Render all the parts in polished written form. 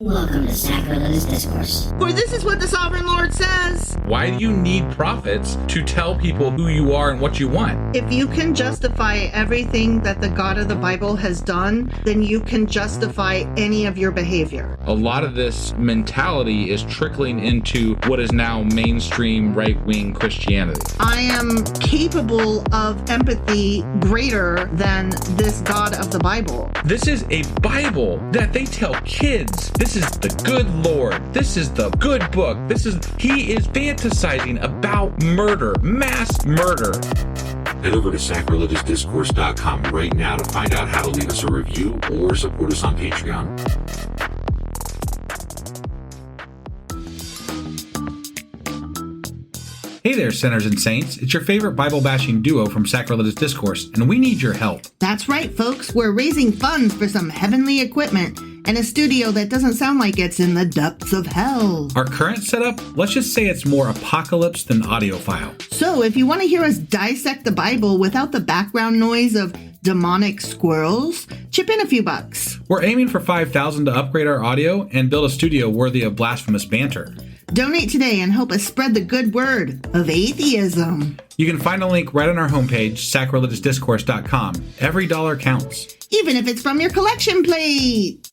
Welcome to Sacrilegious Discourse. For this is what the Sovereign Lord says. Why do you need prophets to tell people who you are and what you want? If you can justify everything that the God of the Bible has done, then you can justify any of your behavior. A lot of this mentality is trickling into what is now mainstream right-wing Christianity. I am capable of empathy greater than this God of the Bible. This is a Bible that they tell kids. This is the good Lord. This is the good book. He is fantasizing about murder, mass murder. Head over to sacrilegiousdiscourse.com right now to find out how to leave us a review or support us on Patreon. Hey there, sinners and saints. It's your favorite Bible-bashing duo from Sacrilegious Discourse, and we need your help. That's right, folks. We're raising funds for some heavenly equipment and a studio that doesn't sound like it's in the depths of hell. Our current setup, let's just say it's more apocalypse than audiophile. So if you want to hear us dissect the Bible without the background noise of demonic squirrels, chip in a few bucks. We're aiming for $5,000 to upgrade our audio and build a studio worthy of blasphemous banter. Donate today and help us spread the good word of atheism. You can find a link right on our homepage, sacrilegiousdiscourse.com. Every dollar counts. Even if it's from your collection plate.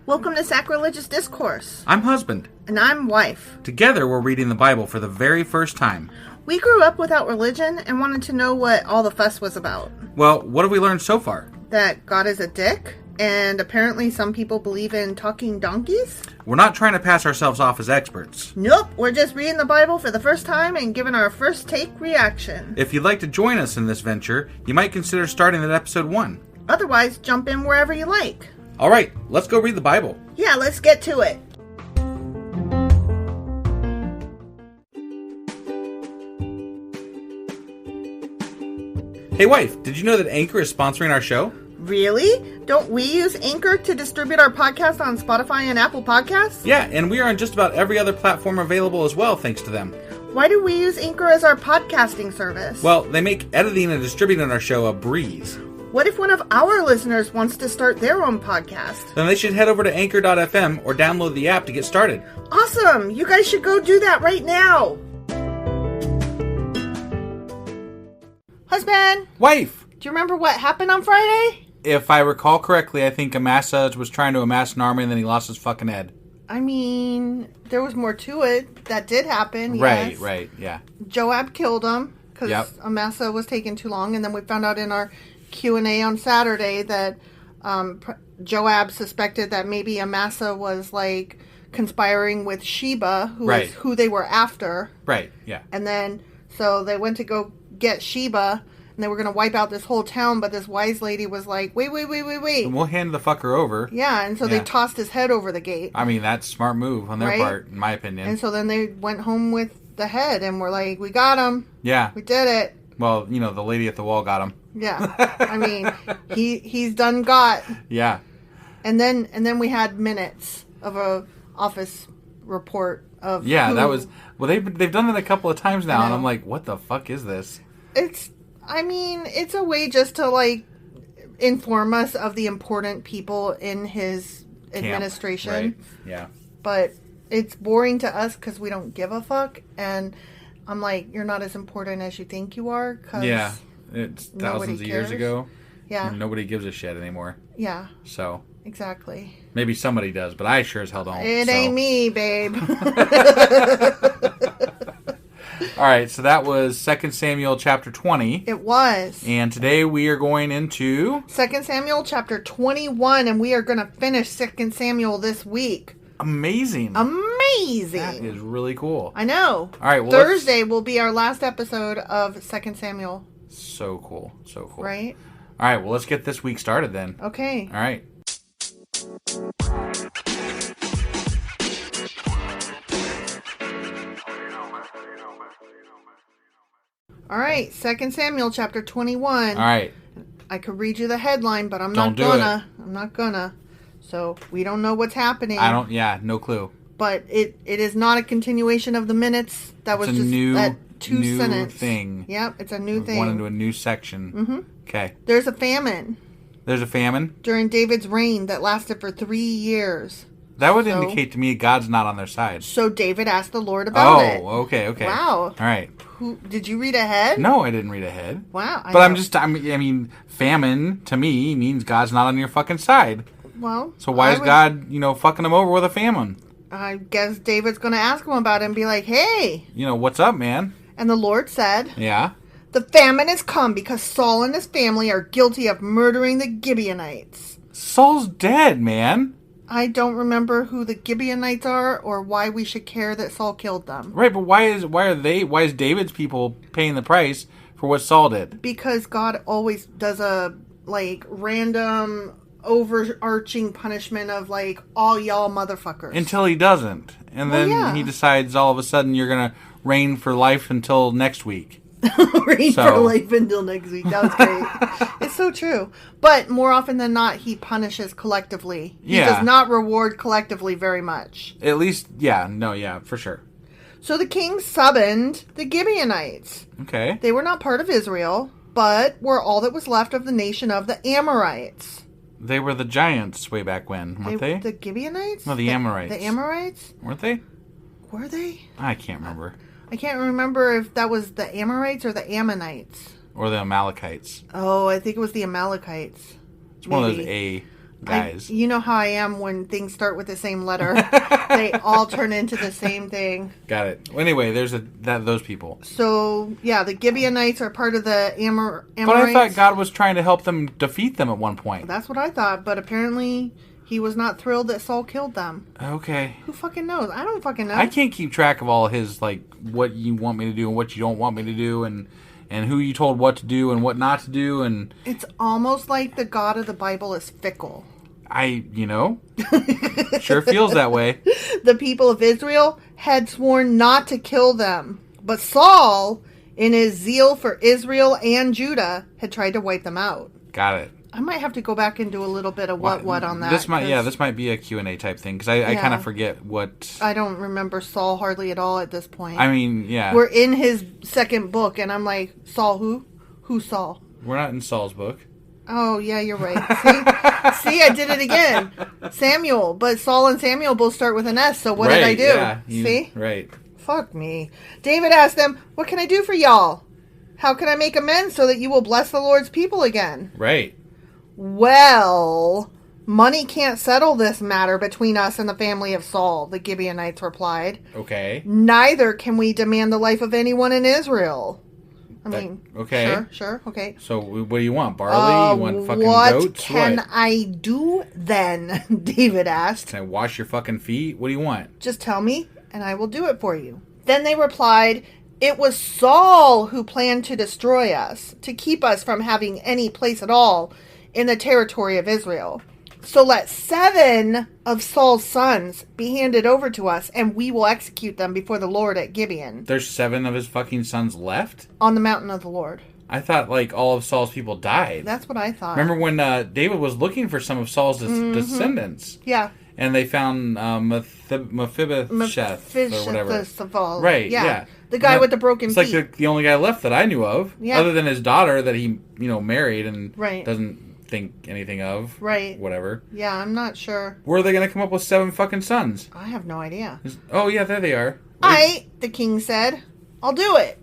Welcome to Sacrilegious Discourse. I'm husband. And I'm wife. Together, we're reading the Bible for the very first time. We grew up without religion and wanted to know what all the fuss was about. Well, what have we learned so far? That God is a dick, and apparently some people believe in talking donkeys. We're not trying to pass ourselves off as experts. Nope, we're just reading the Bible for the first time and giving our first take reaction. If you'd like to join us in this venture, you might consider starting at episode 1. Otherwise, jump in wherever you like. All right, let's go read the Bible. Yeah, let's get to it. Hey wife, did you know that Anchor is sponsoring our show? Really? Don't we use Anchor to distribute our podcast on Spotify and Apple Podcasts? Yeah, and we are on just about every other platform available as well, thanks to them. Why do we use Anchor as our podcasting service? Well, they make editing and distributing our show a breeze. What if one of our listeners wants to start their own podcast? Then they should head over to anchor.fm or download the app to get started. Awesome! You guys should go do that right now! Husband! Wife! Do you remember what happened on Friday? If I recall correctly, I think Amasa was trying to amass an army and then he lost his fucking head. I mean, there was more to it. That did happen, yes. Yes. Right, yeah. Joab killed him because Amasa was taking too long, and then we found out in our Q&A on Saturday that Joab suspected that maybe Amasa was like conspiring with Sheba, who is who they were after. Right, yeah. And then so they went to go get Sheba, and they were going to wipe out this whole town, but this wise lady was like, wait. We'll hand the fucker over. Yeah, and so they tossed his head over the gate. I mean, that's a smart move on their part, in my opinion. And so then they went home with the head, and were like, we got him. Yeah. We did it. Well, you know, the lady at the wall got him. Yeah. I mean, he's done got. Yeah. And then we had minutes of a office report of that was... Well, they've done that a couple of times now, and I'm like, what the fuck is this? It's a way just to, like, inform us of the important people in his administration. Right. Yeah. But it's boring to us because we don't give a fuck, and I'm like, you're not as important as you think you are. Cause yeah. It's thousands of years ago. Yeah. And nobody gives a shit anymore. Yeah. So. Exactly. Maybe somebody does, but I sure as hell don't. It ain't me, babe. All right, so that was 2 Samuel chapter 20. It was. And today we are going into 2 Samuel chapter 21, and we are going to finish 2 Samuel this week. Amazing. That is really cool. I know. All right, well, Thursday will be our last episode of 2 Samuel. So cool. Right? All right, well, let's get this week started then. Okay. All right. All right, 2 Samuel chapter 21. All right. I could read you the headline, but I'm not gonna. So we don't know what's happening. No clue. But it is not a continuation of the minutes. That was just two sentence thing. Yep, it's a new thing. Going into a new section. Mm-hmm. Okay. There's a famine. There's a famine? During David's reign that lasted for 3 years. That would indicate to me God's not on their side. So David asked the Lord about it. Oh, okay. Wow. All right. Did you read ahead? No, I didn't read ahead. Wow. I mean, famine to me means God's not on your fucking side. Well. So why is God, fucking him over with a famine? I guess David's going to ask him about it and be like, hey. What's up, man? And the Lord said. Yeah. The famine has come because Saul and his family are guilty of murdering the Gibeonites. Saul's dead, man. I don't remember who the Gibeonites are or why we should care that Saul killed them. Right, but why is David's people paying the price for what Saul did? Because God always does a random overarching punishment of all y'all motherfuckers. Until he doesn't. And then he decides all of a sudden you're going to reign for life until next week. Reign for life until next week. That was great. It's so true. But more often than not, he punishes collectively. He does not reward collectively very much. At least, for sure. So the king summoned the Gibeonites. Okay. They were not part of Israel, but were all that was left of the nation of the Amorites. They were the giants way back when, weren't they? The Gibeonites? No, the Amorites. The Amorites? Weren't they? Were they? I can't remember. I can't remember if that was the Amorites or the Ammonites. Or the Amalekites. Oh, I think it was the Amalekites. It's one of those A guys. You know how I am when things start with the same letter. They all turn into the same thing. Got it. Well, anyway, there's those people. So, yeah, the Gibeonites are part of the Amorites. But I thought God was trying to help them defeat them at one point. That's what I thought, but apparently he was not thrilled that Saul killed them. Okay. Who fucking knows? I don't fucking know. I can't keep track of all his, what you want me to do and what you don't want me to do and who you told what to do and what not to do. And it's almost like the God of the Bible is fickle. Sure feels that way. The people of Israel had sworn not to kill them. But Saul, in his zeal for Israel and Judah, had tried to wipe them out. Got it. I might have to go back and do a little bit of what on that. This might be a Q&A type thing, because I kind of forget what... I don't remember Saul hardly at all at this point. I mean, yeah. We're in his second book, and I'm like, Saul who? Who's Saul? We're not in Saul's book. Oh, yeah, you're right. See, I did it again. Samuel, but Saul and Samuel both start with an S, so what did I do? Yeah, See? Right. Fuck me. David asked them, what can I do for y'all? How can I make amends so that you will bless the Lord's people again? Right. Well, money can't settle this matter between us and the family of Saul, the Gibeonites replied. Okay. Neither can we demand the life of anyone in Israel. Okay. Sure, okay. So, what do you want? Barley? You want fucking goats? What can I do then? David asked. Can I wash your fucking feet? What do you want? Just tell me, and I will do it for you. Then they replied, it was Saul who planned to destroy us, to keep us from having any place at all in the territory of Israel. So let 7 of Saul's sons be handed over to us, and we will execute them before the Lord at Gibeon. There's 7 of his fucking sons left? On the mountain of the Lord. I thought, all of Saul's people died. That's what I thought. Remember when David was looking for some of Saul's descendants? Yeah. And they found Mephibosheth or whatever. Right, yeah. The guy with the broken feet. It's like the only guy left that I knew of. Yeah. Other than his daughter that he, married and right. doesn't think anything of. Right. Whatever. Yeah, I'm not sure. Where are they going to come up with 7 fucking sons? I have no idea. Oh, yeah, there they are. The king said. I'll do it.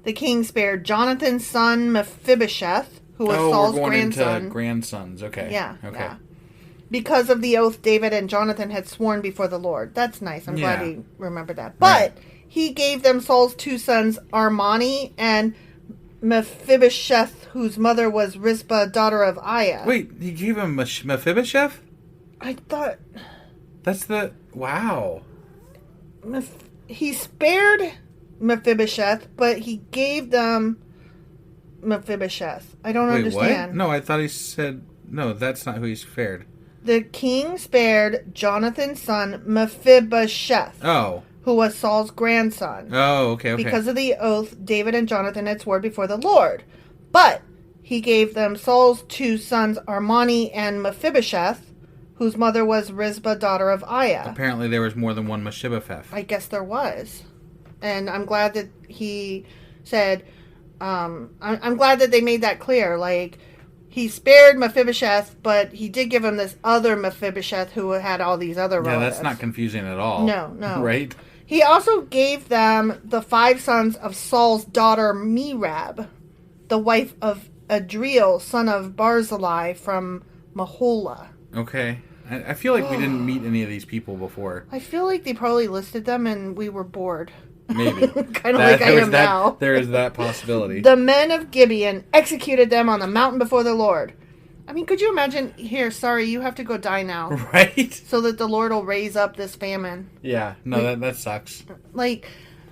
The king spared Jonathan's son Mephibosheth, who was Saul's grandson. Into grandsons. Okay. Yeah. Okay. Yeah. Because of the oath David and Jonathan had sworn before the Lord. That's nice. I'm glad he remembered that. But he gave them Saul's 2 sons, Armani and Mephibosheth, whose mother was Rizpah, daughter of Aiah. Wait, he gave him Mephibosheth? I thought... That's the... Wow. He spared Mephibosheth, but he gave them Mephibosheth. I don't understand. What? No, I thought he said... No, that's not who he spared. The king spared Jonathan's son Mephibosheth. Oh. Who was Saul's grandson. Oh, okay. Because of the oath David and Jonathan had sworn before the Lord. But he gave them Saul's 2 sons, Armani and Mephibosheth, whose mother was Rizpah, daughter of Aiah. Apparently there was more than one Mephibosheth. I guess there was. And I'm glad that he said, I'm glad that they made that clear. Like, he spared Mephibosheth, but he did give him this other Mephibosheth who had all these other relatives. Yeah, that's not confusing at all. No. Right? He also gave them the 5 sons of Saul's daughter Merab, the wife of Adriel, son of Barzillai from Mahola. Okay. I feel like we didn't meet any of these people before. I feel like they probably listed them and we were bored. Maybe. Kind of like I am now. There is that possibility. The men of Gibeon executed them on the mountain before the Lord. I mean, could you imagine, here, sorry, you have to go die now. Right? So that the Lord will raise up this famine. Yeah. No, that sucks. Like,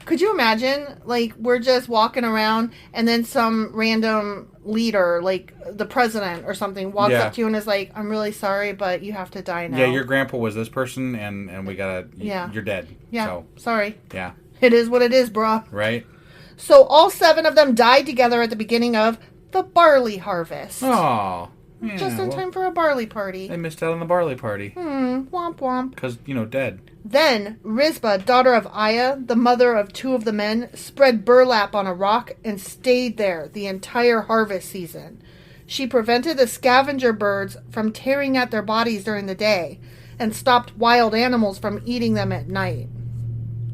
could you imagine, like, we're just walking around and then some random leader, like the president or something, walks up to you and is like, I'm really sorry, but you have to die now. Yeah, your grandpa was this person and we gotta, you're dead. Yeah, so, sorry. Yeah. It is what it is, brah. Right? So all 7 of them died together at the beginning of the barley harvest. Oh. Yeah, just in time for a barley party. They missed out on the barley party. Womp womp. Because, dead. Then Rizpah, daughter of Aiah, the mother of 2 of the men, spread burlap on a rock and stayed there the entire harvest season. She prevented the scavenger birds from tearing at their bodies during the day and stopped wild animals from eating them at night.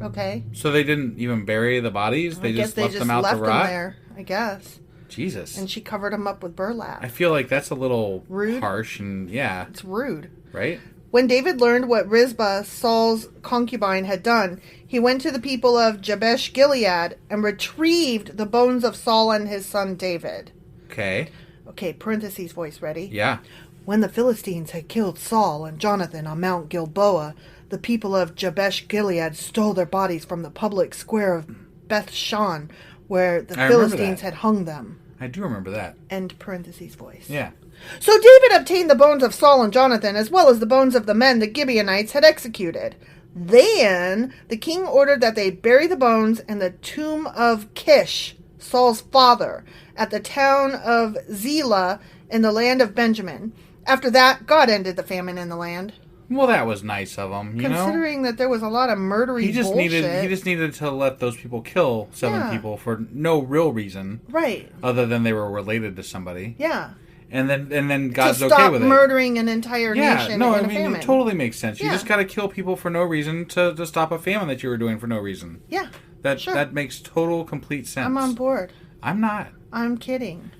Okay? So they didn't even bury the bodies? They just left them out to rot? Them there, I guess. Jesus. And she covered them up with burlap. I feel like that's a little rude. Harsh and, yeah. It's rude. Right? When David learned what Rizpah, Saul's concubine, had done, he went to the people of Jabesh Gilead and retrieved the bones of Saul and his son David. Okay. Okay, parentheses voice ready? Yeah. When the Philistines had killed Saul and Jonathan on Mount Gilboa, the people of Jabesh Gilead stole their bodies from the public square of Beth Shan, where the Philistines had hung them. I do remember that. End parentheses voice. Yeah. So David obtained the bones of Saul and Jonathan, as well as the bones of the men the Gibeonites had executed. Then the king ordered that they bury the bones in the tomb of Kish, Saul's father, at the town of Zelah in the land of Benjamin. After that, God ended the famine in the land. Well, that was nice of him, Considering that there was a lot of murdery bullshit. He just needed to let those people kill 7 people for no real reason. Right. Other than they were related to somebody. Yeah. And then God's okay with it. To stop murdering an entire nation in a famine. It totally makes sense. You just got to kill people for no reason to stop a famine that you were doing for no reason. Yeah. That makes total, complete sense. I'm on board. I'm not. I'm kidding.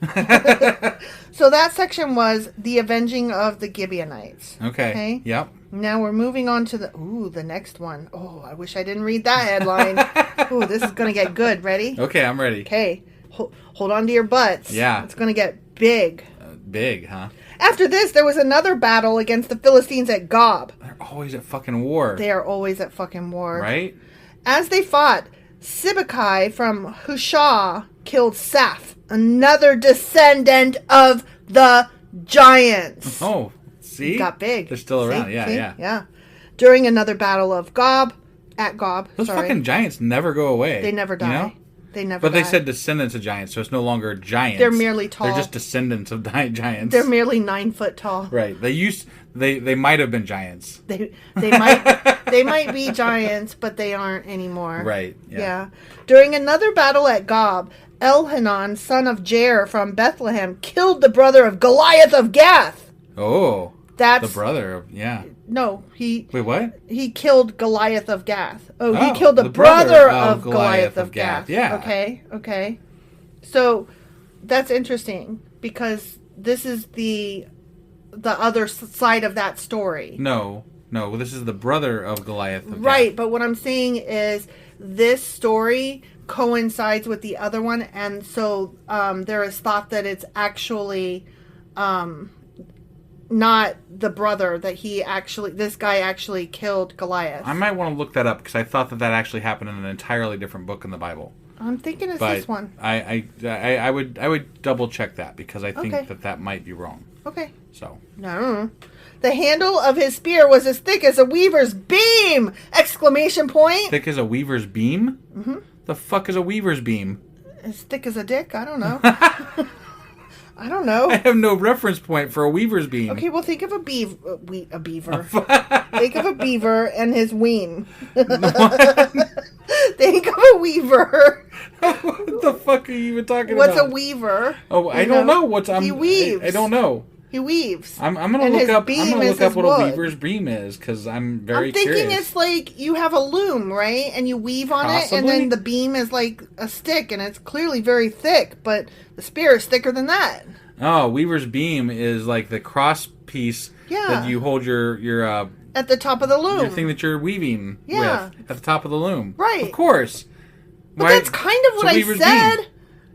So that section was the avenging of the Gibeonites. Okay. Yep. Now we're moving on to the next one. Oh, I wish I didn't read that headline. Ooh, this is going to get good. Ready? Okay, I'm ready. Okay. Hold on to your butts. Yeah. It's going to get big. Big, huh? After this, there was another battle against the Philistines at Gob. They're always at fucking war. They are always at fucking war. Right? As they fought, Sibbecai from Hushah killed Saph, another descendant of the giants. Oh, see? It got big. They're still around. See? Yeah. During another battle of Gob, those fucking giants never go away. They never die. You know? They never die. They said descendants of giants, so it's no longer giants. They're merely tall. They're just descendants of giants. They're merely 9 foot tall. Right. They might have been giants. They might be giants, but they aren't anymore. Right. Yeah. During another battle at Gob, Elhanan, son of Jair from Bethlehem, killed the brother of Goliath of Gath. Oh. That's the brother of, yeah. No, he... Wait, what? He killed Goliath of Gath. Oh, he killed the brother of Goliath of Gath. Yeah. Okay. So, that's interesting, because this is the other side of that story. No, this is the brother of Goliath of Gath. Right, but what I'm saying is, this story coincides with the other one, and so there is thought that it's actually... not the brother that this guy actually killed Goliath. I might want to look that up because I thought that actually happened in an entirely different book in the Bible. I'm thinking it's this one. I would double check that because I think that might be wrong. Okay. So. No. The handle of his spear was as thick as a weaver's beam! Exclamation point. Thick as a weaver's beam? Mm-hmm. The fuck is a weaver's beam? As thick as a dick? I don't know. I don't know. I have no reference point for a weaver's beam. Okay, well, think of a beaver. Think of a beaver and his ween. Think of a weaver. What the fuck are you even talking What's about? a weaver? Oh, I don't know. He weaves. I don't know. He weaves. I'm gonna look up what a weaver's beam is because I'm very curious. I'm thinking it's like you have a loom, right? And you weave on it, and then the beam is like a stick, and it's clearly very thick, but the spear is thicker than that. Oh, weaver's beam is like the cross piece that you hold your at the top of the loom. Your thing that you're weaving with at the top of the loom. Right. Of course. But that's kind of what I said. Beam.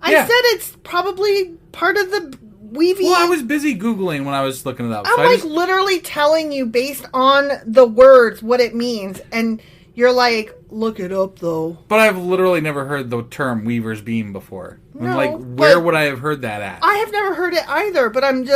I said it's probably part of the weaving. Well, I was busy Googling when I was looking it up. I'm so literally telling you based on the words what it means. And you're like, look it up, though. But I've literally never heard the term weaver's beam before. No, I'm like, where would I have heard that at? I have never heard it either, but I'm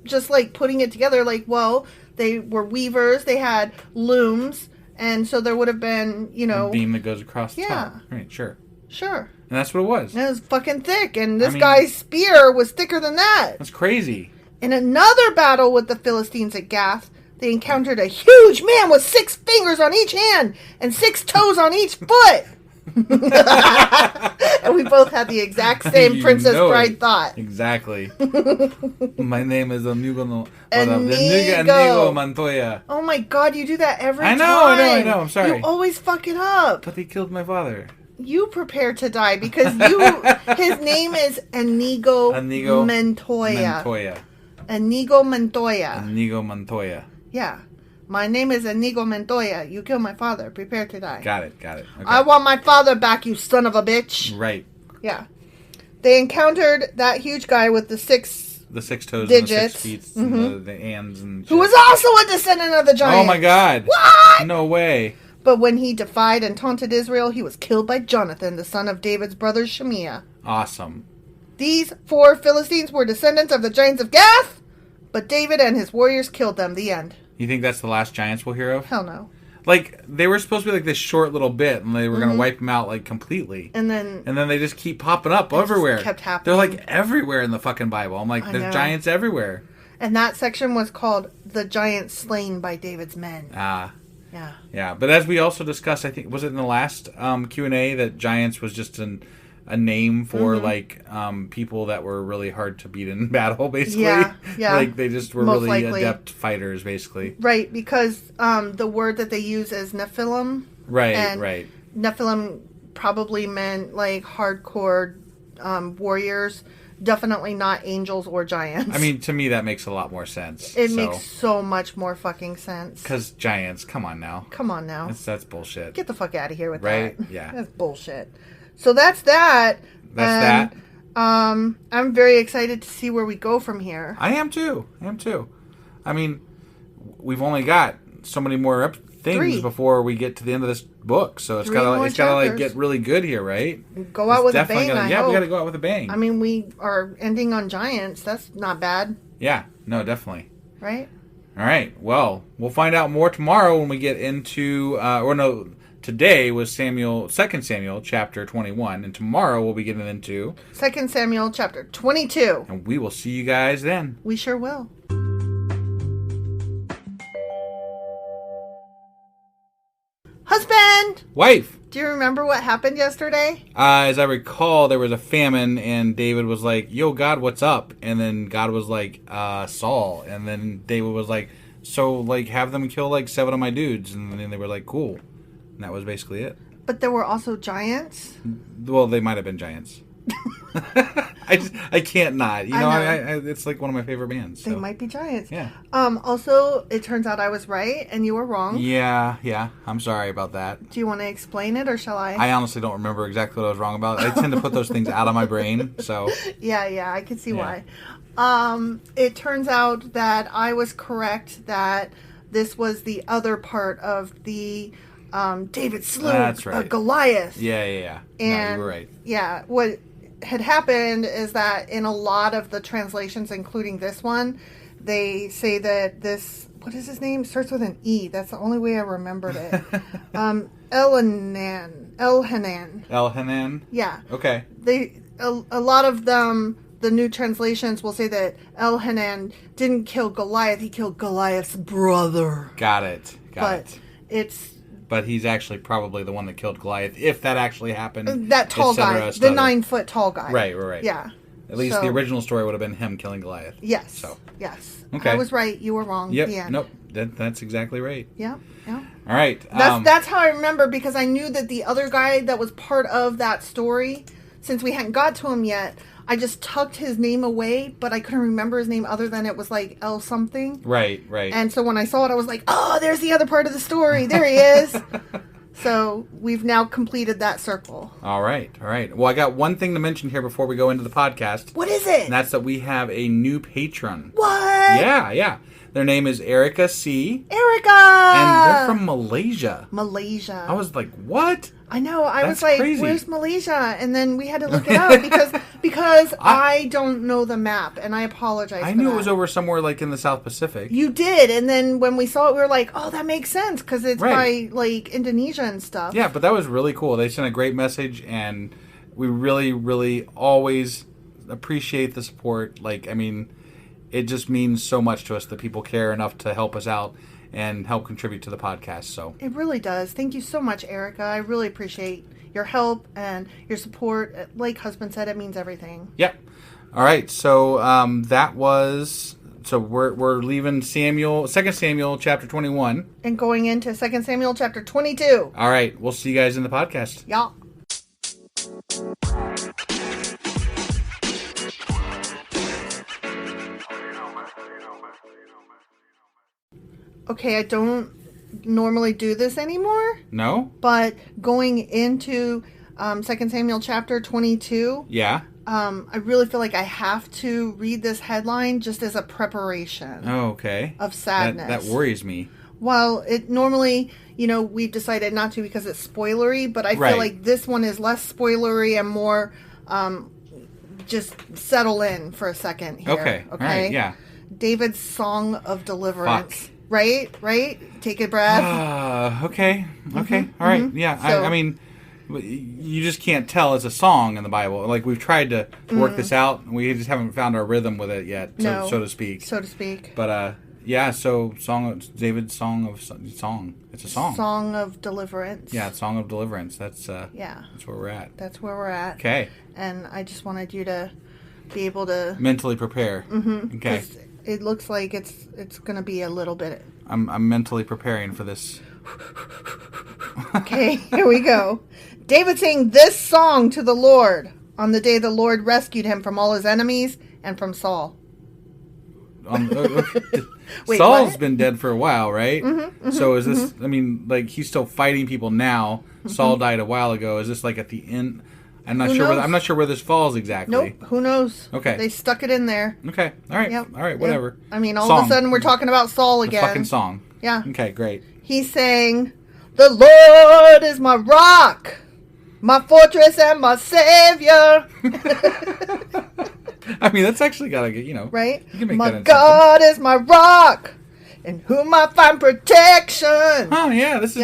just like putting it together like, well, they were weavers, they had looms, and so there would have been, a beam that goes across the top. Right, sure. Sure. And that's what it was. And it was fucking thick, and this guy's spear was thicker than that. That's crazy. In another battle with the Philistines at Gath, they encountered a huge man with 6 fingers on each hand and 6 toes on each foot. And we both had the exact same Princess Bride thought. Exactly. My name is Inigo Montoya. Oh my god, you do that every time. I know. I'm sorry. You always fuck it up. But they killed my father. You prepare to die because his name is Inigo Montoya. Inigo Montoya. Yeah. My name is Inigo Montoya. You killed my father. Prepare to die. Got it. Okay. I want my father back, you son of a bitch. Right. Yeah. They encountered that huge guy with the 6 toes digits. And the 6 feet and the hands and shit. Who was also a descendant of the giant. Oh my god. What? No way. But when he defied and taunted Israel, he was killed by Jonathan, the son of David's brother Shemiah. Awesome. These 4 Philistines were descendants of the giants of Gath, but David and his warriors killed them. The end. You think that's the last giants we'll hear of? Hell no. Like, they were supposed to be like this short little bit, and they were going to wipe them out, like, completely. And then they just keep popping up everywhere. Just kept happening. They're, like, everywhere in the fucking Bible. I'm like, there's giants everywhere. And that section was called The Giant Slain by David's Men. Ah. Yeah. Yeah, but as we also discussed, I think, was it in the last Q&A that giants was just a name for, like, people that were really hard to beat in battle, basically. Yeah. Like, they just were Most really likely. adept fighters, basically. Right, because the word that they use is Nephilim. Right, and right. Nephilim probably meant, like, hardcore warriors. Definitely not angels or giants. I mean, to me, that makes a lot more sense. It makes so much more fucking sense. Because giants, come on now. That's bullshit. Get the fuck out of here with that. Right? Yeah. That's bullshit. So that's that. That's that. I'm very excited to see where we go from here. I am too. I mean, we've only got so many more things 3 before we get to the end of this book, so it's gotta like get really good here, right? Go out with a bang. We gotta go out with a bang. I mean, we are ending on giants. That's not bad. Yeah, no, definitely. Right. All right. Well, we'll find out more tomorrow when we get into today was 2 Samuel chapter 21, and tomorrow we'll be getting into 2 Samuel chapter 22. And we will see you guys then. We sure will. Husband! Wife! Do you remember what happened yesterday? As I recall, there was a famine, and David was like, yo, God, what's up? And then God was like, Saul. And then David was like, so, like, have them kill, like, 7 of my dudes. And then they were like, cool. And that was basically it. But there were also giants? Well, they might have been giants. I can't not. You know, I it's like one of my favorite bands. So. They might be giants. Yeah. Also, it turns out I was right and you were wrong. Yeah. I'm sorry about that. Do you want to explain it or shall I? I honestly don't remember exactly what I was wrong about. I tend to put those things out of my brain, so. Yeah, I can see why. It turns out that I was correct that this was the other part of the David slew Goliath. Yeah. And no, you were right. Yeah, what had happened is that in a lot of the translations, including this one, they say that this, what is his name? Starts with an E. That's the only way I remembered it. Elhanan. Yeah. Okay. A lot of them, the new translations will say that Elhanan didn't kill Goliath, he killed Goliath's brother. Got it. But it's but he's actually probably the one that killed Goliath, if that actually happened. That tall guy, the 9-foot tall guy. Right. Yeah. At least the original story would have been him killing Goliath. Yes. So. Yes. Okay. I was right. You were wrong. Yep. The end. Nope. That's exactly right. Yep. All right. That's how I remember, because I knew that the other guy that was part of that story, since we hadn't got to him yet, I just tucked his name away, but I couldn't remember his name other than it was like L something. Right. And so when I saw it, I was like, oh, there's the other part of the story. There he is. So we've now completed that circle. All right. Well, I got one thing to mention here before we go into the podcast. What is it? And that's that we have a new patron. What? Yeah. Their name is Erica C. Erica! And they're from Malaysia. I was like, what? I know. I That's was like, crazy. Where's Malaysia? And then we had to look it up because I don't know the map, and I apologize. I knew it was over somewhere like in the South Pacific. You did, and then when we saw it, we were like, oh, that makes sense, because it's by like Indonesia and stuff. Yeah, but that was really cool. They sent a great message, and we really, really always appreciate the support. Like, I mean, it just means so much to us that people care enough to help us out and help contribute to the podcast. So it really does. Thank you so much, Erica. I really appreciate your help and your support. Like husband said, it means everything. Yep. All right. So that was. So we're leaving 2 Samuel chapter 21 and going into 2 Samuel chapter 22. All right. We'll see you guys in the podcast. Yeah. Okay, I don't normally do this anymore. No? But going into 2 Samuel chapter 22, yeah, I really feel like I have to read this headline just as a preparation. Oh, okay. Of sadness. That worries me. Well, it normally, we've decided not to because it's spoilery, but I feel like this one is less spoilery and more just settle in for a second here. Okay. All right, yeah. David's Song of Deliverance. Fuck. Right? Take a breath. Okay. All right. Mm-hmm. Yeah. So, I mean, you just can't tell it's a song in the Bible. Like, we've tried to work this out, and we just haven't found our rhythm with it yet, so to speak. But, yeah, so David's Song. It's a song. Song of Deliverance. Yeah, Song of Deliverance. That's that's where we're at. That's where we're at. Okay. And I just wanted you to be able to mentally prepare. Mm-hmm. Okay. It looks like it's going to be a little bit. I'm mentally preparing for this. Okay, here we go. David sang this song to the Lord on the day the Lord rescued him from all his enemies and from Saul. Wait, Saul's been dead for a while, right? So is this? I mean, like, he's still fighting people now. Saul died a while ago. Is this like at the end? I'm not sure where this falls exactly. Nope. Who knows? Okay. They stuck it in there. Okay. All right. Yep. All right. Whatever. Yep. I mean, all of a sudden we're talking about Saul again. The fucking song. Yeah. Okay. Great. He sang, "The Lord is my rock, my fortress and my savior." I mean, that's actually gotta get, right. You can make my that God is my rock, in whom I find protection. Oh yeah, it's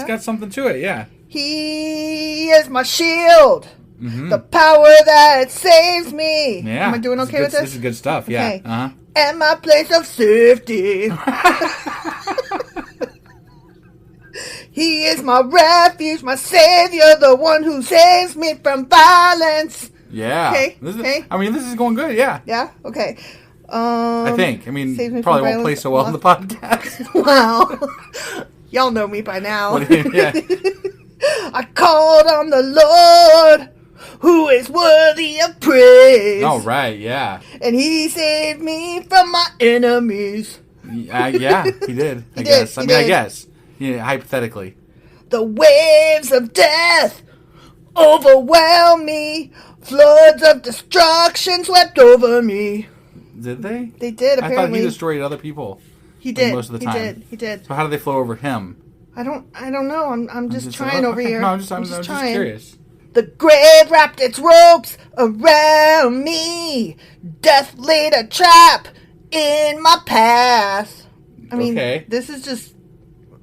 got something to it. Yeah. He is my shield, the power that saves me. Yeah. Am I doing okay with this? This is good stuff. Yeah. Okay. And my place of safety. He is my refuge, my savior, the one who saves me from violence. Yeah. Okay. This is going good. Yeah. Yeah. Okay. I think. I mean, probably won't play so well in the podcast. Wow. Y'all know me by now. Yeah. I called on the Lord, who is worthy of praise. Oh, right, yeah. And he saved me from my enemies. Yeah, he did. I guess. I guess. Yeah, hypothetically. The waves of death overwhelmed me. Floods of destruction swept over me. Did they? They did, apparently. I thought he destroyed other people. He did. Most of the time. He did. So how do they flow over him? I don't know. I'm just trying over here. No, I'm just curious. The grave wrapped its ropes around me. Death laid a trap in my path. I mean, this is just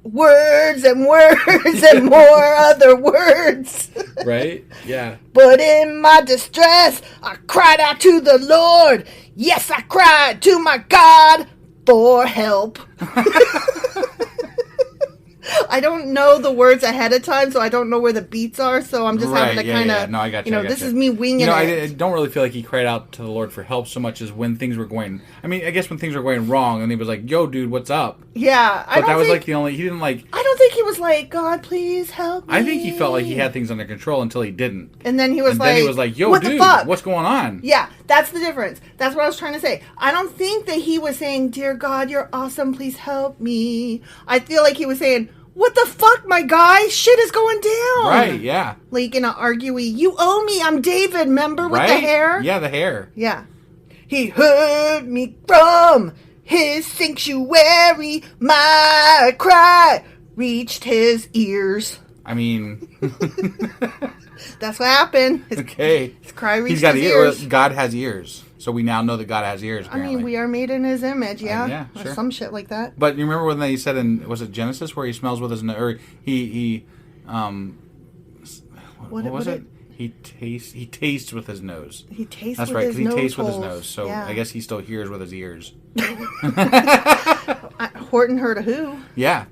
words and words and more other words. Right? Yeah. But in my distress, I cried out to the Lord. Yes, I cried to my God for help. I don't know the words ahead of time, so I don't know where the beats are. So I'm just having to kind of, No, I got you. this is me winging it. I don't really feel like he cried out to the Lord for help so much as when things were going. I mean, I guess when things were going wrong, and he was like, "Yo, dude, what's up?" Yeah, but that was like the only. He didn't like. I don't think he was like, "God, please help me." I think he felt like he had things under control until he didn't. And then he was then he was like, "Yo, what dude, the fuck? what's going on?" Yeah, that's the difference. That's what I was trying to say. I don't think that he was saying, "Dear God, you're awesome. Please help me." I feel like he was saying, "What the fuck, my guy? Shit is going down." Right, yeah. Like in an arguey, "You owe me. I'm David, remember, with the hair?" Yeah, the hair. Yeah. He heard me from his sanctuary. My cry reached his ears. I mean... That's what happened. His cry reached his ears. God has ears. So we now know that God has ears, apparently. I mean, we are made in his image, yeah. Yeah, sure. Or some shit like that. But you remember when they said in, was it Genesis, where he smells with his nose, or what was it? He tastes with his nose. He tastes That's with right, his because he nose tastes with his holes. nose. So yeah. I guess he still hears with his ears. Horton heard a who. Yeah.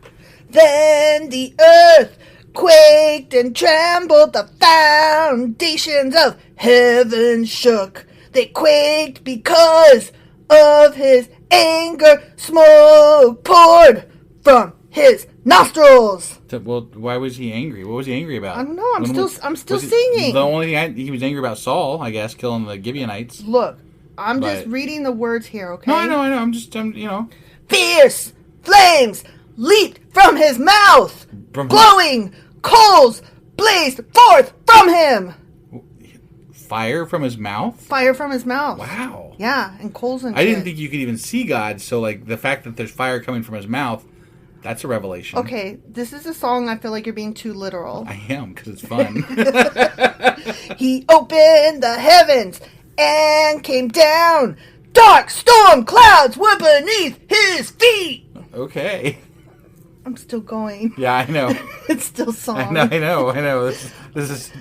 Then the earth quaked and trembled, the foundations of heaven shook. They quaked because of his anger. Smoke poured from his nostrils. Well, why was he angry? What was he angry about? I don't know. I'm still singing. The only thing he was angry about Saul, I guess, killing the Gibeonites. Look, I'm just reading the words here, okay? No, I know. I'm Fierce flames leaped from his mouth. Glowing coals blazed forth from him. Fire from his mouth? Fire from his mouth. Wow. Yeah, and coals and I didn't think you could even see God, so like the fact that there's fire coming from his mouth, that's a revelation. Okay, this is a song I feel like you're being too literal. I am, because it's fun. He opened the heavens and came down. Dark storm clouds were beneath his feet. Okay. I'm still going. Yeah, I know. It's still song. I know. This is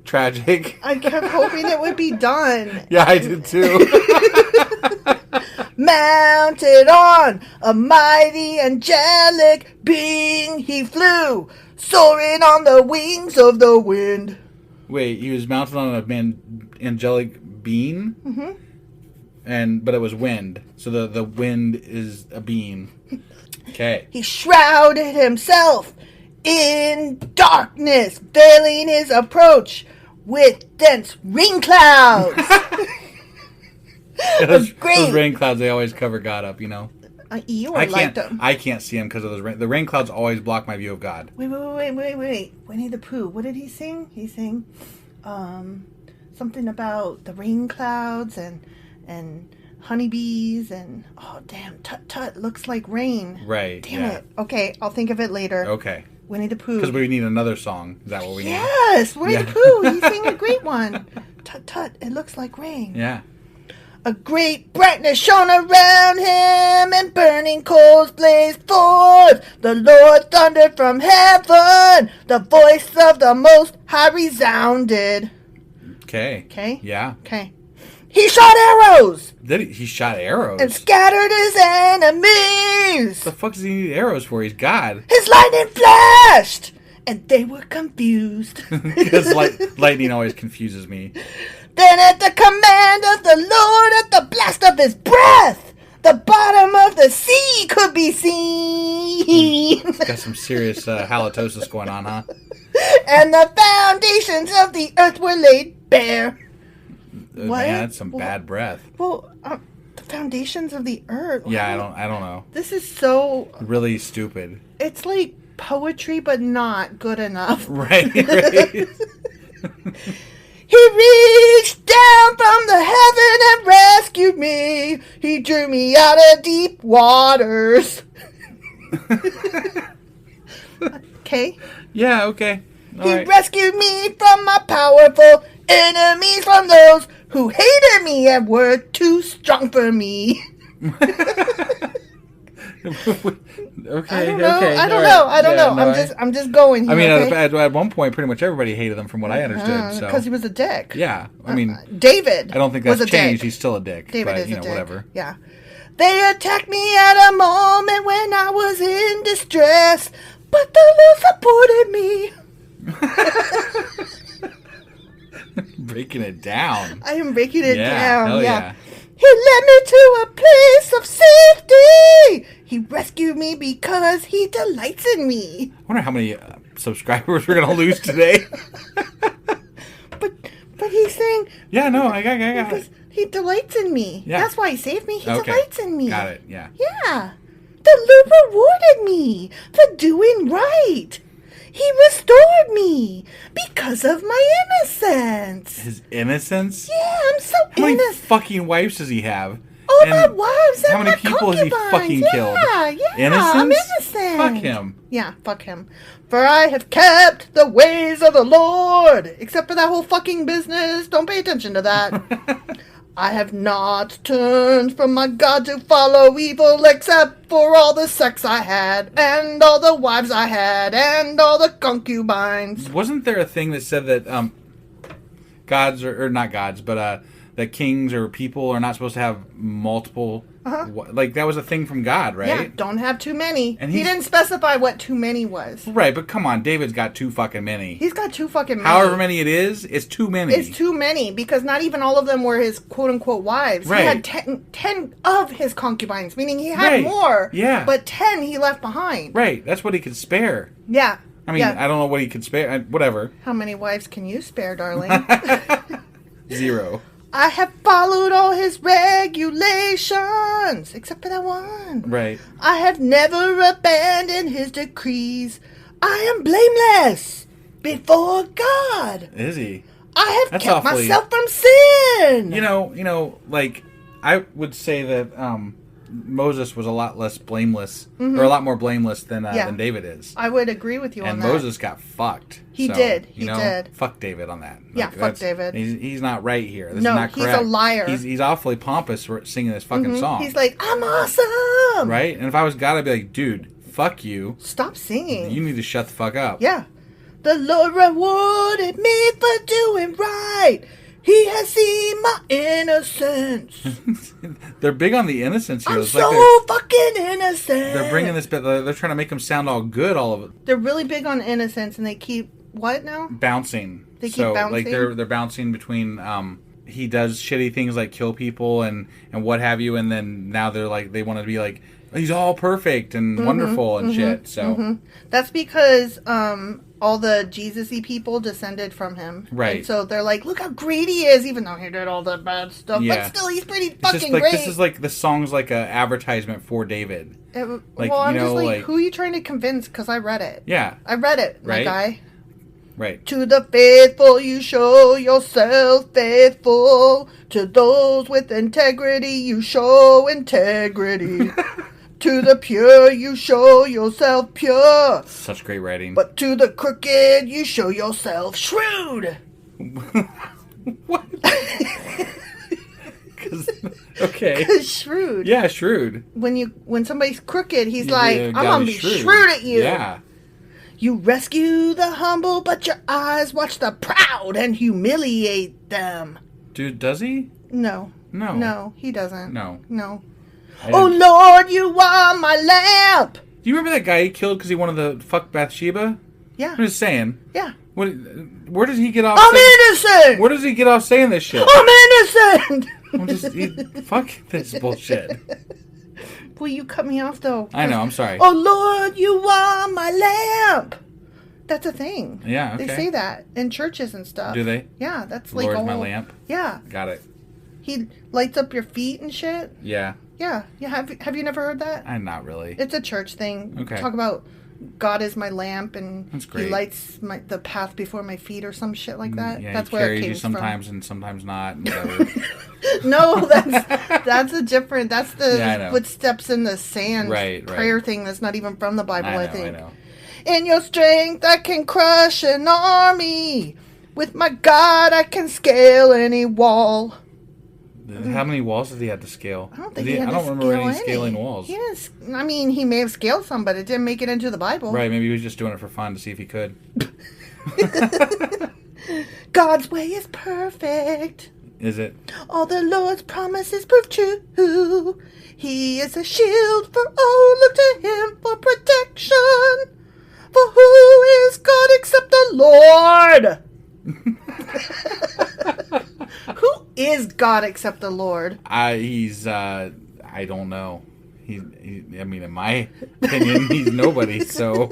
tragic. I kept hoping it would be done. Yeah, I did too. Mounted on a mighty angelic being, he flew, soaring on the wings of the wind. Wait, he was mounted on an angelic being? Mm-hmm. But it was wind. So the wind is a being. Okay. He shrouded himself in darkness, veiling his approach with dense rain clouds. Those rain clouds, they always cover God up, you know. You like them. I can't see him because of those rain. The rain clouds always block my view of God. Wait. Winnie the Pooh. What did he sing? He sang something about the rain clouds and honeybees and tut tut looks like rain. Right. Damn it. Okay, I'll think of it later. Okay. Winnie the Pooh. Because we need another song. Is that what we need? Yes, Winnie the Pooh. He sang a great one. Tut tut. It looks like rain. Yeah. A great brightness shone around him, and burning coals blazed forth. The Lord thundered from heaven. The voice of the Most High resounded. Okay. Okay? Yeah. Okay. He shot arrows! He shot arrows? And scattered his enemies! What the fuck does he need arrows for? He's God. His lightning flashed! And they were confused. Because lightning always confuses me. Then at the command of the Lord, at the blast of his breath, the bottom of the sea could be seen. It's got some serious halitosis going on, huh? And the foundations of the earth were laid bare. What? Man, that's some bad breath. Well, the foundations of the earth. Yeah, I don't know. This is so really stupid. It's like poetry, but not good enough. Right. He reached down from the heaven and rescued me. He drew me out of deep waters. Okay? Yeah, okay. He rescued me from my powerful enemies, from those who hated me and were too strong for me. Okay. I don't know. I'm just going here. I mean, okay? at one point, pretty much everybody hated him, from what I understood. Because he was a dick. Yeah, I mean, David. I don't think that's changed. He's still a dick. David but, is a dick. Whatever. Yeah. They attacked me at a moment when I was in distress, but the Lord supported me. Breaking it down. I am breaking it down. Hell yeah. He led me to a place of safety. He rescued me because he delights in me. I wonder how many subscribers we're gonna lose today. But he's saying, Yeah, no, I got it. he delights in me. Yeah. That's why he saved me. He Okay. delights in me. Got it. Yeah. Yeah. The Lord rewarded me for doing right. He restored me because of my innocence. His innocence. Yeah, I'm so How many innocent. fucking wives does he have? Oh, And my wives and how many my people has he concubines. fucking killed? Yeah, Innocence? I'm innocent. Fuck him. Yeah, fuck him. For I have kept the ways of the Lord. Except for that whole fucking business. Don't pay attention to that. I have not turned from my God to follow evil, except for all the sex I had, and all the wives I had, and all the concubines. Wasn't there a thing that said that gods or not gods, but that kings or people are not supposed to have multiple? Like that was a thing from God, right? Yeah, don't have too many. And he he's- didn't specify what too many was. Right, but come on, David's got too fucking many. He's got too fucking many. However many it is, it's too many. It's too many because not even all of them were his quote-unquote wives. Right. He had 10 of his concubines, meaning he had Right. more. Yeah. But 10 he left behind. Right, that's what he could spare. Yeah. I mean, Yeah. I don't know what he could spare. Whatever. How many wives can you spare, darling? 0. I have followed all his regulations, except for that one. Right. I have never abandoned his decrees. I am blameless before God. Is he? I have That's kept awfully- myself from sin. You know, like I would say that Moses was a lot less blameless, or a lot more blameless than David is. I would agree with you on And that. Moses got fucked. He So, did. He you know, did. Fuck David on that. Yeah, Like, fuck that's- David. He's not right here. This No, is not he's correct. a liar. He's awfully pompous for singing this fucking song. He's like, I'm awesome. right? And if I was God, I'd be like, dude, fuck you. Stop singing. You need to shut the fuck up. Yeah. The Lord rewarded me for doing right. He has seen my innocence. They're big on the innocence here. I'm It's like so fucking innocent. they're bringing this bit. They're trying to make him sound all good. All of it They're really big on innocence, and they keep what now? bouncing. They keep so bouncing? like they're bouncing between. He does shitty things like kill people and what have you, and then now they're like they want to be like he's all perfect and wonderful and shit. So That's because all the Jesus-y people descended from him. Right. And so they're like, look how great he is, even though he did all the bad stuff. Yeah. But still, he's pretty it's fucking just like great. this is like the song's like a advertisement for David. like, well, I'm you know, just like, like- who are you trying to convince? Because I read it. Yeah. I read it, my Right. guy. Right. To the faithful, you show yourself faithful. To those with integrity, you show integrity. To the pure, you show yourself pure. Such great writing. But to the crooked, you show yourself shrewd. What? Okay. Shrewd. Yeah, shrewd. When somebody's crooked, he's like, You I'm gotta gonna be shrewd at you. Yeah. You rescue the humble, but your eyes watch the proud and humiliate them. Dude, does he? No. No. No, he doesn't. No. No. I Oh didn't- Lord, you are my lamp. Do you remember that guy he killed because he wanted to fuck Bathsheba? Yeah. I'm just saying. Yeah. Where does he get off? I'm saying, innocent. Where does he get off saying this shit? I'm innocent. Fuck this bullshit. Will you cut me off though? I know. I'm sorry. Oh Lord, you are my lamp. That's a thing. Yeah. Okay. They say that in churches and stuff. Do they? Yeah, that's like Lord's a my whole- lamp. Yeah, Got it. he lights up your feet and shit. Yeah. Yeah, yeah. Have you never heard that? I'm not really. It's a church thing. Okay. Talk about God is my lamp and That's He great. lights the path before my feet or some shit like that. Yeah, That's he where it carries came you sometimes and sometimes not. And whatever. from. No, that's a different. That's the Yeah, I know. footsteps in the sand Right, prayer thing. That's not even from the Bible. I I think. know. In your strength, I can crush an army. With my God, I can scale any wall. How many walls did he have to scale? I don't think Did he had I to don't remember scale any scaling walls. He didn't, I mean, he may have scaled some, but it didn't make it into the Bible. Right, maybe he was just doing it for fun to see if he could. God's way is perfect. Is it? All the Lord's promises prove true. He is a shield for all. Look to Him for protection. For who is God except the Lord? Who is God except the Lord? He's I don't know. I mean, in my opinion, he's nobody. So,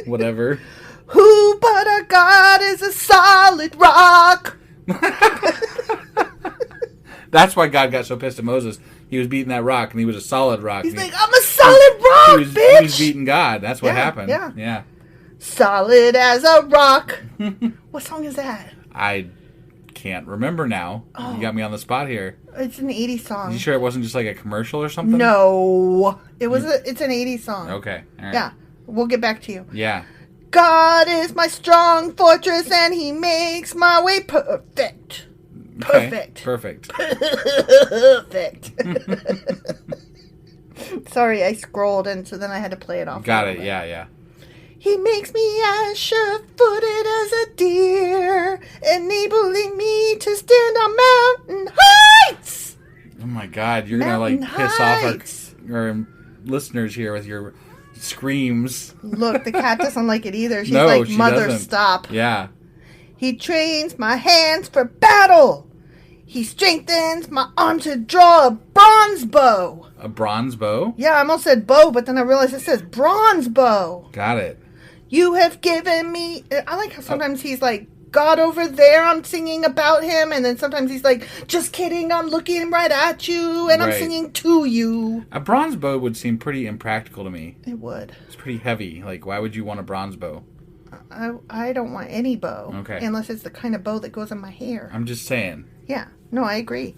whatever. Who but our God is a solid rock? That's why God got so pissed at Moses. He was beating that rock, and he was a solid rock. He's like, I'm a solid rock, bitch! He was beating God. That's what happened. Yeah. Solid as a rock. What song is that? I can't remember now. Oh. You got me on the spot here. It's an 80s song. You sure it wasn't just like a commercial or something? No. It's an 80s song. Okay. All right. Yeah. We'll get back to you. Yeah. God is my strong fortress, and he makes my way perfect. Perfect. Okay. Perfect. Perfect. Sorry, I scrolled, and so then I had to play it off. Got it. Yeah. He makes me as sure-footed as a deer, enabling me to stand on mountain heights. Oh my God, you're going to piss off our listeners here with your screams. Look, the cat doesn't like it either. She's like, Mother, doesn't. Stop. Yeah. He trains my hands for battle. He strengthens my arm to draw a bronze bow. A bronze bow? Yeah, I almost said bow, but then I realized it says bronze bow. Got it. You have given me... I like how sometimes he's like, God over there, I'm singing about him. And then sometimes he's like, just kidding, I'm looking right at you. And I'm singing to you. A bronze bow would seem pretty impractical to me. It would. It's pretty heavy. Like, why would you want a bronze bow? I don't want any bow. Okay. Unless it's the kind of bow that goes in my hair. I'm just saying. Yeah. No, I agree.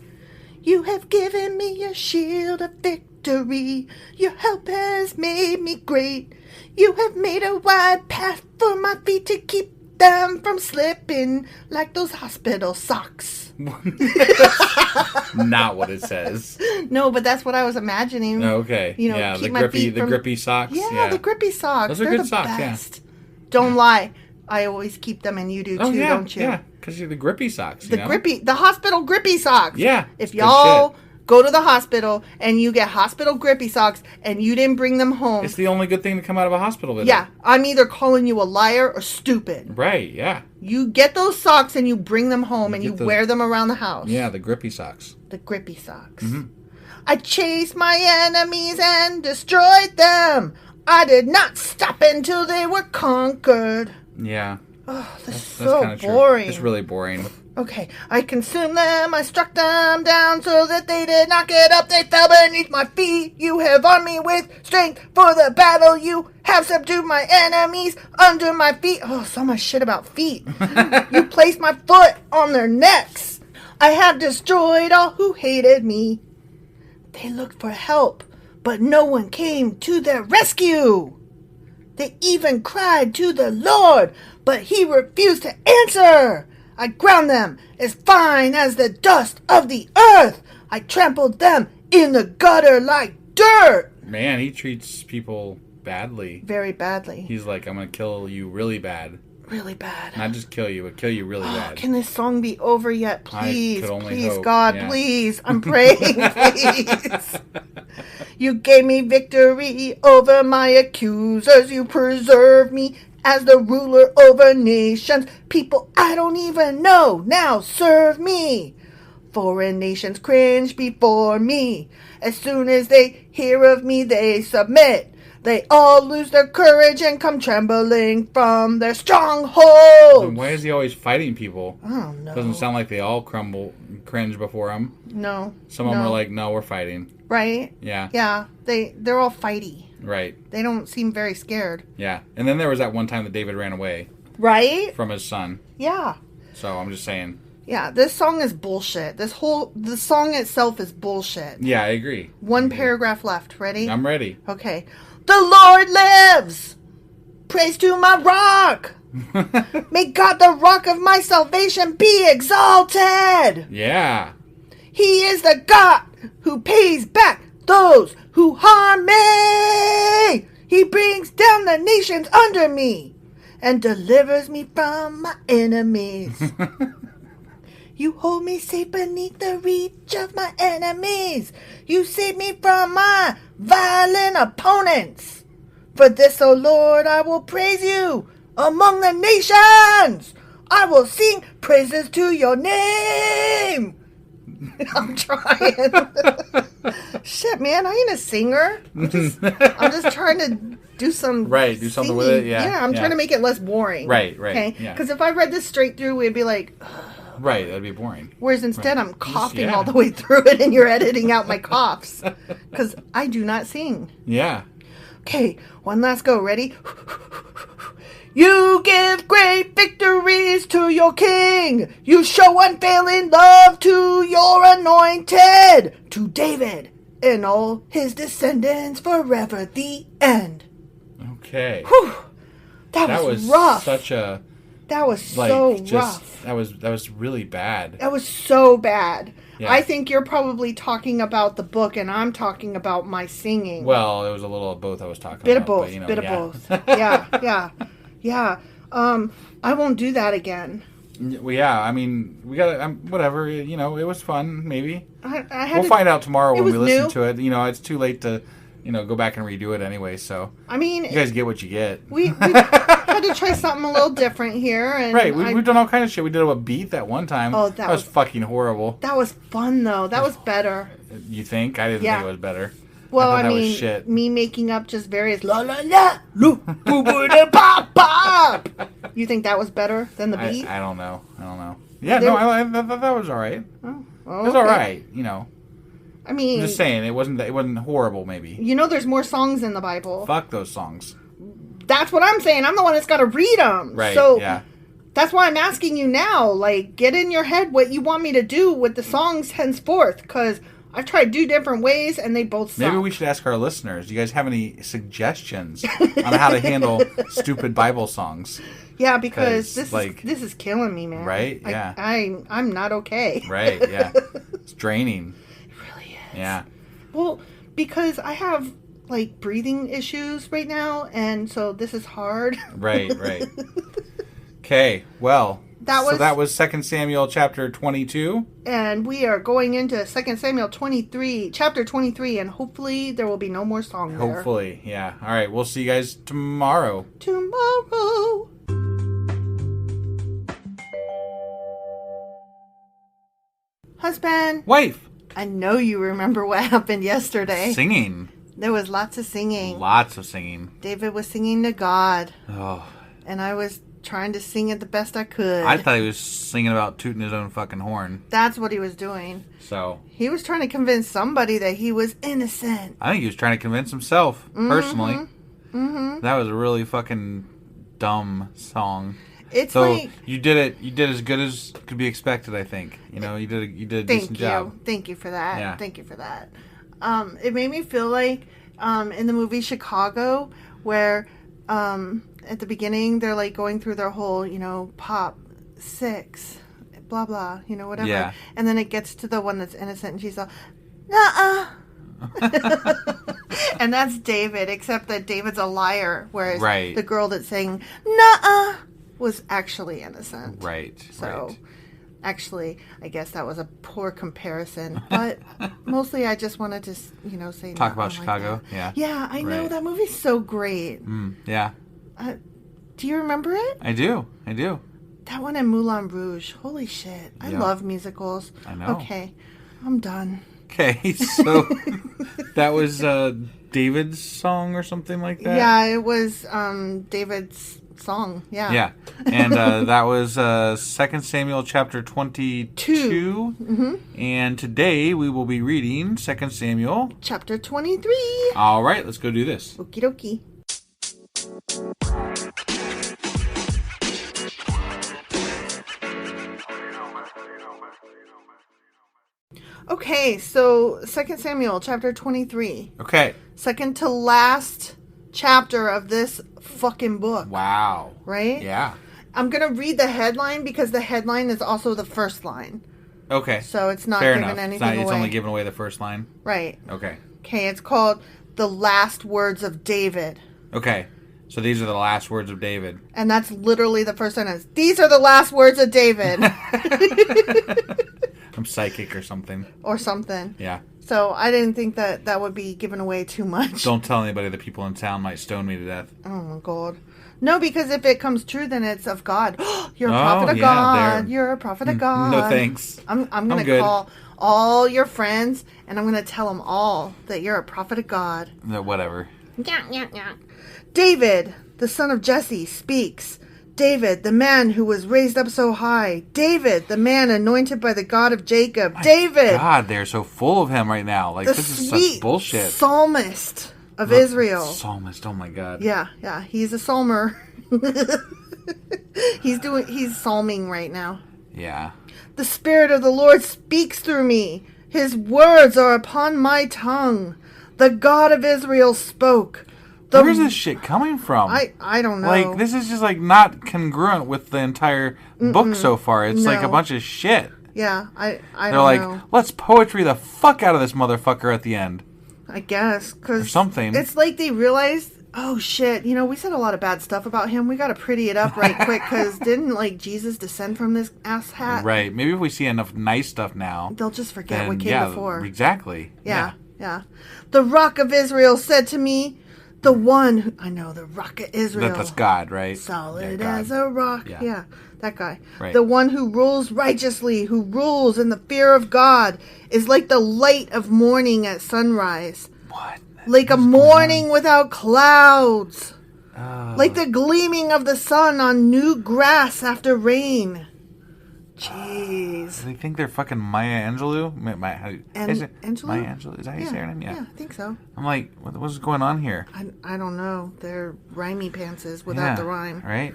You have given me a shield of victory. Your help has made me great. You have made a wide path for my feet to keep them from slipping like those hospital socks. Not what it says. No, but that's what I was imagining. Okay. You know, yeah, keep the grippy socks. Yeah, the grippy socks. Those are good socks, best. Yeah. Don't lie. I always keep them, and you do too, don't you? Yeah, because you're the grippy socks. The hospital grippy socks. Yeah. If y'all go to the hospital and you get hospital grippy socks and you didn't bring them home, it's the only good thing to come out of a hospital visit. Yeah, I'm either calling you a liar or stupid. Right. Yeah. You get those socks and you bring them home and you wear them around the house. Yeah, the grippy socks. The grippy socks. Mm-hmm. I chased my enemies and destroyed them. I did not stop until they were conquered. Yeah. Oh, this is so boring. True. It's really boring. Okay. I consumed them. I struck them down so that they did not get up. They fell beneath my feet. You have armed me with strength for the battle. You have subdued my enemies under my feet. Oh, so much shit about feet. You placed my foot on their necks. I have destroyed all who hated me. They looked for help, but no one came to their rescue. They even cried to the Lord, but he refused to answer. I ground them as fine as the dust of the earth. I trampled them in the gutter like dirt. Man, he treats people badly. Very badly. He's like, I'm going to kill you really bad. Really bad. Not just kill you, but kill you really bad. Can this song be over yet? Please, please, hope. God, please. I'm praying, please. You gave me victory over my accusers. You preserved me as the ruler over nations. People I don't even know now serve me. Foreign nations cringe before me. As soon as they hear of me, they submit. They all lose their courage and come trembling from their strongholds. And why is he always fighting people? I don't know. Doesn't sound like they all cringe before him. No. Some of them are like, no, we're fighting. Right? Yeah. Yeah. They're all fighty. Right. They don't seem very scared. Yeah. And then there was that one time that David ran away. Right? From his son. Yeah. So I'm just saying. Yeah, this song is bullshit. The song itself is bullshit. Yeah, I agree. One paragraph left. Ready? I'm ready. Okay. The Lord lives! Praise to my rock! May God, the rock of my salvation, be exalted! Yeah. He is the God who pays back those who harm me! He brings down the nations under me and delivers me from my enemies. You hold me safe beneath the reach of my enemies. You save me from my violent opponents. For this, O Lord, I will praise you among the nations. I will sing praises to your name. I'm trying. Shit, man, I ain't a singer. I'm just trying to do some do something with it. Yeah, I'm trying to make it less boring. Right. Okay, Yeah. because if I read this straight through, it'd be like, Right, that'd be boring. Whereas instead, I'm coughing all the way through it, and you're editing out my coughs because I do not sing. Yeah. Okay, one last go. Ready? You give great victories to your king. You show unfailing love to your anointed. To David and all his descendants forever. The end. Okay. Whew. That was rough. Such a. That was so rough. That was really bad. That was so bad. Yeah. I think you're probably talking about the book, and I'm talking about my singing. Well, it was a little of both I was talking bit about. Of both. Bit of both. Yeah. I won't do that again. Well, yeah. I mean, we got whatever. You know, it was fun. Maybe we'll find out tomorrow when we listen new. to it. You know, it's too late to, go back and redo it anyway. So I mean, you guys get what you get. We had to try something a little different here, and right. We've done all kinds of shit. We did a beat that one time. Oh, that was fucking horrible. That was fun though. That was better. You think? I didn't think it was better. Well, I mean, me making up just various la la la, boo boo da pop pop. You think that was better than the beat? I don't know. Yeah, I thought that was all right. Oh, it was all right. I mean, I'm just saying it wasn't horrible. Maybe. There's more songs in the Bible. Fuck those songs. That's what I'm saying. I'm the one that's got to read them. Right. So yeah. That's why I'm asking you now. Like, get in your head what you want me to do with the songs henceforth, because I've tried 2 different ways, and they both suck. Maybe we should ask our listeners. Do you guys have any suggestions on how to handle stupid Bible songs? Yeah, because this is killing me, man. Right? Yeah. I'm not okay. Right, yeah. It's draining. It really is. Yeah. Well, because I have, breathing issues right now, and so this is hard. Right. Okay, well... That was 2 Samuel chapter 22. And we are going into 2 Samuel chapter 23, and hopefully there will be no more song there. Hopefully, yeah. All right, we'll see you guys tomorrow. Husband. Wife. I know you remember what happened yesterday. Singing. There was lots of singing. David was singing to God. Oh. And I was trying to sing it the best I could. I thought he was singing about tooting his own fucking horn. That's what he was doing. So he was trying to convince somebody that he was innocent. I think he was trying to convince himself, personally. Mm-hmm. That was a really fucking dumb song. It's you did as good as could be expected, I think. You did a decent job. Thank you for that. Yeah. Thank you for that. It made me feel like in the movie Chicago, where at the beginning they're going through their whole, pop 6, blah blah, whatever. Yeah. And then it gets to the one that's innocent, and she's all, nuh-uh. And that's David, except that David's a liar, whereas the girl that's saying nuh-uh was actually innocent. Right. So, actually, I guess that was a poor comparison. But mostly I just wanted to, say... Talk about Chicago, yeah. Yeah, I know. That movie's so great. Yeah. Do you remember it? I do. That one in Moulin Rouge. Holy shit. I love musicals. I know. Okay. I'm done. Okay, so that was David's song or something like that? Yeah, it was David's song. Yeah. Yeah. And that was 2 Samuel chapter 22. Mm-hmm. And today we will be reading 2 Samuel chapter 23. All right, let's go do this. Okie dokie. Okay, so 2 Samuel chapter 23. Okay. Second to last chapter of this fucking book. Wow. Right? Yeah. I'm going to read the headline because the headline is also the first line. Okay. So it's not Fair giving enough. anything away. It's only giving away the first line? Right. Okay. Okay, it's called The Last Words of David. Okay. So these are the last words of David. And that's literally the first sentence. These are the last words of David. I'm psychic or something. Or something. Yeah. So I didn't think that would be giving away too much. Don't tell anybody. The people in town might stone me to death. Oh my God. No, because if it comes true, then it's of God. You're a prophet of God. There. You're a prophet of God. No thanks. I'm going to call all your friends, and I'm going to tell them all that you're a prophet of God. No, whatever. David, the son of Jesse, speaks. David, the man who was raised up so high. David, the man anointed by the God of Jacob. David. God, they're so full of him right now. Like, this is such bullshit. Psalmist of Israel. Psalmist, oh my God. Yeah, he's a psalmer. he's psalming right now. Yeah. The Spirit of the Lord speaks through me. His words are upon my tongue. The God of Israel spoke. Where's this shit coming from? I don't know. Like, this is just, like, not congruent with the entire book so far. It's like a bunch of shit. Yeah, I They're don't like, know. let's poetry the fuck out of this motherfucker at the end. I guess. Cause or something. It's like they realized, oh shit, we said a lot of bad stuff about him. We got to pretty it up right quick, because didn't, like, Jesus descend from this ass hat? Right. Maybe if we see enough nice stuff now. They'll just forget what came before. Exactly. Yeah. The Rock of Israel said to me, the one who, I know, the Rock of Israel. That's God, right? Solid as a rock. Yeah, that guy. Right. The one who rules righteously, who rules in the fear of God, is like the light of morning at sunrise. What? Like a morning without clouds. Like the gleaming of the sun on new grass after rain. Jeez. They think they're fucking Maya Angelou? Angelou? Maya Angelou? Is that how you say her name? Yeah, I think so. I'm like, what's going on here? I don't know. They're rhymey pantses without the rhyme. Right?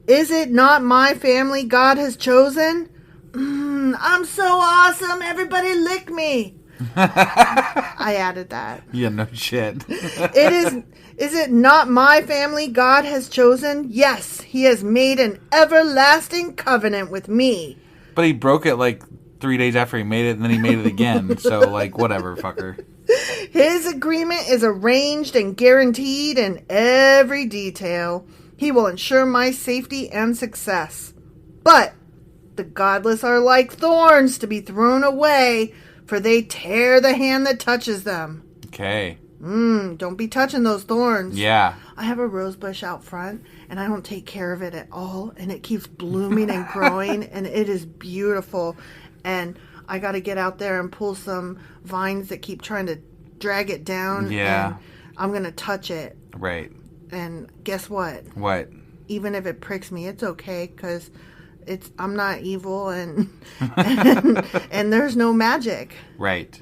Is it not my family God has chosen? I'm so awesome. Everybody lick me. I added that. Yeah, no shit. Is it not my family God has chosen? Yes, he has made an everlasting covenant with me. But he broke it like 3 days after he made it, and then he made it again. So, like, whatever, fucker. His agreement is arranged and guaranteed in every detail. He will ensure my safety and success. But the godless are like thorns to be thrown away, for they tear the hand that touches them. Okay. Don't be touching those thorns. Yeah. I have a rose bush out front, and I don't take care of it at all, and it keeps blooming and growing, and it is beautiful. And I got to get out there and pull some vines that keep trying to drag it down. Yeah. And I'm going to touch it. Right. And guess what? What? Even if it pricks me, it's okay, because I'm not evil, and there's no magic. Right.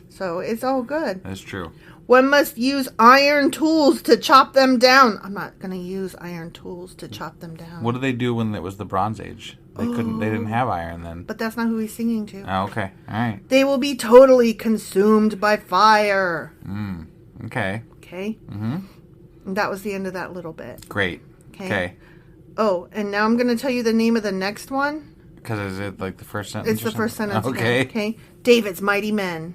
So it's all good. That's true. One must use iron tools to chop them down. I'm not going to use iron tools to chop them down. What did they do when it was the Bronze Age? They didn't have iron then. But that's not who he's singing to. Oh, okay. All right. They will be totally consumed by fire. Okay. Okay? Mm-hmm. And that was the end of that little bit. Great. Okay. Oh, and now I'm going to tell you the name of the next one. Because is it like the first sentence? It's the first sentence. Okay. Okay. David's mighty men.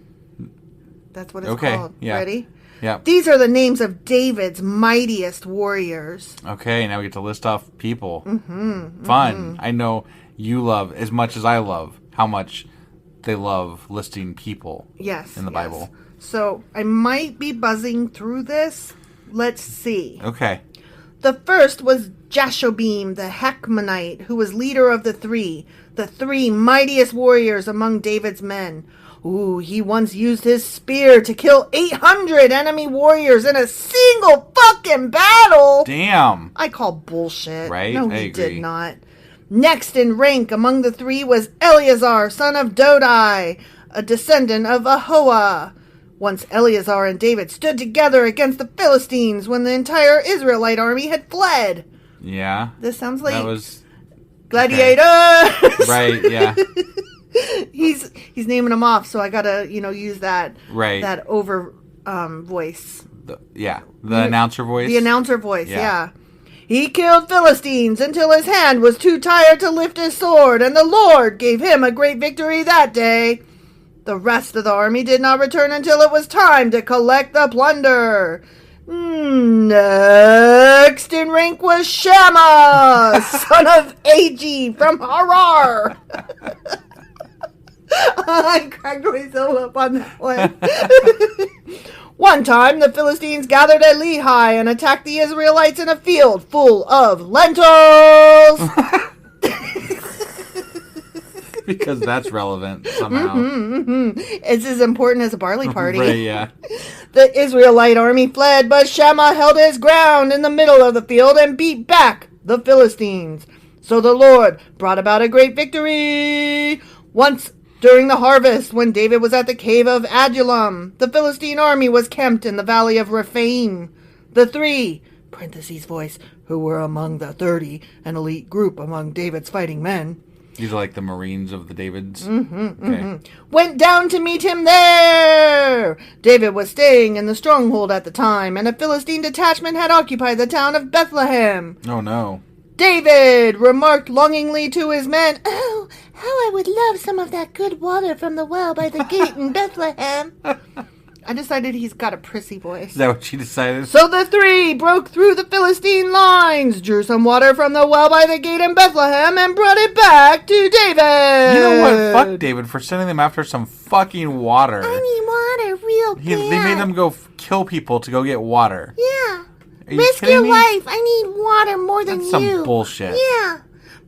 That's what it's called. Yeah. Ready? Yeah. These are the names of David's mightiest warriors. Okay, now we get to list off people. Fun. I know you love, as much as I love, how much they love listing people in the Bible. So I might be buzzing through this. Let's see. Okay. The first was Jashobeam, the Hachmonite, who was leader of the three mightiest warriors among David's men. Ooh, he once used his spear to kill 800 enemy warriors in a single fucking battle. Damn. I call bullshit. Right? No, I he agree. did not. Next in rank among the three was Eleazar, son of Dodai, a descendant of Ahoah. Once Eleazar and David stood together against the Philistines when the entire Israelite army had fled. Yeah. This sounds like that was Gladiators. Okay. Right, yeah. He's naming them off, so I gotta, use that right. that over voice. The announcer voice? The announcer voice, yeah. He killed Philistines until his hand was too tired to lift his sword, and the Lord gave him a great victory that day. The rest of the army did not return until it was time to collect the plunder. Next in rank was Shammah, son of Agi from Harar. I cracked myself up on that one. One time, the Philistines gathered at Lehi and attacked the Israelites in a field full of lentils. Because that's relevant somehow. It's as important as a barley party. Right, yeah. The Israelite army fled, but Shammah held his ground in the middle of the field and beat back the Philistines. So the Lord brought about a great victory. Once during the harvest, when David was at the cave of Adullam, the Philistine army was camped in the valley of Rephaim. The three, parentheses voice, who were among the 30, an elite group among David's fighting men, These are like the Marines of the Davids. went down to meet him there. David was staying in the stronghold at the time, and a Philistine detachment had occupied the town of Bethlehem. Oh, no. David remarked longingly to his men, "Oh, how I would love some of that good water from the well by the gate in Bethlehem." I decided he's got a prissy voice. Is that what you decided? So the three broke through the Philistine lines, drew some water from the well by the gate in Bethlehem, and brought it back to David. You know what? Fuck David for sending them after some fucking water. I need water real bad. They made them go kill people to go get water. Yeah. Are you Risk kidding your me? life. I need water more than That's you. some bullshit. Yeah.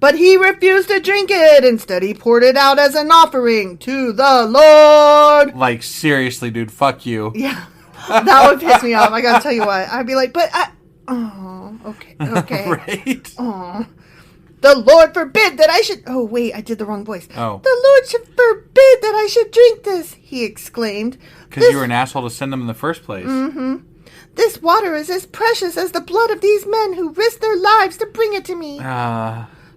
But he refused to drink it. Instead, he poured it out as an offering to the Lord. Like, seriously, dude, fuck you. Yeah. That would piss me off. I gotta tell you what. I'd be like, but I... Oh, okay. Right? Oh. The Lord forbid that I should... Oh, wait, I did the wrong voice. Oh. The Lord should forbid that I should drink this, he exclaimed. Because you were an asshole to send them in the first place. This water is as precious as the blood of these men who risked their lives to bring it to me.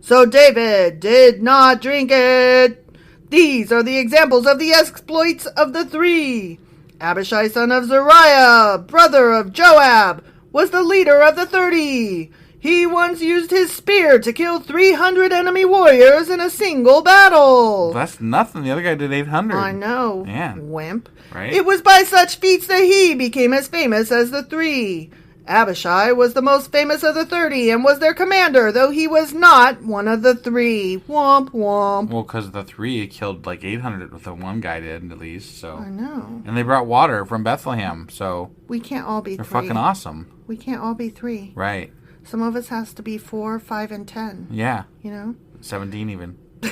So David did not drink it. These are the examples of the exploits of the three. Abishai, son of Zeruiah, brother of Joab, was the leader of the 30. He once used his spear to kill 300 enemy warriors in a single battle. That's nothing. The other guy did 800. I know, Yeah. wimp. Right? It was by such feats that he became as famous as the three. Abishai was the most famous of the 30 and was their commander, though he was not one of the three. Womp womp. Well, because the three killed like 800 with the one guy did, at least. So. I know. And they brought water from Bethlehem, so We can't all be they're three. fucking awesome. We can't all be three. Right. Some of us has to be 4, 5, and 10. Yeah. You know? 17 even. I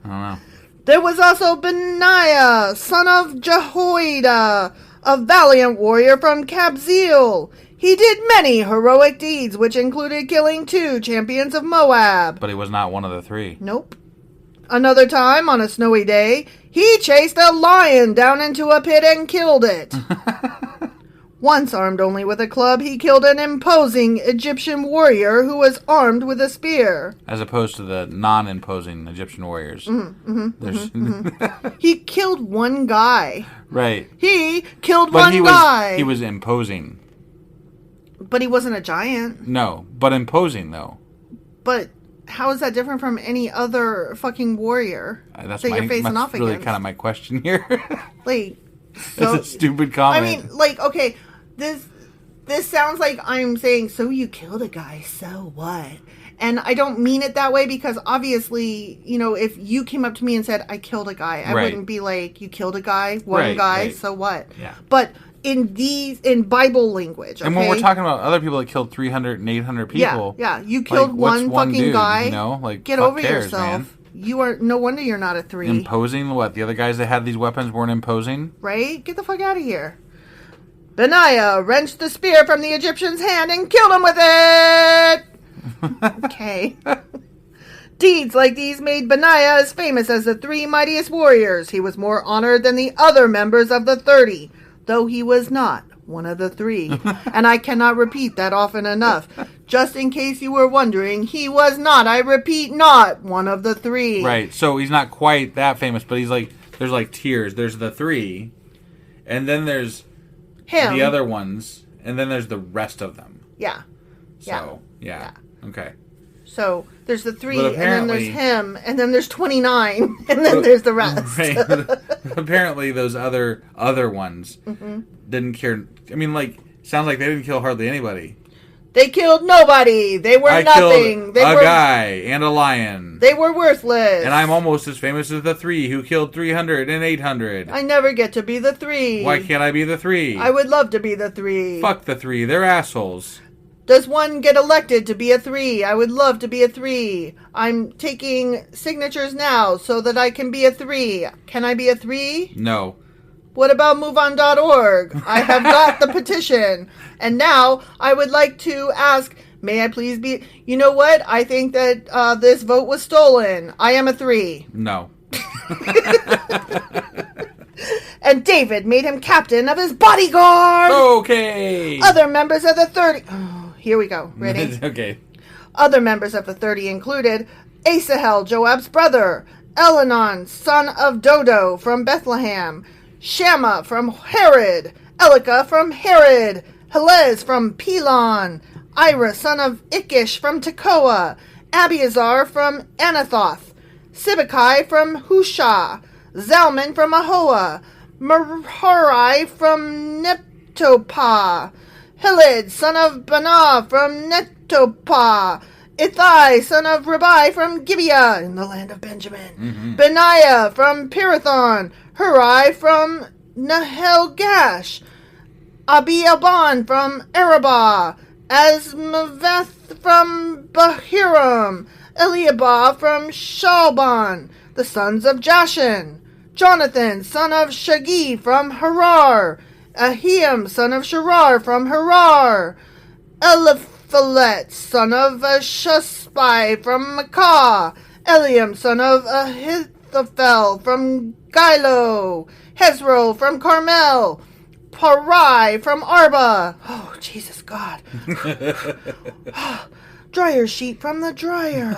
don't know. There was also Benaiah, son of Jehoiada, a valiant warrior from Kabzeel. He did many heroic deeds, which included killing 2 champions of Moab. But he was not one of the three. Nope. Another time, on a snowy day, he chased a lion down into a pit and killed it. Once armed only with a club, he killed an imposing Egyptian warrior who was armed with a spear. As opposed to the non-imposing Egyptian warriors. He killed one guy. Right. He killed But one guy. he was imposing. But he wasn't a giant. No, but imposing though. But how is that different from any other fucking warrior That's that you're facing off really against? kind of my question here. Like, so, It's a stupid comment. I mean, like, okay, this sounds like I'm saying, so you killed a guy, so what? And I don't mean it that way because obviously, you know, if you came up to me and said, I killed a guy, I Right. wouldn't be like, you killed a guy, one Right, guy, right. so what? Yeah. But in Bible language, okay? And when we're talking about other people that killed 300 and 800 people. Yeah, you killed what's one one fucking dude, guy. you know? Like, get fuck over cares, yourself. man. You are, no wonder you're not a 3. Imposing what? The other guys that had these weapons weren't imposing? Right? Get the fuck out of here. Benaiah wrenched the spear from the Egyptian's hand and killed him with it! Okay. Deeds like these made Benaiah as famous as the 3 mightiest warriors. He was more honored than the other members of the 30, though he was not one of the 3. And I cannot repeat that often enough. Just in case you were wondering, he was not, I repeat, not one of the 3. Right. So he's not quite that famous, but he's like, there's like tiers. There's the 3, and then there's Him. the other ones, and then there's the rest of them. Yeah. So, yeah. Okay. So there's the 3, But and then there's apparently- him, and then there's 29, and then there's the rest. Right. Apparently, those other ones didn't care. I mean, like, sounds like they didn't kill hardly anybody. They killed nobody. They were I nothing. killed a guy and a lion. They were worthless. And I'm almost as famous as the 3 who killed 300 and 800. I never get to be the 3. Why can't I be the 3? I would love to be the 3. Fuck the 3. They're assholes. Does one get elected to be a 3? I would love to be a 3. I'm taking signatures now so that I can be a 3. Can I be a 3? No. What about MoveOn.org? I have got the petition. And now I would like to ask, may I please be... You know what? I think that this vote was stolen. I am a 3. No. And David made him captain of his bodyguard. Okay. Other members of the 30... Oh, here we go. Ready? Okay. Other members of the 30 included Asahel, Joab's brother, Elhanan, son of Dodo from Bethlehem, Shammah from Herod, Elika from Herod, Helez from Pelon, Ira, son of Ikish from Tekoa, Abiazar from Anathoth, Sibbecai from Hushah, Zalman from Ahoa, Merhorai from Netopah, Hilid, son of Banah from Netopah, Ithai, son of Ribai from Gibeah, in the land of Benjamin, Benaiah from Pirathon, Hurai from Nahelgash, Abiaban from Arabah, Asmaveth from Bahiram, Eliabah from Shalban, the sons of Jashan, Jonathan, son of Shagi from Harar, Ahiam, son of Sharar from Harar, Eliphalet, son of Shuspai from Makkah, Eliam, son of Ahithophel from Gilo, Hezro from Carmel, Parai from Arba. Oh, Jesus God. Dryer sheet from the dryer.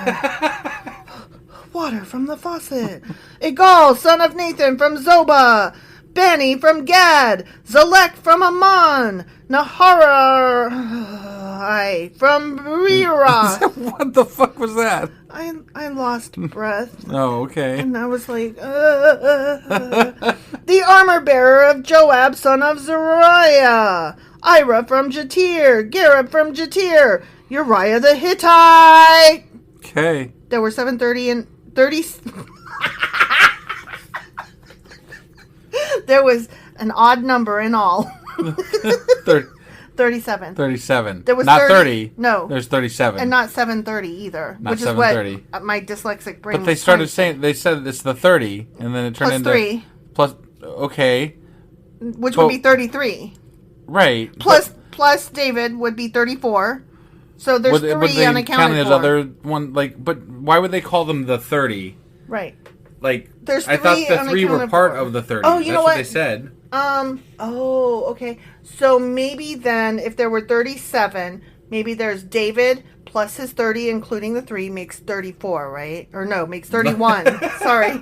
Water from the faucet. Igal, son of Nathan from Zobah. Bani from Gad. Zalek from Ammon. Naharai from Rira. What the fuck was that? I lost breath. Oh, okay. And I was like, The armor bearer of Joab, son of Zeruiah. Ira from Jatir. Gareb from Jatir. Uriah the Hittite. Okay. There were 730 and 30. There was an odd number in all. 37. 37. There was not 30. No. There's 37. And not 730 either. Not which 730. Is what my dyslexic brain But they started saying, they said it's the 30, and then it turned plus into... 3. Plus, okay. Which would be 33. Right. Plus David would be 34. So there's 3 unaccounted counting as for. other one, like, but why would they call them the 30? Right. Like, There's I thought 3 the 3 were unaccounted part for. of the 30. Oh, you know That's what? they said. Oh, okay. So maybe then, if there were 37, maybe there's David plus his 30, including the 3, makes 34, right? Or no, makes 31. Sorry.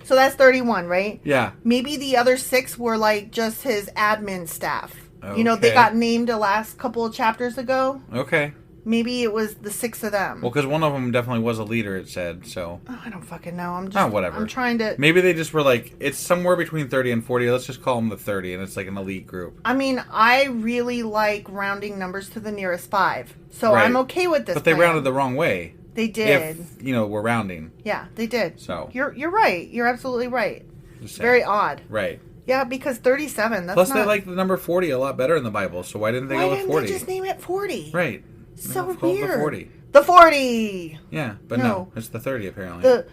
So that's 31, right? Yeah. Maybe the other 6 were like just his admin staff. Okay. You know, they got named the last couple of chapters ago. Okay. Maybe it was the 6 of them. Well, because one of them definitely was a leader, it said, so... Oh, I don't fucking know. I'm just... Oh, whatever. I'm trying to... Maybe they just were like, it's somewhere between 30 and 40, let's just call them the 30, and it's like an elite group. I mean, I really like rounding numbers to the nearest 5. So Right. I'm okay with this But they plan. rounded the wrong way. They did. If, we're rounding. Yeah, they did. So. You're right. You're absolutely right. Just saying. Very odd. Right. Yeah, because 37, that's Plus, not... they like the number 40 a lot better in the Bible, so why didn't they go with 40? Why didn't they just name it 40? Right. So It's called weird. The 40. The 40! Yeah, but no, it's the 30 apparently. The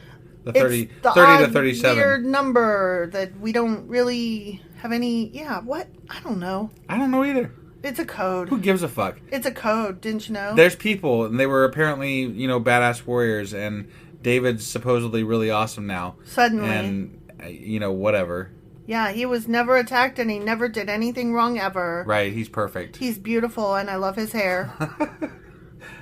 30, it's the 30 to odd, 37. weird number that we don't really have any... Yeah, what? I don't know. I don't know either. It's a code. Who gives a fuck? It's a code, didn't you know? There's people, and they were apparently, badass warriors, and David's supposedly really awesome now. Suddenly. And, whatever. Yeah, he was never attacked and he never did anything wrong ever. Right, he's perfect. He's beautiful and I love his hair.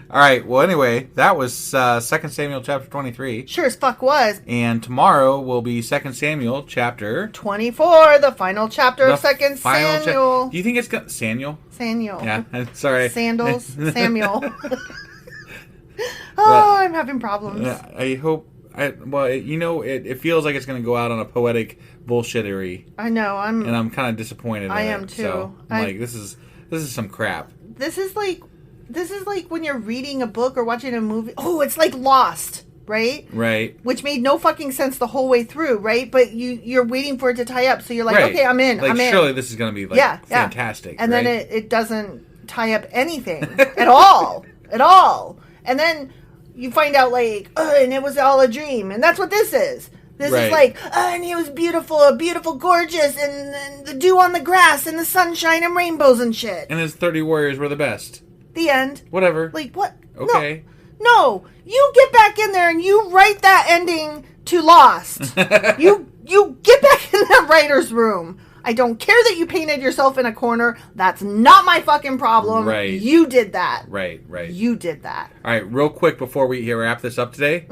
All right, well, anyway, that was 2 Samuel chapter 23. Sure as fuck was. And tomorrow will be 2 Samuel chapter... 24, the final chapter of 2 Samuel. Do you think it's... Samuel? Samuel. Yeah, sorry. Sandals. Samuel. I'm having problems. Yeah, I hope... it feels like it's going to go out on a poetic bullshittery. I know, and I'm kind of disappointed. I in am it, too. So I'm like, this is some crap. This is like This is like when you're reading a book or watching a movie. Oh, it's like Lost, right? Right. Which made no fucking sense the whole way through, right? But you're waiting for it to tie up, so you're like, Right. okay, I'm in. Like, I'm in. surely this is going to be like fantastic. And right? then it doesn't tie up anything at all, at all. And then you find out like, and it was all a dream, and that's what this is. This Right. is like, and it was beautiful, gorgeous, and the dew on the grass, and the sunshine, and rainbows and shit. And his 30 warriors were the best. The end. Whatever. Like, what? Okay. No, you get back in there and you write that ending to Lost. you get back in that writer's room. I don't care that you painted yourself in a corner. That's not my fucking problem. Right. You did that. Right. You did that. All right, real quick before we wrap this up today,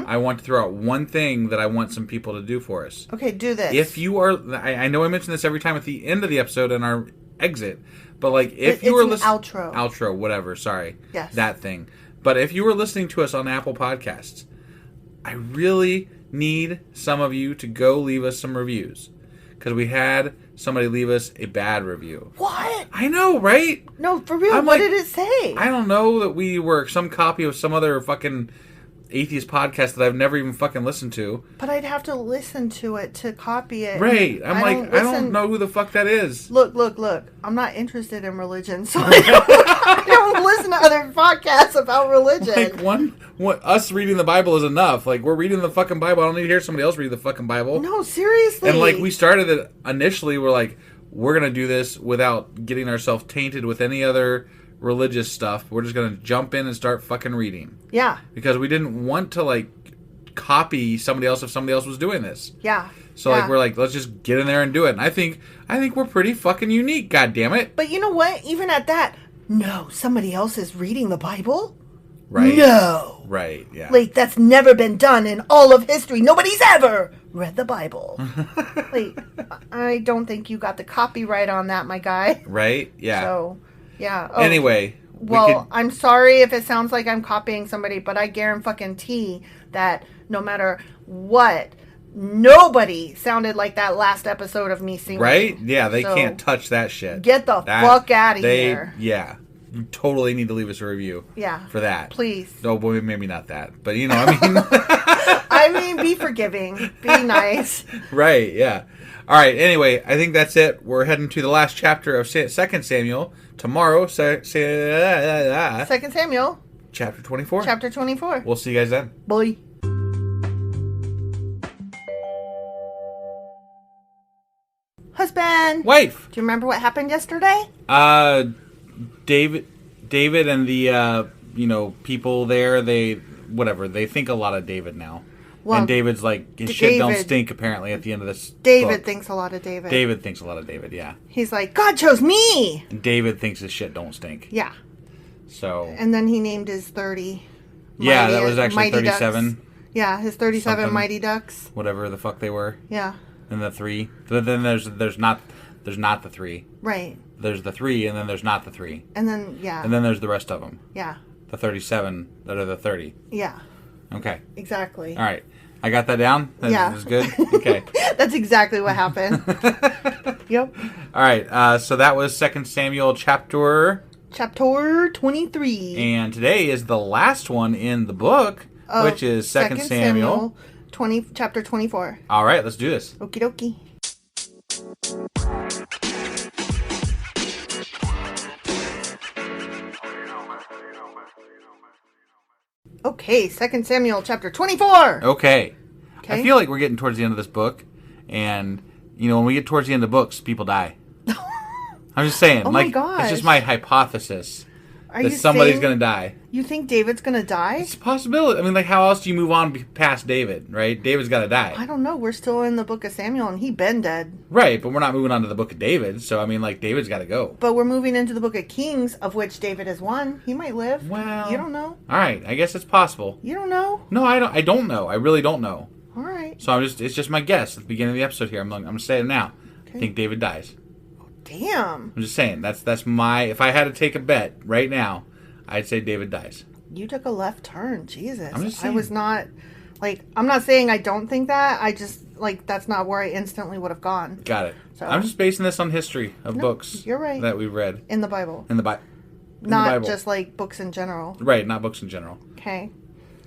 I want to throw out one thing that I want some people to do for us. Okay, do this. If you are, I know I mention this every time at the end of the episode in our exit, but like if you It's were an listening, outro, whatever. Sorry, Yes. that thing. But if you were listening to us on Apple Podcasts, I really need some of you to go leave us some reviews because we had somebody leave us a bad review. What? I know, right? No, for real. I'm What like- did it say? I don't know that we were some copy of some other fucking atheist podcast that I've never even fucking listened to. But I'd have to listen to it to copy it. Right. I'm like, I don't listen- know who the fuck that is. Look. I'm not interested in religion, so I don't listen to other podcasts about religion. Like us reading the Bible is enough. Like we're reading the fucking Bible. I don't need to hear somebody else read the fucking Bible. No, seriously. And like we started it initially, we're like, we're gonna do this without getting ourselves tainted with any other religious stuff. We're just gonna jump in and start fucking reading. Yeah. Because we didn't want to like copy somebody else if somebody else was doing this. Yeah. So like we're like, let's just get in there and do it. And I think we're pretty fucking unique, god damn it. But you know what? Even at that, no, somebody else is reading the Bible? Right. No. Right, yeah. Like, that's never been done in all of history. Nobody's ever read the Bible. Like, I don't think you got the copyright on that, my guy. Right? Yeah. So, yeah. Oh, Anyway, well, I'm sorry if it sounds like I'm copying somebody, but I guarantee that no matter what, nobody sounded like that last episode of me singing. right? Yeah, they So, can't touch that shit. Get the fuck out of here. Yeah. You totally need to leave us a review. Yeah. For that. Please. No, boy, maybe not that. But you know, I mean I mean, be forgiving. Be nice. Right, yeah. All right, anyway, I think that's it. We're heading to the last chapter of 2 Samuel tomorrow. Second Samuel, Chapter 24. chapter 24. We'll see you guys then. Boy. Husband. Wife. Do you remember what happened yesterday? David and the people there, they think a lot of David now. Well, and David's like, his shit don't David- stink apparently at the end of this David book. thinks a lot of David. David thinks a lot of David, yeah. He's like, God chose me. And David thinks his shit don't stink. Yeah. So And then he named his 30. yeah, that was actually Mighty 37. Ducks. Yeah, his 37 Something. Mighty Ducks. Whatever the fuck they were. Yeah. And the 3. But then there's not the 3. Right. There's the 3 and then there's not the 3. And then, yeah. And then there's the rest of them. Yeah. The 37 that are the 30. Yeah. Okay. Exactly. All right. I got that down? Yeah. That's good? Okay. That's exactly what happened. Yep. All right. So that was 2 Samuel chapter... Chapter 23. And today is the last one in the book, which is 2 Samuel. 20, chapter 24. All right. Let's do this. Okie dokie. Okay, 2 Samuel chapter 24. Okay. Okay. I feel like we're getting towards the end of this book. And, when we get towards the end of books, people die. I'm just saying. Oh my like, gosh. It's just my hypothesis Are that you somebody's saying going to die. You think David's going to die? It's a possibility. I mean, like, how else do you move on past David, right? David's got to die. I don't know. We're still in the book of Samuel and he been dead. Right, but we're not moving on to the book of David. So, I mean, like, David's got to go. But we're moving into the book of Kings, of which David is one. He might live. Well... You don't know. All right, I guess it's possible. You don't know. No, I don't know. I really don't know. All right. So it's just my guess at the beginning of the episode here. I'm going to say it now. Okay. I think David dies. Damn. I'm just saying. That's my... If I had to take a bet right now, I'd say David dies. You took a left turn. Jesus. I'm just I saying. was not... I'm not saying I don't think that. I just, that's not where I instantly would have gone. Got it. So- I'm just basing this on history of books you're right. that we've read In the Bible. in the Bible. Not Bible. just like books in general. Right, not books in general. Okay.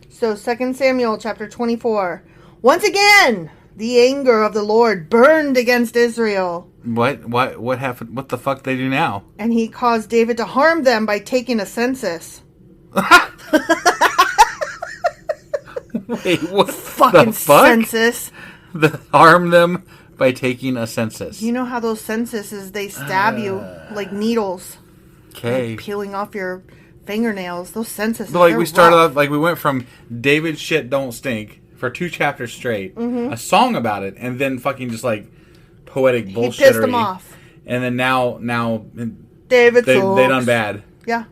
So 2 Samuel chapter 24. Once again, the anger of the Lord burned against Israel. What happened? What the fuck they do now? And he caused David to harm them by taking a census. Wait, what Fucking the fuck? census. Harm them by taking a census. You know how those censuses, they stab you like needles. Okay. Like peeling off your fingernails. Those censuses, But like they're we started rough. off, like we went from David's shit don't stink for 2 chapters straight, a song about it, and then fucking just like poetic bullshittery. He pissed them off. And then now David they sucks. done bad. Yeah.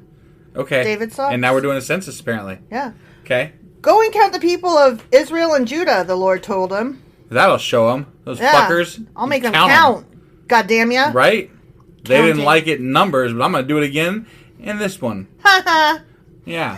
Okay. David sucks. And now we're doing a census apparently. Yeah. Okay. Go and count the people of Israel and Judah, the Lord told him. That'll show them. Those Yeah. fuckers. I'll make them 'em. count. God damn ya. Right? They didn't Counting. like it in numbers, but I'm going to do it again in this one. Yeah.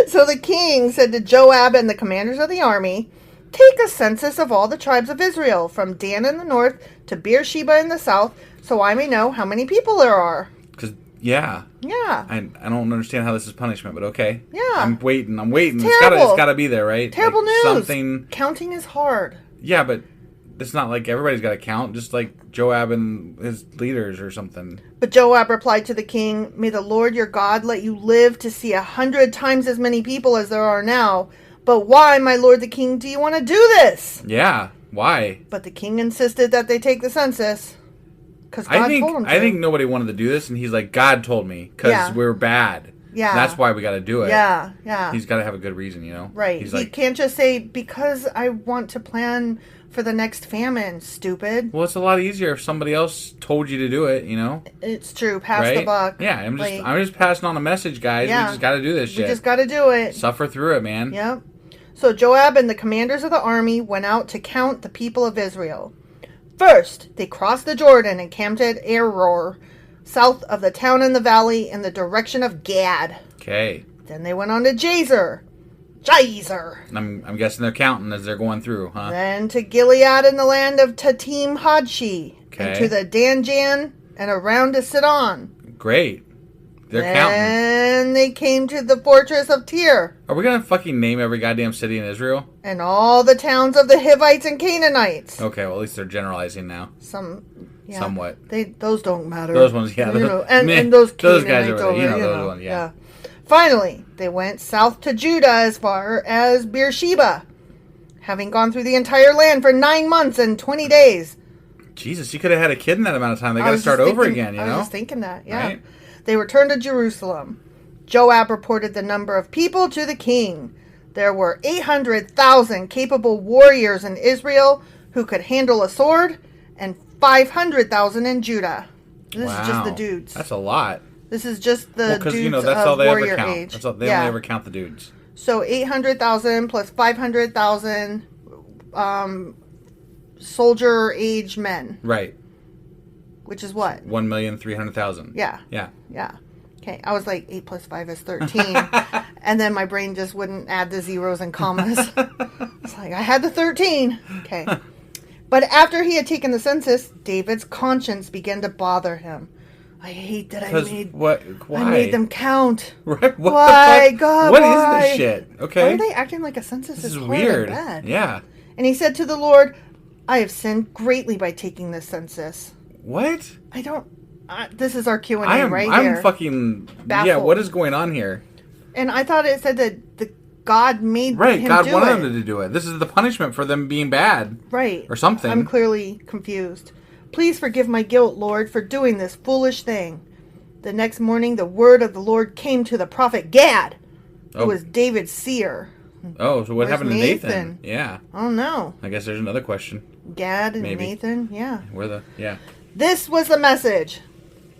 So the king said to Joab and the commanders of the army, take a census of all the tribes of Israel, from Dan in the north to Beersheba in the south, so I may know how many people there are. Because, yeah. Yeah. I don't understand how this is punishment, but okay. Yeah. I'm waiting. It's terrible. gotta be there, right? Terrible Like, news. Something. Counting is hard. Yeah, but it's not like everybody's got to count, just like Joab and his leaders or something. But Joab replied to the king, may the Lord your God let you live to see 100 times as many people as there are now. But why, my lord the king, do you want to do this? Yeah. Why? But the king insisted that they take the census. Because God told him to. I think nobody wanted to do this, and he's like, God told me, because Yeah. we're bad. Yeah. That's why we got to do it. Yeah, yeah. He's got to have a good reason, you know? Right. He's He like, can't just say, because I want to plan for the next famine, stupid. well, it's a lot easier if somebody else told you to do it, you know? It's true. Pass Right? the buck. Yeah, I'm Like, just passing on a message, guys. Yeah. We just got to do this shit. we just got to do it. Suffer through it, man. Yep. So Joab and the commanders of the army went out to count the people of Israel. First, they crossed the Jordan and camped at Aror, south of the town in the valley in the direction of Gad. Okay. Then they went on to Jazer. I'm guessing they're counting as they're going through, huh? Then to Gilead in the land of Tatim Hodshi. Okay. And to the Danjan and around to Sidon. Great. They're counting. Then they came to the fortress of Tyr. Are we going to fucking name every goddamn city in Israel? And all the towns of the Hivites and Canaanites. Okay, well, at least they're generalizing now. Yeah, Somewhat. Those don't matter. Those ones, yeah. You know, Meh. and those Those Canaanites guys over there, you know, you those ones, yeah. Finally, they went south to Judah as far as Beersheba, having gone through the entire land for 9 months and 20 days. Jesus, you could have had a kid in that amount of time. They got to start over again, you I know? was just thinking that, yeah. Right? They returned to Jerusalem. Joab reported the number of people to the king. There were 800,000 capable warriors in Israel who could handle a sword, and 500,000 in Judah. This is just the dudes. That's a lot. This is just the dudes Because, you know, that's of all they warrior ever count. age. They only ever count the dudes. So 800,000 plus 500,000 soldier age men. Right. Which is what? 1,300,000. Yeah. Yeah. Yeah. Okay, I was like 8 plus 5 is 13. And then my brain just wouldn't add the zeros and commas. It's like, I had the 13. Okay. But after he had taken the census, David's conscience began to bother him. I hate that I made why? I made them count. Right? What Why, the fuck? God, What why? is this shit? Okay. Why are they acting like a census This is hard weird. and bad? Yeah. And he said to the Lord, I have sinned greatly by taking this census. What? I don't... this is our Q&A I'm here. fucking... Baffled. Yeah, what is going on here? And I thought it said that the God made Right, him God do wanted it. them to do it. This is the punishment for them being bad. Right. Or something. I'm clearly confused. Please forgive my guilt, Lord, for doing this foolish thing. The next morning, the word of the Lord came to the prophet Gad, who was David's seer. Oh, so what Where's happened to Nathan? Nathan? Yeah. I don't know. I guess there's another question. Gad and Maybe. Nathan? Yeah. Yeah. This was the message.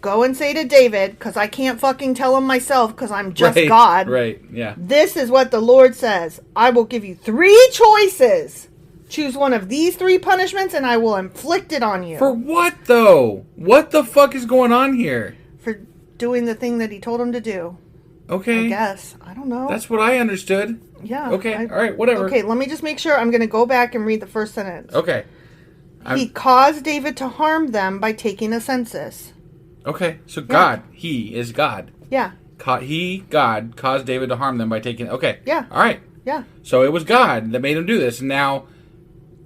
Go and say to David, because I can't fucking tell him myself because I'm just Right, God. Right, yeah. This is what the Lord says. I will give you 3 choices. Choose one of these 3 punishments and I will inflict it on you. For what, though? What the fuck is going on here? For doing the thing that he told him to do. Okay. I guess. I don't know. That's what I understood. Yeah. Okay, all right, whatever. Okay, let me just make sure. I'm going to go back and read the first sentence. Okay. He caused David to harm them by taking a census. Okay, so God, he is God. Yeah. God, caused David to harm them by taking... Okay. Yeah. All right. Yeah. So it was God that made him do this, and now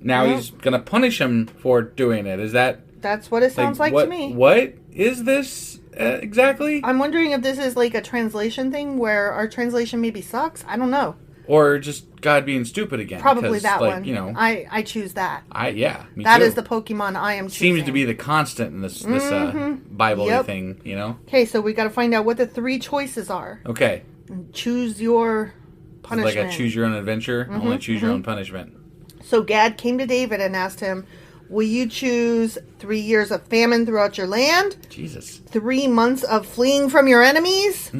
he's going to punish him for doing it. Is that... That's what it sounds like to me. What is this exactly? I'm wondering if this is like a translation thing where our translation maybe sucks. I don't know. Or just God being stupid again. Probably that one. You know, I choose that. Me that too. is the Pokemon I am choosing. Seems to be the constant in this Bible-y thing, you know? Okay, so we got to find out what the 3 choices are. Okay. And choose your punishment. Like a choose your own adventure, only choose your own punishment. So Gad came to David and asked him, will you choose 3 years of famine throughout your land? Jesus. 3 months of fleeing from your enemies?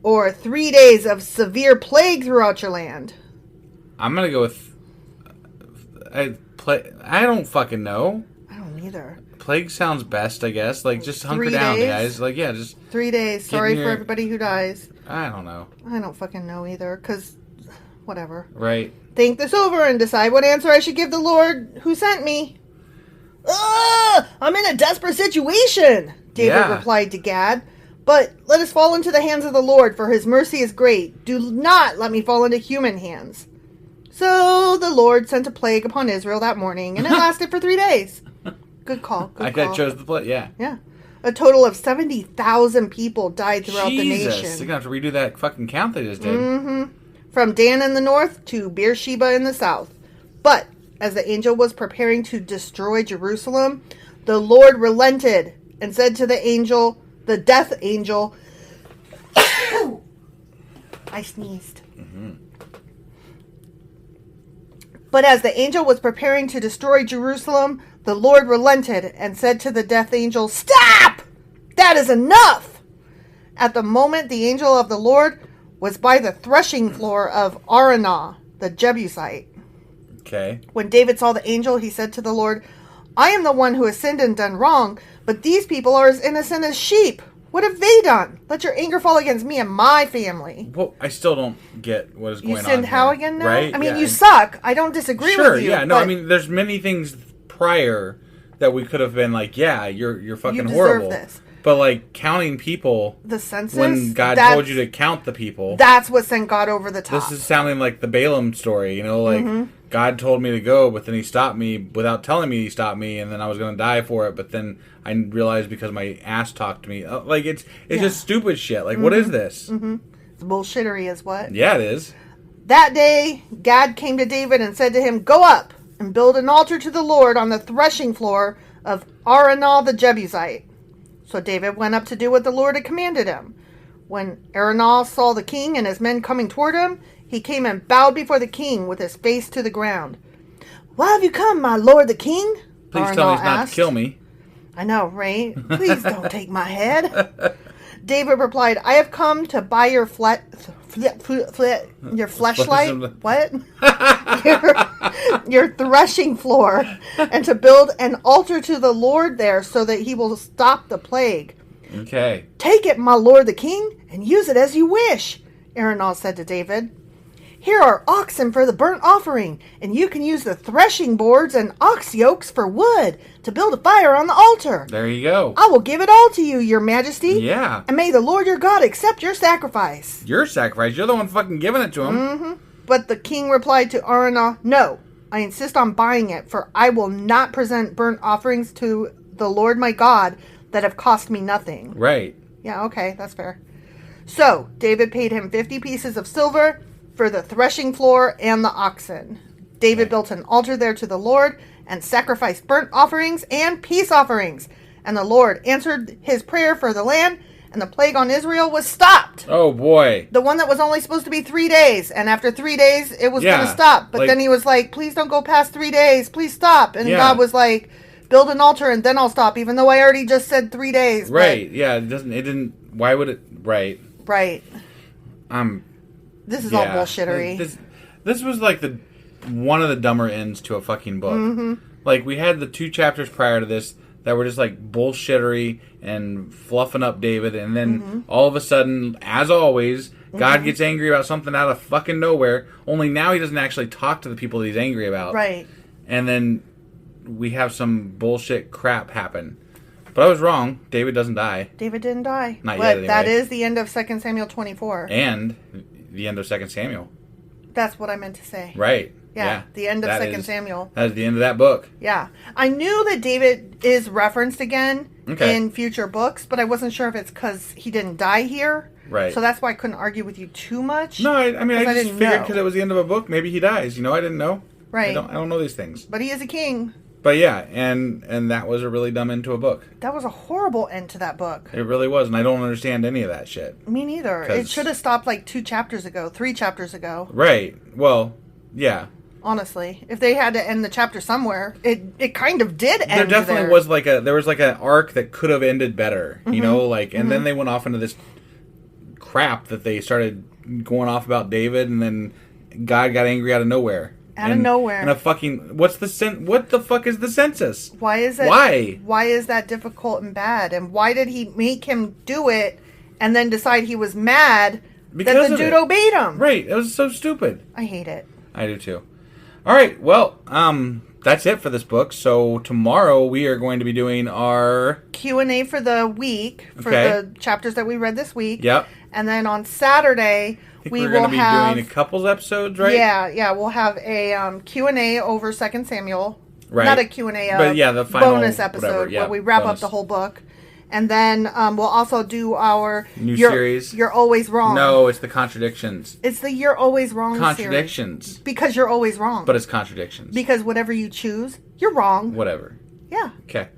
Or 3 days of severe plague throughout your land? I'm going to go with... I don't fucking know. I don't either. Plague sounds best, I guess. Like, just hunker 3 down, days? guys. Like, yeah, just... 3 days. Sorry for everybody who dies. I don't know. I don't fucking know either, because... whatever. Right. Think this over and decide what answer I should give the Lord who sent me. I'm in a desperate situation, David replied to Gad. But let us fall into the hands of the Lord, for his mercy is great. Do not let me fall into human hands. So the Lord sent a plague upon Israel that morning, and it lasted for 3 days. Good call. Good call. I chose the plague, yeah. Yeah. A total of 70,000 people died throughout the nation. Jesus, they're going to have to redo that fucking count they just did. From Dan in the north to Beersheba in the south. But as the angel was preparing to destroy Jerusalem, the Lord relented and said to the angel... the death angel. I sneezed. But as the angel was preparing to destroy Jerusalem, the Lord relented and said to the death angel, stop! That is enough! At the moment, the angel of the Lord was by the threshing floor of Araunah, the Jebusite. Okay. When David saw the angel, he said to the Lord, I am the one who has sinned and done wrong, but these people are as innocent as sheep. What have they done? Let your anger fall against me and my family. Well, I still don't get what is going on. You sinned how here, again now? right? I mean, you suck. I don't disagree with you. Sure, yeah. No, I mean, there's many things prior that we could have been like, yeah, you're fucking you deserve horrible. This. But, like, counting people... the census? When God told you to count the people... That's what sent God over the top. This is sounding like the Balaam story, you know? Like, God told me to go, but then he stopped me without telling me he stopped me, and then I was going to die for it, but then I realized because my ass talked to me. Like, it's just stupid shit. Like, what is this? It's bullshittery is what? Yeah, it is. That day, Gad came to David and said to him, go up and build an altar to the Lord on the threshing floor of Araunah the Jebusite. So David went up to do what the Lord had commanded him. When Araunah saw the king and his men coming toward him, he came and bowed before the king with his face to the ground. Why have you come, my lord the king? Please tell me he's not to kill me. I know, right? Please don't take my head. David replied, I have come to buy your your fleshlight, what? your threshing floor, and to build an altar to the Lord there so that he will stop the plague. Okay. Take it, my lord the king, and use it as you wish, Araunah said to David. Here are oxen for the burnt offering, and you can use the threshing boards and ox yokes for wood to build a fire on the altar. There you go. I will give it all to you, your majesty. Yeah. And may the Lord your God accept your sacrifice. Your sacrifice? You're the one fucking giving it to him. But the king replied to Araunah, no, I insist on buying it, for I will not present burnt offerings to the Lord my God that have cost me nothing. Right. Yeah, okay, that's fair. So, David paid him 50 pieces of silver for the threshing floor and the oxen. David built an altar there to the Lord and sacrificed burnt offerings and peace offerings. And the Lord answered his prayer for the land, and the plague on Israel was stopped. Oh, boy. The one that was only supposed to be 3 days. And after 3 days, it was going to stop. But then he was like, please don't go past 3 days. Please stop. And God was like, build an altar and then I'll stop, even though I already just said 3 days. Right. Yeah, it didn't, why would it, right. Right. This is all bullshittery. This was like one of the dumber ends to a fucking book. Like, we had the 2 chapters prior to this that were just like bullshittery and fluffing up David, and then all of a sudden, as always, God gets angry about something out of fucking nowhere, only now he doesn't actually talk to the people that he's angry about. Right. And then we have some bullshit crap happen. But I was wrong. David doesn't die. David didn't die. Not but yet, anyway. that is the end of 2 Samuel 24. And the end of 2 Samuel. That's what I meant to say. Right. Yeah, the end of That 2 is- Samuel. That is the end of that book. Yeah. I knew that David is referenced again in future books, but I wasn't sure if it's because he didn't die here. Right. So that's why I couldn't argue with you too much. No, I mean, I just didn't figured know. because it was the end of a book, maybe he dies. I didn't know. Right. I don't know these things. But he is a king. But yeah, and that was a really dumb end to a book. That was a horrible end to that book. It really was, and I don't understand any of that shit. Me neither. It should have stopped like 2 chapters ago, 3 chapters ago. Right. Well, yeah. Honestly, if they had to end the chapter somewhere, it kind of did end. There definitely was there was an arc that could have ended better, and then they went off into this crap that they started going off about David, and then God got angry out of nowhere. Of nowhere. And a fucking what the fuck is the census? Why is it? Why is that difficult and bad? And why did he make him do it and then decide he was mad that the dude obeyed him? Right. It was so stupid. I hate it. I do too. All right. Well, that's it for this book. So tomorrow we are going to be doing our Q&A for the week for the chapters that we read this week. Yep. And then on Saturday we're going to be doing a couples episodes, right? Yeah. We'll have a Q&A over 2 Samuel. Right. Not a Q&A, but the final bonus episode where we wrap up the whole book. And then we'll also do our new series. You're Always Wrong. No, it's the Contradictions. It's the You're Always Wrong Contradictions. series. Because you're always wrong. But it's Contradictions. Because whatever you choose, you're wrong. Whatever. Yeah. Okay.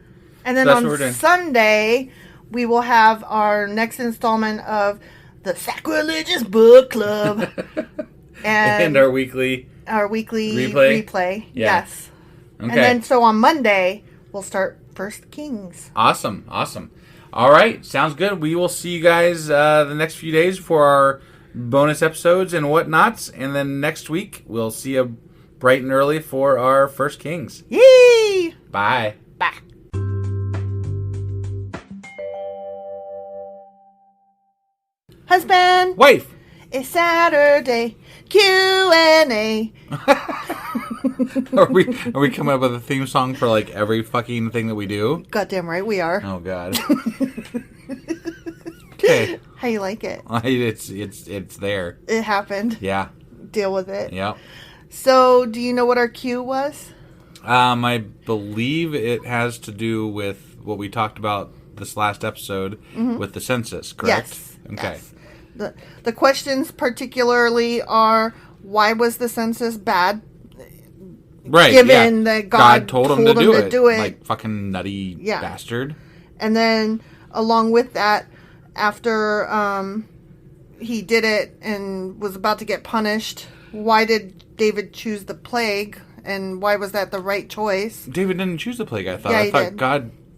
And then on Sunday, we will have our next installment of the Sacrilegious Book Club. and our weekly replay. Yeah. Yes. Okay. And then so on Monday, we'll start First Kings. Awesome. All right, sounds good. We will see you guys the next few days for our bonus episodes and whatnots, and then next week we'll see you bright and early for our First Kings. Yay! Bye. Bye. Husband. Wife. It's Saturday. Q&A. Are we coming up with a theme song for like every fucking thing that we do? Goddamn right we are. Oh God. Okay. How you like it? It's there. It happened. Yeah. Deal with it. Yeah. So, do you know what our Q was? I believe it has to do with what we talked about this last episode with the census, correct? Yes. Okay. Yes. The questions particularly are, why was the census bad? Right. Given that God told him to do it. Like fucking nutty bastard. And then along with that, after he did it and was about to get punished, why did David choose the plague? And why was that the right choice? David didn't choose the plague, I thought. Yeah,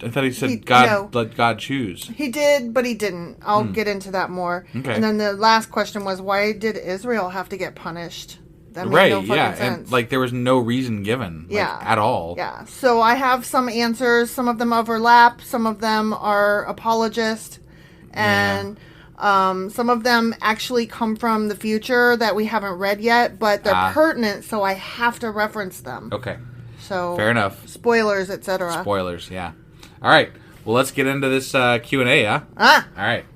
I thought he said God let God choose. He did, but he didn't. I'll get into that more. Okay. And then the last question was, why did Israel have to get punished? That made no fucking sense. And there was no reason given, at all. Yeah. So I have some answers. Some of them overlap. Some of them are apologist, and some of them actually come from the future that we haven't read yet, but they're pertinent, so I have to reference them. Okay. So fair enough. Spoilers, etc. Spoilers, yeah. All right. Well, let's get into this Q&A, yeah? All right.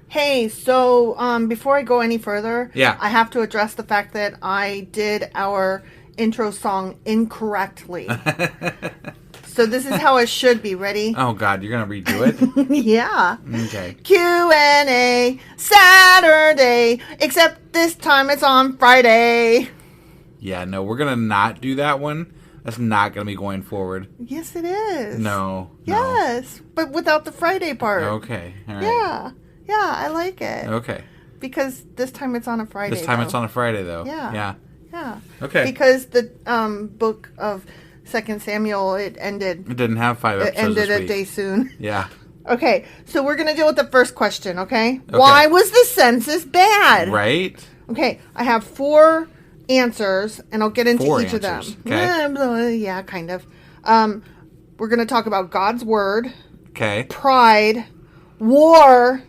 Hey, so before I go any further, I have to address the fact that I did our intro song incorrectly. So this is how it should be. Ready? Oh, God, you're going to redo it? Yeah. Okay. Q&A Saturday, except this time it's on Friday. Yeah, no, we're going to not do that one. That's not going to be going forward. Yes, it is. No. Yes, but without the Friday part. Okay. All right. Yeah. Yeah, I like it. Okay. Because this time it's on a Friday. This time it's on a Friday, though. Yeah. Okay. Because the book of 2 Samuel, it ended. It didn't have 5 episodes. It ended this a week. day soon. Yeah. Okay, so we're going to deal with the first question, okay? Why was the census bad? Right. Okay, I have 4 answers, and I'll get into each of them. Okay. Yeah, kind of. We're going to talk about God's word. Okay. Pride, war,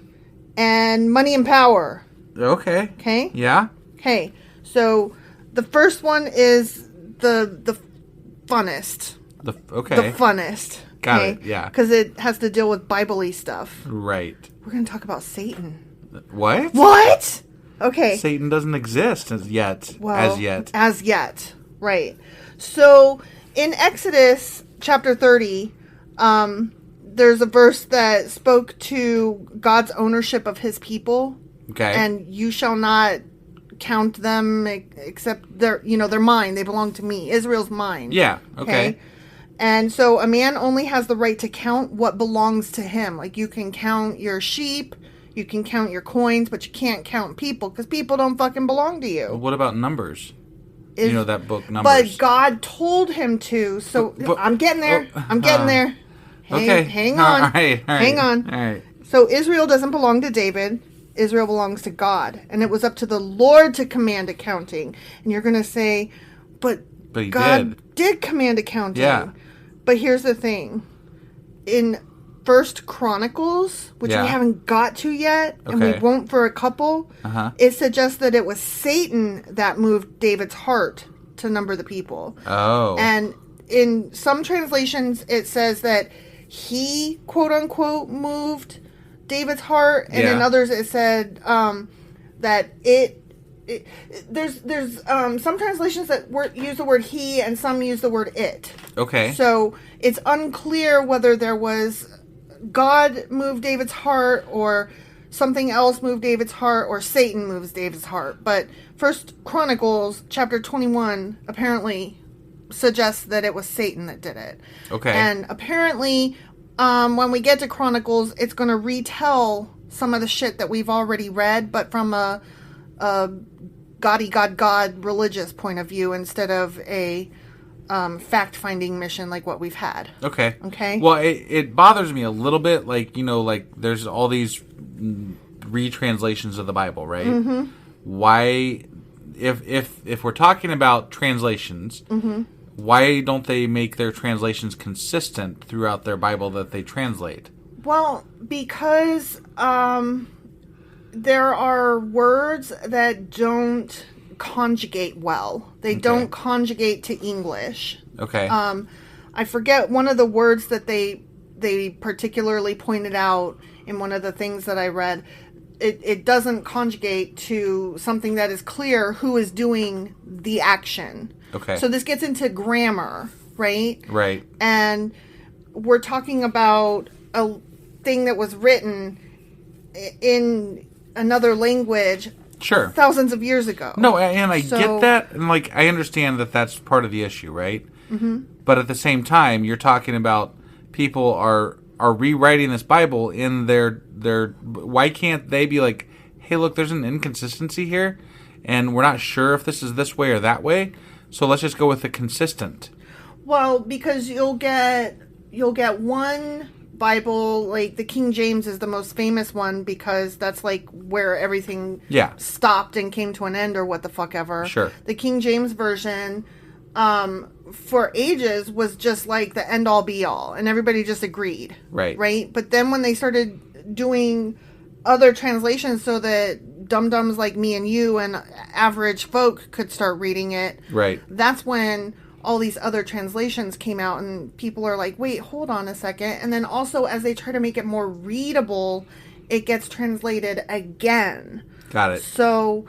and money and power. Okay. Okay? Yeah. Okay, so the first one is the funnest. Okay. The funnest. Got it, yeah. Because it has to deal with Bible-y stuff. Right. We're going to talk about Satan. What? What? Okay. Satan doesn't exist as yet. Well, As yet. Right. So, in Exodus chapter 30, there's a verse that spoke to God's ownership of his people. Okay. And you shall not count them except they're mine. They belong to me. Israel's mine. Yeah. Okay. And so a man only has the right to count what belongs to him. Like, you can count your sheep, you can count your coins, but you can't count people because people don't fucking belong to you. What about Numbers? You know that book, Numbers. But God told him to. So I'm getting there. I'm getting there. Hang on. All right. Hang on. All right. So Israel doesn't belong to David. Israel belongs to God. And it was up to the Lord to command accounting. And you're going to say, but he God did command accounting. Yeah. But here's the thing. In First Chronicles, which we haven't got to yet, and we won't for a couple, it suggests that it was Satan that moved David's heart to number the people. Oh. And in some translations, it says that he, quote unquote, moved David's heart, and in others it said that there's some translations that use the word he, and some use the word it. Okay. So it's unclear whether there was God moved David's heart, or something else moved David's heart, or Satan moves David's heart. But First Chronicles chapter 21 apparently suggests that it was Satan that did it. Okay. And apparently, when we get to Chronicles, it's going to retell some of the shit that we've already read, but from a God religious point of view instead of a fact-finding mission like what we've had. Okay. Okay. Well, it bothers me a little bit, like, there's all these retranslations of the Bible, right? Mm-hmm. Why, if we're talking about translations, why don't they make their translations consistent throughout their Bible that they translate? Well, because there are words that don't conjugate well. They don't conjugate to English. Okay. I forget one of the words that they particularly pointed out in one of the things that I read. It doesn't conjugate to something that is clear who is doing the action. Okay. So this gets into grammar, right? Right. And we're talking about a thing that was written in another language Sure. thousands of years ago. No, and I get that, and I understand that that's part of the issue, right? Mm-hmm. But at the same time, you're talking about people are rewriting this Bible in their. Why can't they be like, hey, look, there's an inconsistency here, and we're not sure if this is this way or that way, so let's just go with the consistent. Well, because you'll get one Bible, like the King James is the most famous one because that's like where everything stopped and came to an end or what the fuck ever. Sure. The King James version for ages was just like the end all be all and everybody just agreed. Right. Right? But then when they started doing other translations so that dum-dums like me and you and average folk could start reading it. Right. That's when all these other translations came out and people are like, wait, hold on a second. And then also as they try to make it more readable, it gets translated again. Got it. So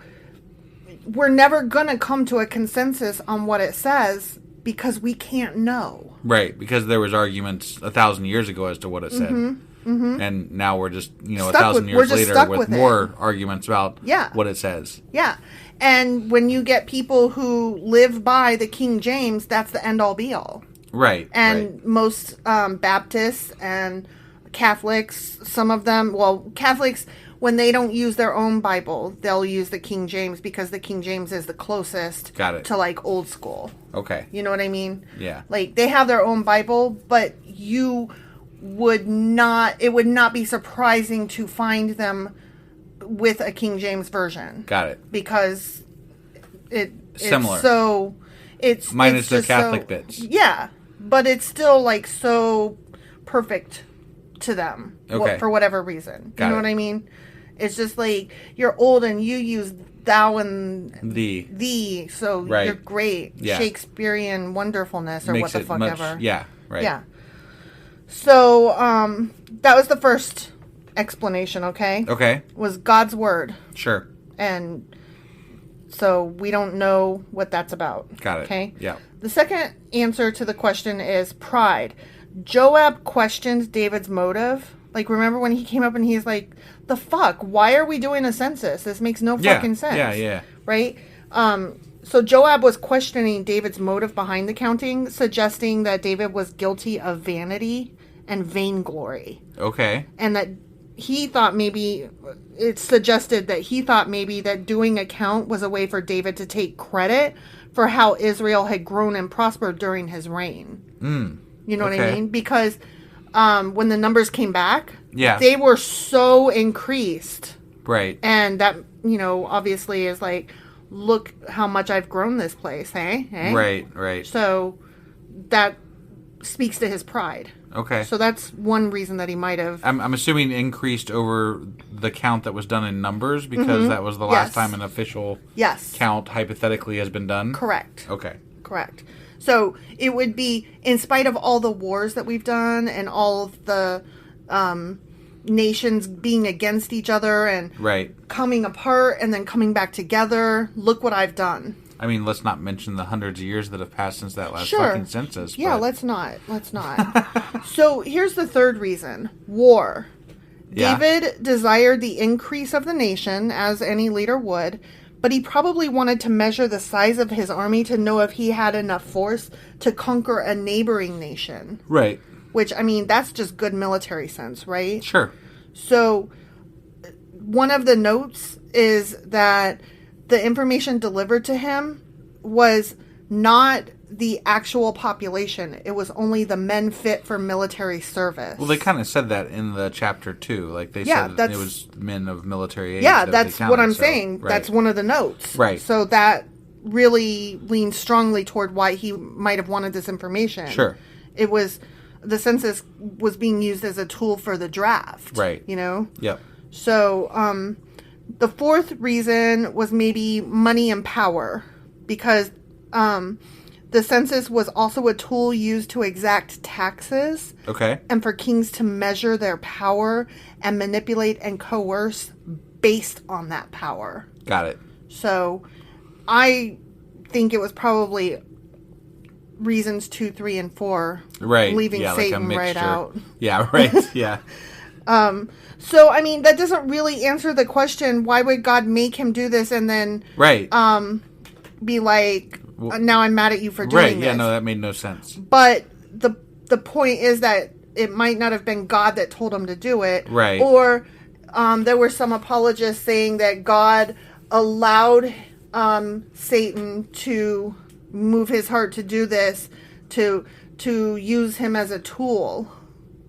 we're never going to come to a consensus on what it says because we can't know. Right, because there was arguments 1,000 years ago as to what it said. Mm-hmm. And now we're just, 1,000 years later with more arguments about what it says. Yeah. And when you get people who live by the King James, that's the end all be all. Right. And most Baptists and Catholics, some of them, Catholics, when they don't use their own Bible, they'll use the King James because the King James is the closest to like old school. Okay. You know what I mean? Yeah. Like they have their own Bible, but it would not be surprising to find them with a King James version. Got it. Because it's similar. So it's minus their Catholic bits. Yeah, but it's still like so perfect to them. Okay. For whatever reason. You know what I mean? It's just like you're old and you use thou and thee, so Right. you're great. Yeah. Shakespearean wonderfulness or Makes what the it fuck much, ever. Yeah, right. Yeah. So, that was the first explanation, okay? Okay, Was God's word. sure. And so we don't know what that's about. Got it. Okay? Yeah. The second answer to the question is pride. Joab questions David's motive. Like, remember when he came up and he's like, the fuck? Why are we doing a census? This makes no fucking sense. Yeah. Right? So Joab was questioning David's motive behind the counting, suggesting that David was guilty of vanity and vainglory. Okay. And that he thought maybe, it suggested that he thought maybe that doing a count was a way for David to take credit for how Israel had grown and prospered during his reign. You know what I mean? Because when the numbers came back, they were so increased. Right. And that, obviously is like, look how much I've grown this place, hey? Right. So that speaks to his pride. Okay. So that's one reason that he might have... I'm assuming increased over the count that was done in numbers because that was the last time an official count hypothetically has been done? Correct. Okay. Correct. So it would be, in spite of all the wars that we've done and all of the nations being against each other and coming apart and then coming back together, look what I've done. I mean, let's not mention the hundreds of years that have passed since that last fucking census. Yeah, let's not. So here's the third reason. War. Yeah. David desired the increase of the nation, as any leader would, but he probably wanted to measure the size of his army to know if he had enough force to conquer a neighboring nation. Right. Which, I mean, that's just good military sense, right? Sure. So one of the notes is that the information delivered to him was not the actual population. It was only the men fit for military service. Well, they kind of said that in the chapter 2. Like, they said it was men of military age. Yeah, that that's they counted, what I'm saying. Right. That's one of the notes. Right. So that really leans strongly toward why he might have wanted this information. Sure. It was... The census was being used as a tool for the draft. Right. Yep. So, the fourth reason was maybe money and power. Because the census was also a tool used to exact taxes. Okay. And for kings to measure their power and manipulate and coerce based on that power. Got it. So, I think it was probably reasons 2, 3, and 4. Right. Leaving Satan like right out. Yeah, right. Yeah. So, I mean, that doesn't really answer the question, why would God make him do this and then be like, now I'm mad at you for doing this. Yeah, no, that made no sense. But the point is that it might not have been God that told him to do it. Right. Or there were some apologists saying that God allowed Satan to move his heart to do this, to use him as a tool.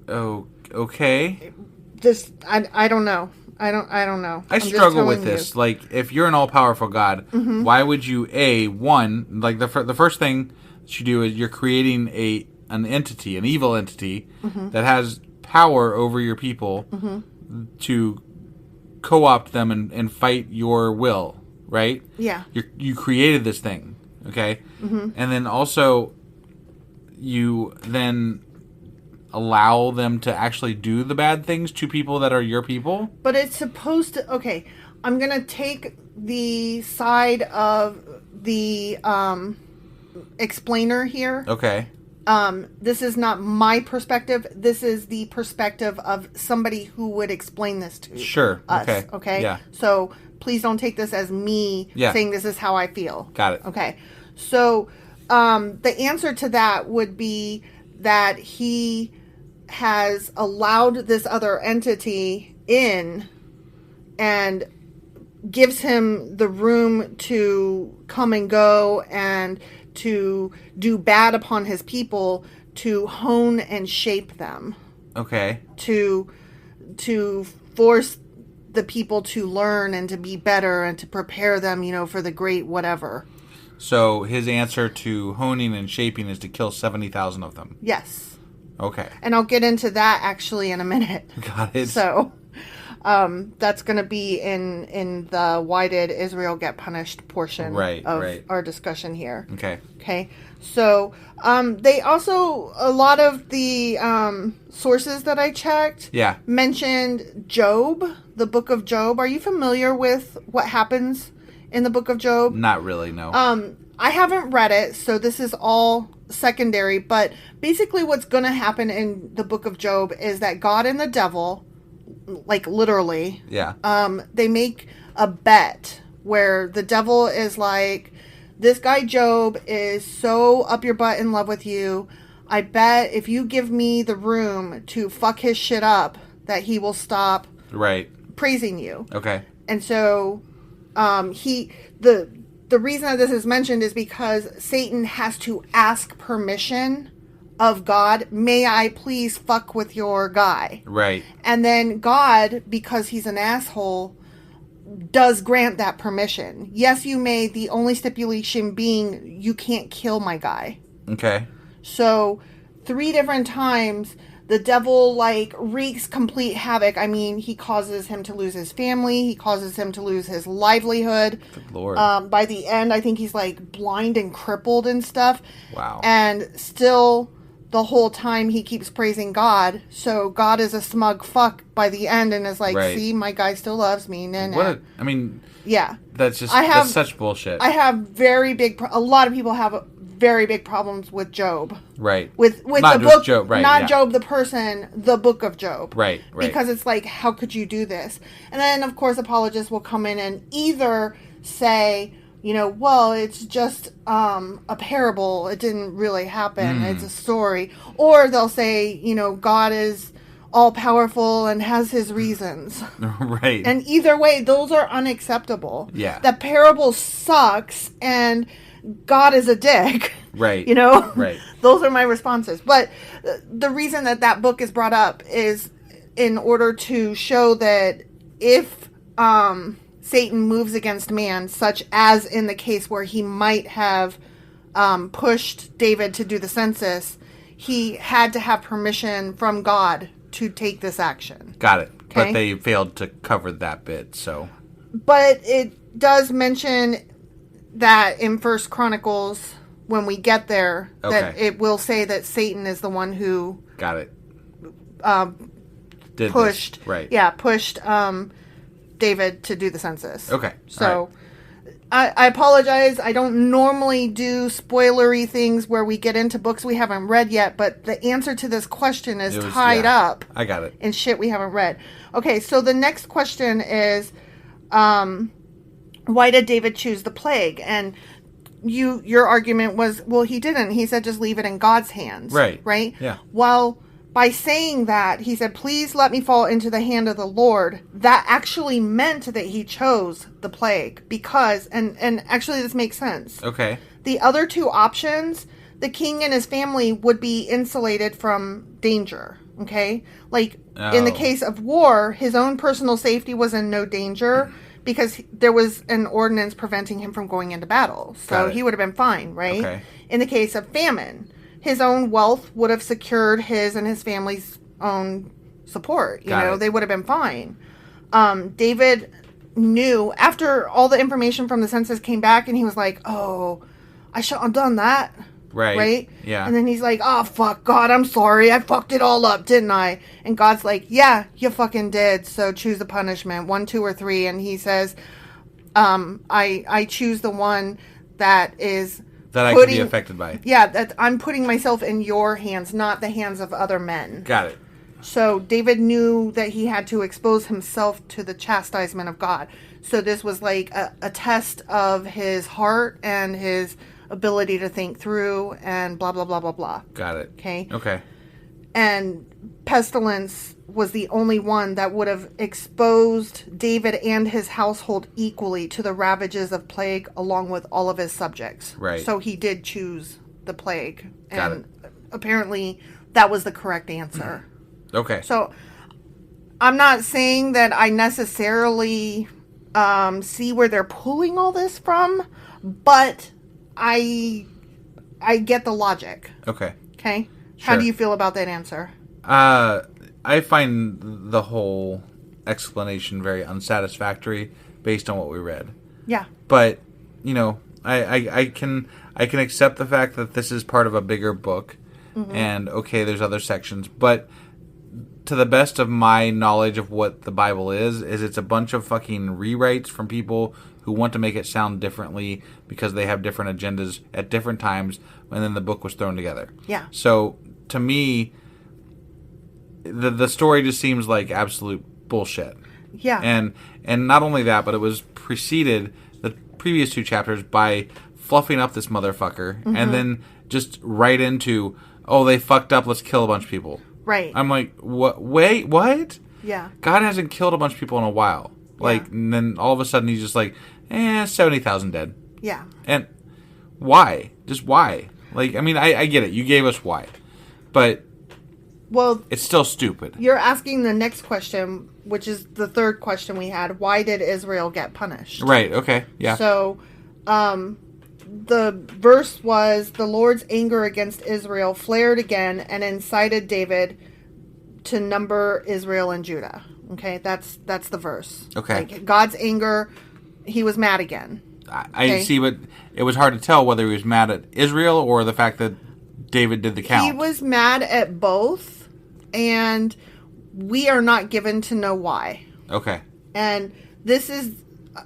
Oh, okay. This I don't know. I don't know. I struggle with this. Like, if you're an all-powerful God, why would you the first thing that you do is you're creating an entity, an evil entity that has power over your people to co-opt them and fight your will, right? Yeah. You created this thing, okay? And then also you then allow them to actually do the bad things to people that are your people? But it's supposed to... Okay, I'm going to take the side of the explainer here. Okay. This is not my perspective. This is the perspective of somebody who would explain this to us. Okay? Yeah. So please don't take this as me saying this is how I feel. Got it. Okay. So the answer to that would be that he has allowed this other entity in and gives him the room to come and go and to do bad upon his people, to hone and shape them. Okay. To force the people to learn and to be better and to prepare them, for the great whatever. So his answer to honing and shaping is to kill 70,000 of them. Yes. Okay. And I'll get into that actually in a minute. Got it. So, That's going to be in the why did Israel get punished portion of our discussion here. Okay. So they also, a lot of the sources that I checked mentioned Job, the book of Job. Are you familiar with what happens in the book of Job? Not really, no. I haven't read it, so this is all secondary, but basically what's going to happen in the book of Job is that God and the devil, like literally, they make a bet where the devil is like, this guy Job is so up your butt in love with you, I bet if you give me the room to fuck his shit up, that he will stop praising you. Okay. And so the reason that this is mentioned is because Satan has to ask permission of God. May I please fuck with your guy? Right. And then God, because he's an asshole, does grant that permission. Yes, you may. The only stipulation being you can't kill my guy. Okay. So 3 different times the devil like wreaks complete havoc. I mean, he causes him to lose his family. He causes him to lose his livelihood. Good Lord. By the end, I think he's like blind and crippled and stuff. Wow. And still, the whole time he keeps praising God. So God is a smug fuck by the end and is like, see, my guy still loves me. Nah. That's just that's such bullshit. I have very big, a lot of people have very big problems with Job. Right. With not the book, Job, right, not Job the person, the book of Job. Right. Because it's like, how could you do this? And then, of course, apologists will come in and either say, well, it's just a parable. It didn't really happen. It's a story. Or they'll say, God is all-powerful and has his reasons. Right. And either way, those are unacceptable. Yeah. The parable sucks and God is a dick. Right. Right. Those are my responses. But the reason that book is brought up is in order to show that if Satan moves against man, such as in the case where he might have pushed David to do the census, he had to have permission from God to take this action. Got it. Okay? But they failed to cover that bit, so. But it does mention that in First Chronicles, when we get there, that it will say that Satan is the one who got it. Pushed this. Right. Yeah, pushed David to do the census. Okay. So I apologize. I don't normally do spoilery things where we get into books we haven't read yet, but the answer to this question is tied up. I got it. In shit we haven't read. Okay, so the next question is why did David choose the plague? And your argument was, well, he didn't. He said just leave it in God's hands. Right. Right? Yeah. Well, by saying that, he said, please let me fall into the hand of the Lord. That actually meant that he chose the plague because, and actually this makes sense. Okay. The other 2 options, the king and his family would be insulated from danger. Okay? Like, in the case of war, his own personal safety was in no danger because there was an ordinance preventing him from going into battle. So he would have been fine, right? Okay. In the case of famine, his own wealth would have secured his and his family's own support. They would have been fine. David knew after all the information from the census came back and he was like, oh, I shouldn't have done that. Right? Yeah. And then he's like, oh, fuck, God, I'm sorry. I fucked it all up, didn't I? And God's like, yeah, you fucking did. So choose the punishment, 1, 2, or 3. And he says, I choose the one that is... that I could be affected by. Yeah, that I'm putting myself in your hands, not the hands of other men. Got it. So David knew that he had to expose himself to the chastisement of God. So this was like a test of his heart and his ability to think through and blah, blah, blah, blah, blah. Got it. Okay. And pestilence was the only one that would have exposed David and his household equally to the ravages of plague along with all of his subjects. Right. So he did choose the plague. Got and apparently that was the correct answer. Okay. So I'm not saying that I necessarily see where they're pulling all this from, but I get the logic. Okay. How do you feel about that answer? I find the whole explanation very unsatisfactory based on what we read. Yeah. But, I can accept the fact that this is part of a bigger book, and okay, there's other sections, but to the best of my knowledge of what the Bible is it's a bunch of fucking rewrites from people who want to make it sound differently because they have different agendas at different times, and then the book was thrown together. Yeah. So, to me, the story just seems like absolute bullshit. Yeah. And not only that, but it was preceded, the previous 2 chapters, by fluffing up this motherfucker, and then just right into, oh, they fucked up, let's kill a bunch of people. Right. I'm like, what? Wait, what? Yeah. God hasn't killed a bunch of people in a while. Like, and then all of a sudden he's just like, 70,000 dead. Yeah. And why? Just why? Like, I mean, I get it. You gave us why. But well, it's still stupid. You're asking the next question, which is the third question we had. Why did Israel get punished? Right, okay, yeah. So, the verse was, the Lord's anger against Israel flared again and incited David to number Israel and Judah. Okay, that's the verse. Okay. Like, God's anger, he was mad again. I see, but it was hard to tell whether he was mad at Israel or the fact that David did the count. He was mad at both, and we are not given to know why. Okay. And this is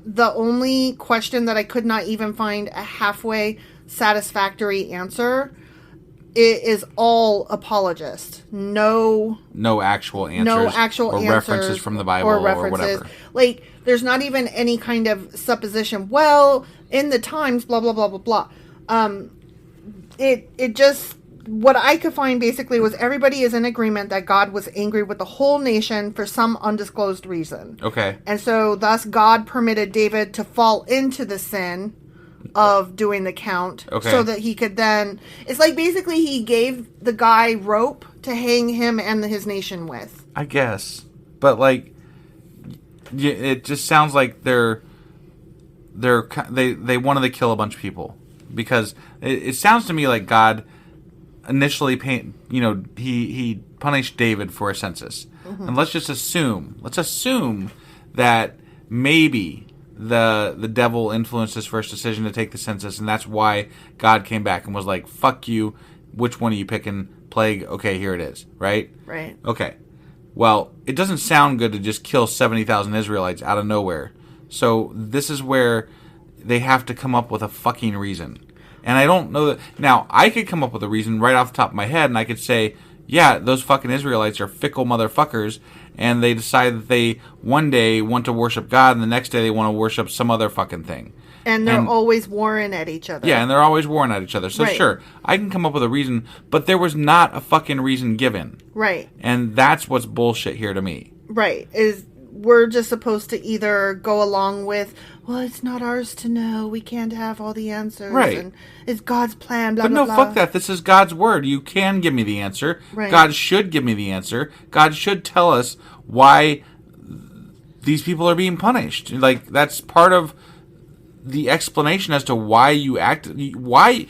the only question that I could not even find a halfway satisfactory answer. It is all apologist. No actual answers. No actual or answers. references from the Bible or whatever. Like, there's not even any kind of supposition. Well, in the times, blah, blah, blah, blah, blah. It just, what I could find basically was everybody is in agreement that God was angry with the whole nation for some undisclosed reason. Okay. And so thus God permitted David to fall into the sin of doing the count. Okay. So that he could then, it's like basically he gave the guy rope to hang him and his nation with. I guess. But like, it just sounds like they wanted to kill a bunch of people, because it sounds to me like God initially he punished David for a census. And let's assume that maybe the devil influenced his first decision to take the census, and that's why God came back and was like, fuck you, which one are you picking? Plague, okay, here it is, right? Right. Okay. Well, it doesn't sound good to just kill 70,000 Israelites out of nowhere. So this is where they have to come up with a fucking reason. And I don't know that... Now, I could come up with a reason right off the top of my head, and I could say, yeah, those fucking Israelites are fickle motherfuckers, and they decide that they one day want to worship God, and the next day they want to worship some other fucking thing. And they're always warring at each other. Yeah, and they're always warring at each other. So sure, I can come up with a reason, but there was not a fucking reason given. Right. And that's what's bullshit here to me. Right. We're just supposed to either go along with, well, it's not ours to know. We can't have all the answers. Right. And it's God's plan, blah, but blah, no, blah. fuck that. This is God's word. You can give me the answer. Right. God should give me the answer. God should tell us why these people are being punished. Like, that's part of the explanation as to why you act. Why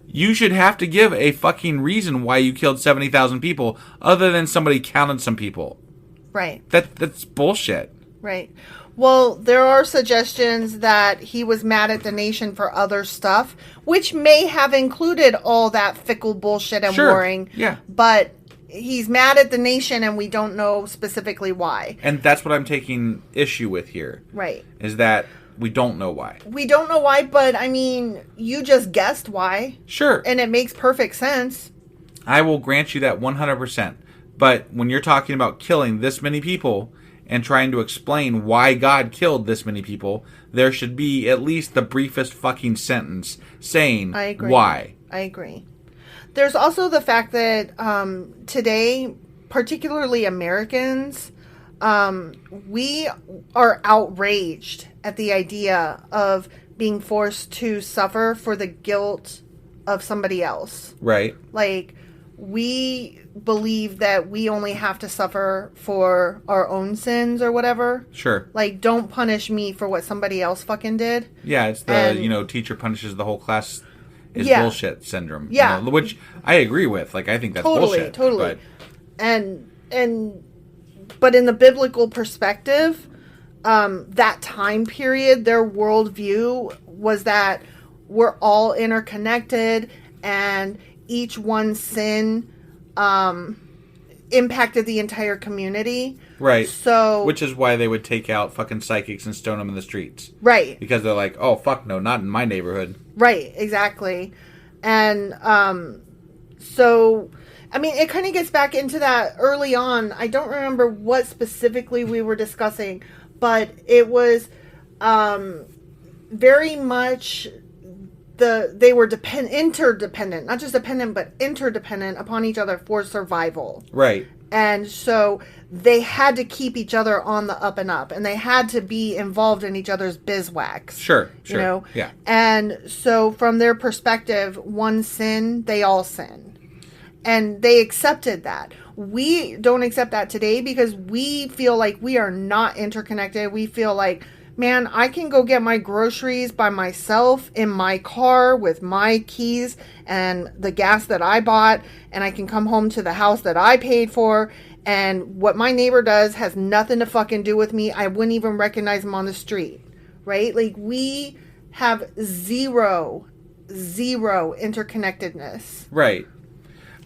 you should have to give a fucking reason why you killed 70,000 people, other than somebody counted some people. Right. That's bullshit. Right. Well, there are suggestions that he was mad at the nation for other stuff, which may have included all that fickle bullshit and warring. Yeah. But he's mad at the nation, and we don't know specifically why. And that's what I'm taking issue with here. Right. Is that we don't know why. We don't know why, but, I mean, you just guessed why. Sure. And it makes perfect sense. I will grant you that 100%. But when you're talking about killing this many people and trying to explain why God killed this many people, there should be at least the briefest fucking sentence saying why. I agree. There's also the fact that today, particularly Americans, we are outraged at the idea of being forced to suffer for the guilt of somebody else. Right. Like, we believe that we only have to suffer for our own sins or whatever. Sure. Like, don't punish me for what somebody else fucking did. Yeah, it's the, teacher punishes the whole class is bullshit syndrome. Yeah. Which I agree with. Like, I think that's bullshit. Totally. But... And but in the biblical perspective, that time period, their worldview was that we're all interconnected, and each one's sin impacted the entire community. Right. So, which is why they would take out fucking psychics and stone them in the streets. Right. Because they're like, oh, fuck no, not in my neighborhood. Right, exactly. And so, I mean, it kind of gets back into that early on. I don't remember what specifically we were discussing, but it was very much they were interdependent, not just dependent, but interdependent upon each other for survival. Right. And so they had to keep each other on the up and up, and they had to be involved in each other's bizwax. Sure. You know? Yeah. And so from their perspective, one sin, they all sin. And they accepted that. We don't accept that today because we feel like we are not interconnected. We feel like, man, I can go get my groceries by myself in my car with my keys and the gas that I bought, and I can come home to the house that I paid for, and what my neighbor does has nothing to fucking do with me. I wouldn't even recognize him on the street, right? Like, we have zero interconnectedness. Right.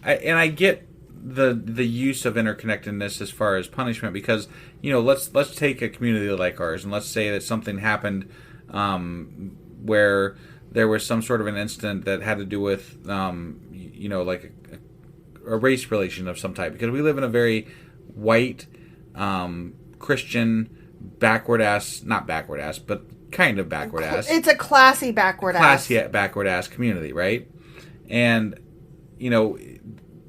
I get the use of interconnectedness as far as punishment, because, you know, let's take a community like ours, and let's say that something happened where there was some sort of an incident that had to do with you know, like a race relation of some type, because we live in a very white Christian backward ass but kind of backward ass. It's a classy backward ass community, right? And, you know,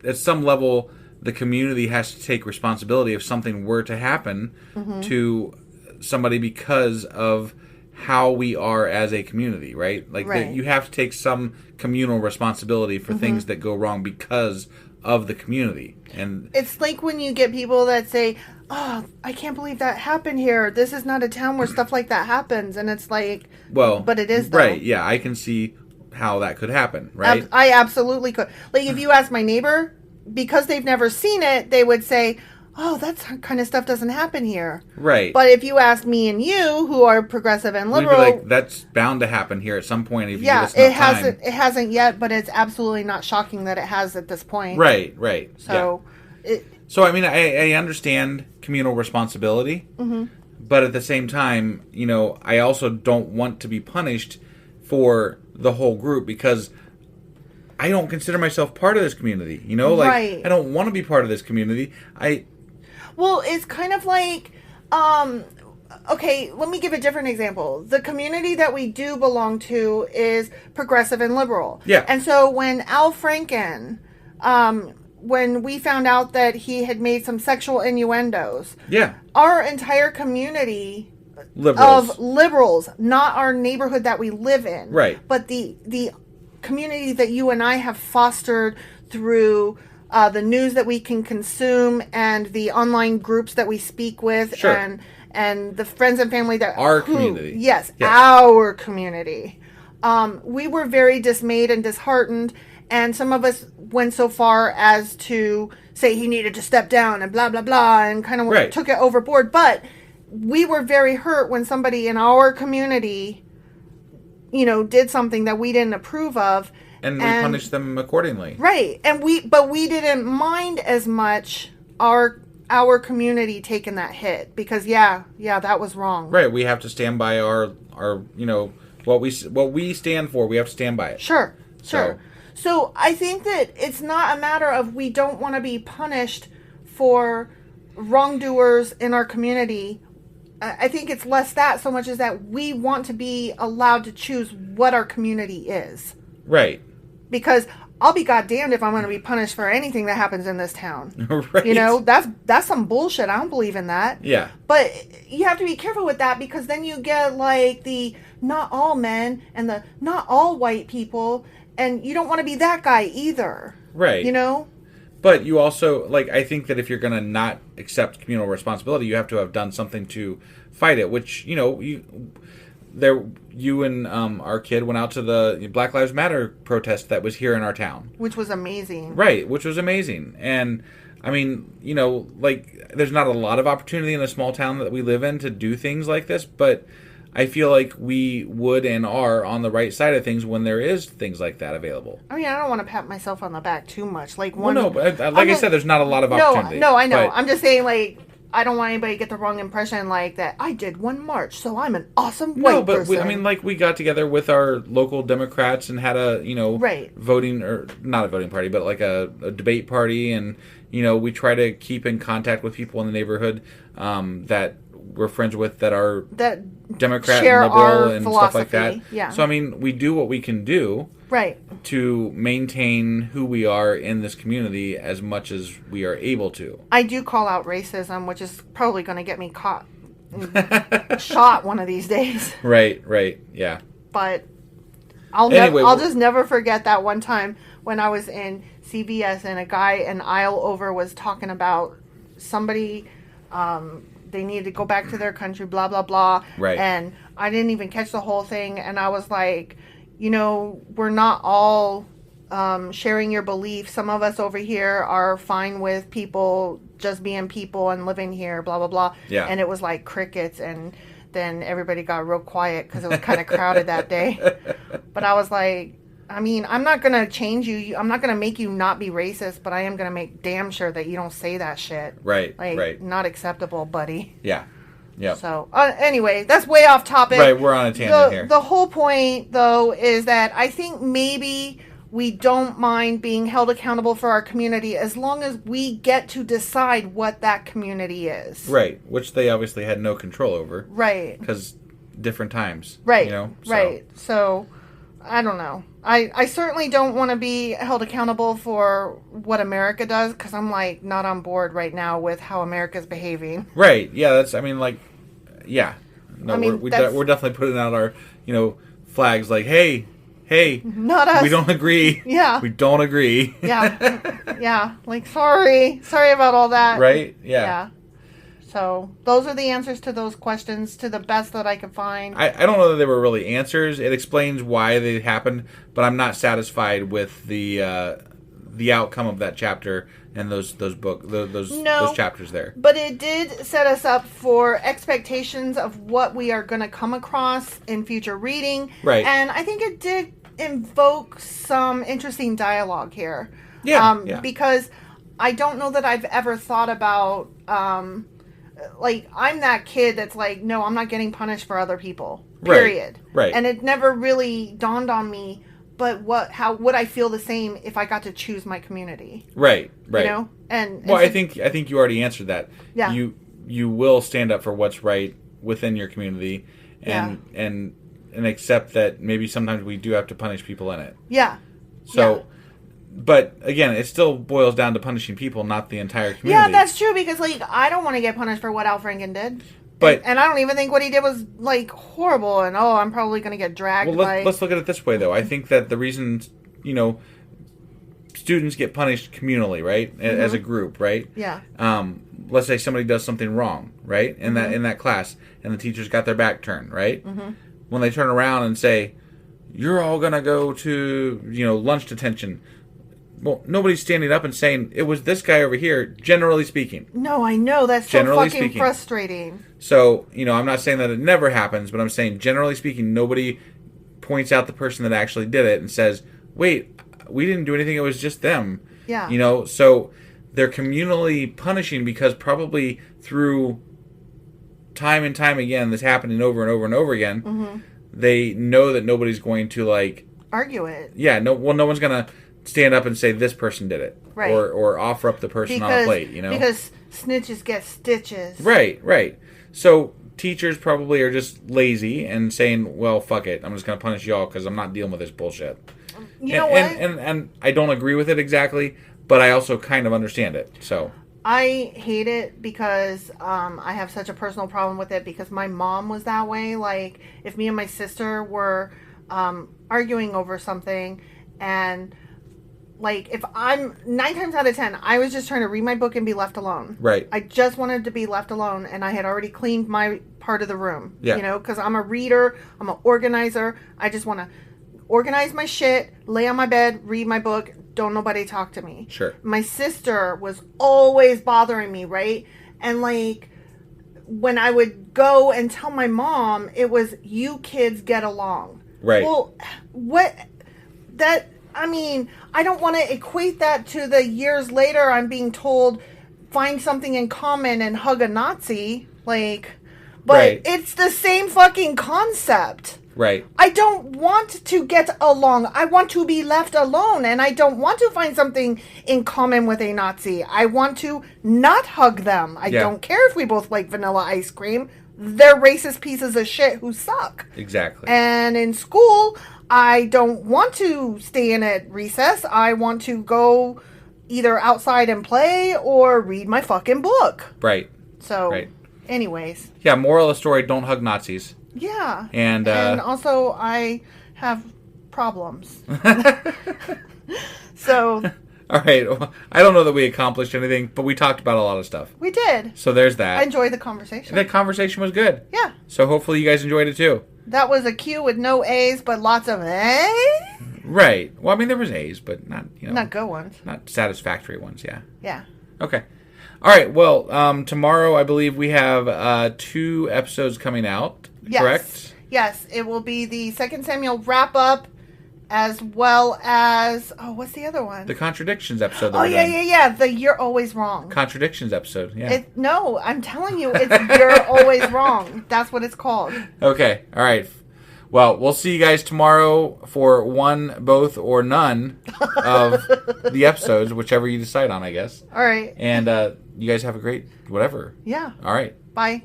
at some level, the community has to take responsibility if something were to happen to somebody because of how we are as a community, right? Like, you have to take some communal responsibility for things that go wrong because of the community. And it's like when you get people that say, oh, I can't believe that happened here. This is not a town where stuff like that happens. And it's like, well, but it is, though. Right, yeah, I can see how that could happen, right? I absolutely could. Like, if you ask my neighbor, because they've never seen it, they would say, oh, that kind of stuff doesn't happen here. Right. But if you ask me and you, who are progressive and liberal, we'd be like, that's bound to happen here at some point if you give us it enough hasn't. time. It hasn't yet, but it's absolutely not shocking that it has at this point. Right. So, yeah. So I mean, I understand communal responsibility, but at the same time, you know, I also don't want to be punished for the whole group because I don't consider myself part of this community. You know, like, I don't want to be part of this community. Well, it's kind of like, okay, let me give a different example. The community that we do belong to is progressive and liberal. Yeah. And so when Al Franken, when we found out that he had made some sexual innuendos, our entire community of liberals, not our neighborhood that we live in, but the community that you and I have fostered through the news that we can consume and the online groups that we speak with, and the friends and family that community. Yes, our community. We were very dismayed and disheartened, and some of us went so far as to say he needed to step down and blah blah blah, and kind of took it overboard. But we were very hurt when somebody in our community, you know, did something that we didn't approve of. And we punished them accordingly. Right. And we didn't mind as much our community taking that hit because that was wrong. Right. We have to stand by our you know, what we stand for, we have to stand by it. Sure. So I think that it's not a matter of we don't want to be punished for wrongdoers in our community. I think it's less that so much as that we want to be allowed to choose what our community is. Right. Because I'll be goddamned if I'm going to be punished for anything that happens in this town. Right. You know, that's some bullshit. I don't believe in that. Yeah. But you have to be careful with that because then you get like the not all men and the not all white people, and you don't want to be that guy either. Right. You know? But you also, like, I think that if you're going to not accept communal responsibility, you have to have done something to fight it, which, you know, you and our kid went out to the Black Lives Matter protest that was here in our town. Which was amazing. Right, which was amazing. And I mean, like, there's not a lot of opportunity in a small town that we live in to do things like this, but I feel like we would and are on the right side of things when there is things like that available. I mean, I don't want to pat myself on the back too much. Like but I said, there's not a lot of opportunity. No, I know. But, I'm just saying, like, I don't want anybody to get the wrong impression, like, that I did one march, so I'm an awesome white person. We got together with our local Democrats and had a, right. voting, or not a voting party, but like a debate party, and, we try to keep in contact with people in the neighborhood that we're friends with that are Democrat and liberal and stuff like that. Yeah. So, I mean, we do what we can do. Right. To maintain who we are in this community as much as we are able to. I do call out racism, which is probably going to get me caught, shot one of these days. Right, yeah. But I'll just never forget that one time when I was in CVS and a guy an aisle over was talking about somebody, they needed to go back to their country, blah, blah, blah. Right. And I didn't even catch the whole thing, and I was like, we're not all sharing your beliefs. Some of us over here are fine with people just being people and living here, blah, blah, blah. Yeah. And it was like crickets, and then everybody got real quiet because it was kind of crowded that day. But I was like, I mean, I'm not going to change you. I'm not going to make you not be racist, but I am going to make damn sure that you don't say that shit. Right, like, not acceptable, buddy. Yeah. Yeah. So, anyway, that's way off topic. Right, we're on a tangent here. The whole point, though, is that I think maybe we don't mind being held accountable for our community as long as we get to decide what that community is. Right, which they obviously had no control over. Right. Because different times. Right. Right. So, I don't know. I certainly don't want to be held accountable for what America does, because I'm, like, not on board right now with how America's behaving. Right. Yeah, yeah. No, I mean, we're definitely putting out our, flags like, hey, not us. We don't agree. Yeah. We don't agree. Yeah. Yeah. Like, sorry about all that. Right? Yeah. So, those are the answers to those questions to the best that I could find. I don't know that they were really answers. It explains why they happened, but I'm not satisfied with the outcome of that chapter and those chapters there. But it did set us up for expectations of what we are going to come across in future reading. Right. And I think it did invoke some interesting dialogue here. Yeah. Because I don't know that I've ever thought about, like, I'm that kid that's like, no, I'm not getting punished for other people. Period. Right. And it never really dawned on me, but how would I feel the same if I got to choose my community? Right. And I think you already answered that. Yeah. You will stand up for what's right within your community and accept that maybe sometimes we do have to punish people in it. Yeah. So but again, it still boils down to punishing people, not the entire community. Yeah, that's true, because, like, I don't want to get punished for what Al Franken did. But and I don't even think what he did was, like, horrible, and I'm probably going to get dragged by... Let's look at it this way, though. I think that the reason, students get punished communally, right? Mm-hmm. As a group, right? Yeah. Let's say somebody does something wrong, right? In that class, and the teacher's got their back turned, right? Mm-hmm. When they turn around and say, you're all going to go to, lunch detention... Well, nobody's standing up and saying, it was this guy over here, generally speaking. No, I know. That's so fucking frustrating. So, I'm not saying that it never happens, but I'm saying, generally speaking, nobody points out the person that actually did it and says, wait, we didn't do anything, it was just them. Yeah. So they're communally punishing because probably through time and time again, this happening over and over and over again, they know that nobody's going to, like... argue it. Yeah, no one's going to... stand up and say this person did it, right? Or offer up the person on a plate, because snitches get stitches, right. So teachers probably are just lazy and saying, "Well, fuck it, I'm just going to punish y'all because I'm not dealing with this bullshit." You know what? And I don't agree with it exactly, but I also kind of understand it. So I hate it because I have such a personal problem with it because my mom was that way. Like, if me and my sister were arguing over something and... like, if I'm 9 times out of 10, I was just trying to read my book and be left alone. Right. I just wanted to be left alone, and I had already cleaned my part of the room. Yeah. Because I'm a reader, I'm an organizer. I just want to organize my shit, lay on my bed, read my book, don't nobody talk to me. Sure. My sister was always bothering me, right? And like when I would go and tell my mom, it was, you kids get along. Right. Well, I don't want to equate that to the years later I'm being told, find something in common and hug a Nazi. Like, but Right. it's the same fucking concept. Right. I don't want to get along. I want to be left alone, and I don't want to find something in common with a Nazi. I want to not hug them. I don't care if we both like vanilla ice cream. They're racist pieces of shit who suck. Exactly. And in school, I don't want to stay in at recess. I want to go either outside and play or read my fucking book. Right. So, Right. anyways. Yeah, moral of the story, don't hug Nazis. Yeah. And also, I have problems. So. All right. Well, I don't know that we accomplished anything, but we talked about a lot of stuff. We did. So there's that. I enjoyed the conversation. That conversation was good. Yeah. So hopefully you guys enjoyed it too. That was a Q with no A's, but lots of A's. Right. Well, I mean, there was A's, but not, Not good ones. Not satisfactory ones, yeah. Yeah. Okay. All right. Well, tomorrow I believe we have 2 episodes coming out, Yes. correct? Yes. It will be the 2 Samuel wrap-up, as well as... Oh, what's the other one? The Contradictions episode. Oh, yeah. The You're Always Wrong. Contradictions episode, yeah. No, I'm telling you, it's You're Always Wrong. That's what it's called. Okay. All right. Well, we'll see you guys tomorrow for one, both, or none of the episodes, whichever you decide on, I guess. All right. And you guys have a great whatever. Yeah. All right. Bye.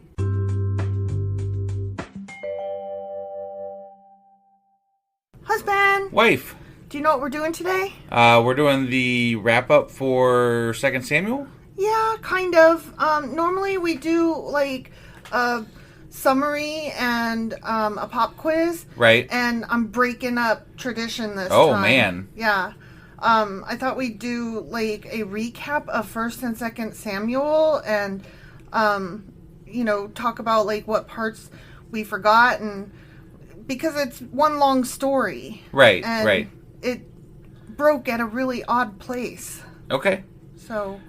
Husband. Wife. Do you know what we're doing today? We're doing the wrap-up for 2 Samuel. Yeah, kind of. Normally we do like a summary and a pop quiz. Right. And I'm breaking up tradition this time. Oh, man. Yeah. I thought we'd do like a recap of 1st and 2nd Samuel and, talk about like what parts we forgot and because it's one long story. Right, and right. It broke at a really odd place. Okay. So.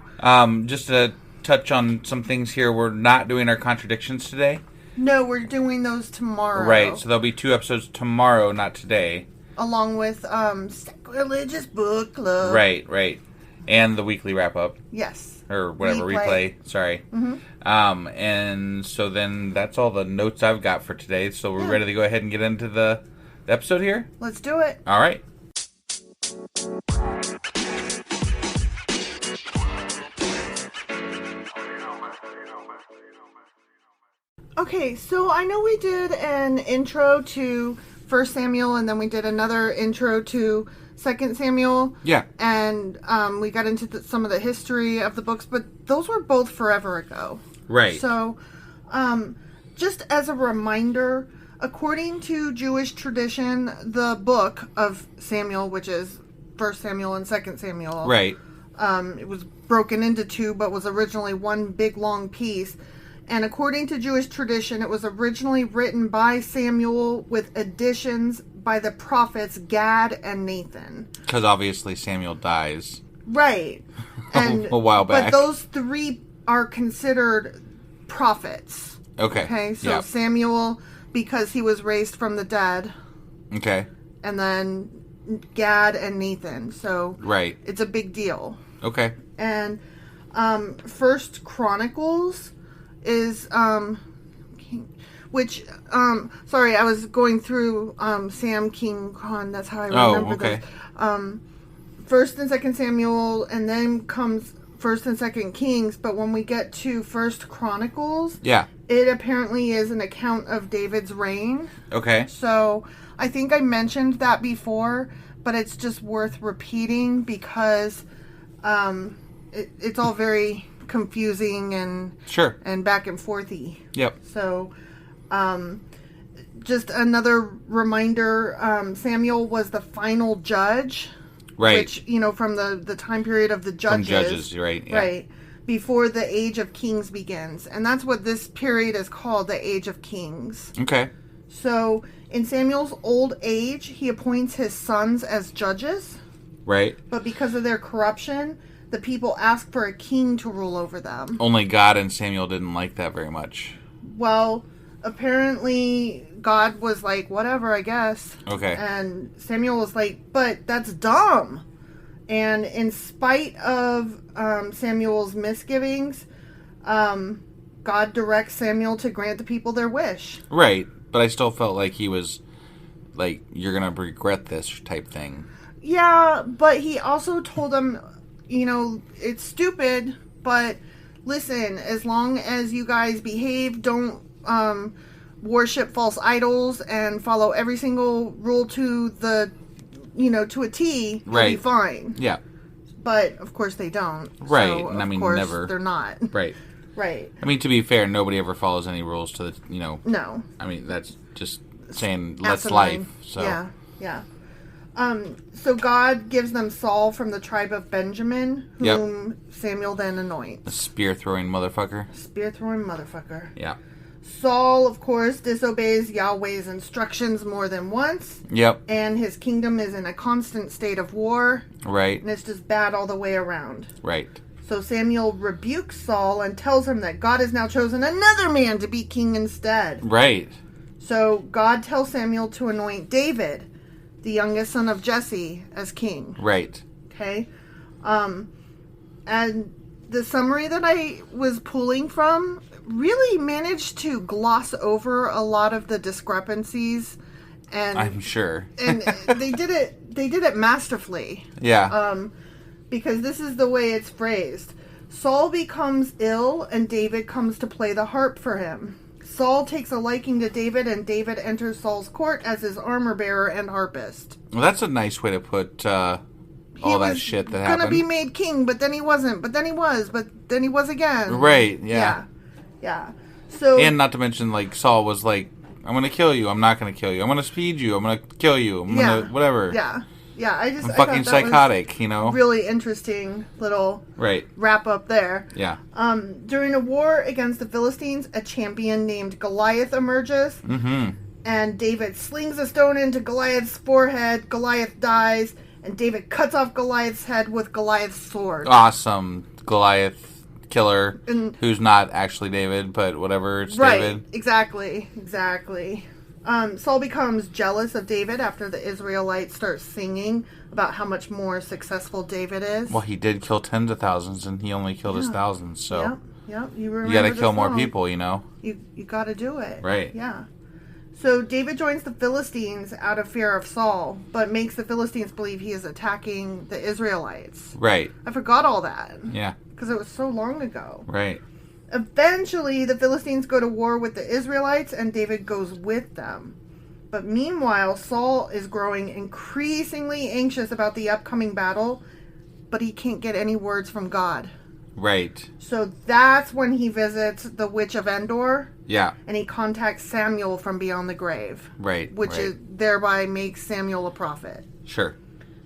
Just to touch on some things here, we're not doing our contradictions today. No, we're doing those tomorrow. Right, so there'll be 2 episodes tomorrow, not today. Along with Sacrilegious Book Club. Right. And the weekly wrap-up. Yes. Or whatever, replay. Sorry. Mm-hmm. And so then that's all the notes I've got for today. So we're ready to go ahead and get into the episode here? Let's do it. All right. Okay, so I know we did an intro to 1 Samuel, and then we did another intro to 2 Samuel. Yeah. And we got into some of the history of the books, but those were both forever ago. Right. So, just as a reminder, according to Jewish tradition, the book of Samuel, which is 1 Samuel and 2 Samuel. Right. It was broken into 2, but was originally one big long piece. And according to Jewish tradition, it was originally written by Samuel with additions by the prophets Gad and Nathan. Because obviously Samuel dies. Right. And a while back. But those 3 are considered prophets. Okay. Okay, so yep. Samuel, because he was raised from the dead. Okay. And then Gad and Nathan. So right. It's a big deal. Okay. And First Chronicles is which sorry, I was going through Sam King Khan, that's how I remember this. 1st and 2nd Samuel, and then comes 1st and 2nd Kings, but when we get to 1st Chronicles, it apparently is an account of David's reign. Okay. So I think I mentioned that before, but it's just worth repeating because it's all very confusing and sure and back and forthy. Yep. So just another reminder, Samuel was the final judge. Right. Which, from the time period of the judges. From judges, right. Yeah. Right. Before the Age of Kings begins. And that's what this period is called, the Age of Kings. Okay. So In Samuel's old age, he appoints his sons as judges. Right. But because of their corruption, the people ask for a king to rule over them. Only God and Samuel didn't like that very much. Well, apparently God was like, whatever, I guess. Okay. And Samuel was like, but that's dumb. And in spite of Samuel's misgivings, God directs Samuel to grant the people their wish. Right. But I still felt like he was like, you're going to regret this type thing. Yeah, but he also told them, it's stupid, but listen, as long as you guys behave, don't worship false idols and follow every single rule to the, to a T, you'll be fine. Yeah. But, of course, they don't. Right. So, and I mean, course, never. They're not. Right. Right. I mean, to be fair, nobody ever follows any rules to the, No. I mean, that's just saying, that's Asinine. life. So. Yeah. So God gives them Saul from the tribe of Benjamin, whom Samuel then anoints. A spear-throwing motherfucker. Spear-throwing motherfucker. Yeah. Saul, of course, disobeys Yahweh's instructions more than once. Yep. And his kingdom is in a constant state of war. Right. And it's just bad all the way around. Right. So Samuel rebukes Saul and tells him that God has now chosen another man to be king instead. Right. So God tells Samuel to anoint David, the youngest son of Jesse, as king. Right. Okay? And the summary that I was pulling from really managed to gloss over a lot of the discrepancies, and I'm sure. and they did it masterfully. Yeah. Because this is the way it's phrased. Saul becomes ill and David comes to play the harp for him. Saul takes a liking to David and David enters Saul's court as his armor bearer and harpist. Well, that's a nice way to put all that shit that happened. Gonna be made king, but then he wasn't. But then he was. But then he was again. Right. Yeah. Yeah. So. And not to mention, like, Saul was like, "I'm gonna kill you. I'm not gonna kill you. I'm gonna speed you. I'm gonna kill you. I'm gonna whatever." Yeah. Yeah. I'm fucking psychotic. Really interesting little wrap up there. Yeah. During a war against the Philistines, a champion named Goliath emerges. Mm-hmm. And David slings a stone into Goliath's forehead. Goliath dies. And David cuts off Goliath's head with Goliath's sword. Awesome. Goliath killer, who's not actually David, but whatever, it's David. Exactly. Saul becomes jealous of David after the Israelites start singing about how much more successful David is. Well, he did kill tens of thousands, and he only killed his thousands, so... Yep. You gotta kill more people, You gotta do it. Right. Yeah. So David joins the Philistines out of fear of Saul, but makes the Philistines believe he is attacking the Israelites. Right. I forgot all that. Yeah. Because it was so long ago. Right. Eventually, the Philistines go to war with the Israelites, and David goes with them. But meanwhile, Saul is growing increasingly anxious about the upcoming battle, but he can't get any words from God. Right. So that's when he visits the Witch of Endor. Yeah. And he contacts Samuel from beyond the grave. Right. Which is thereby makes Samuel a prophet. Sure.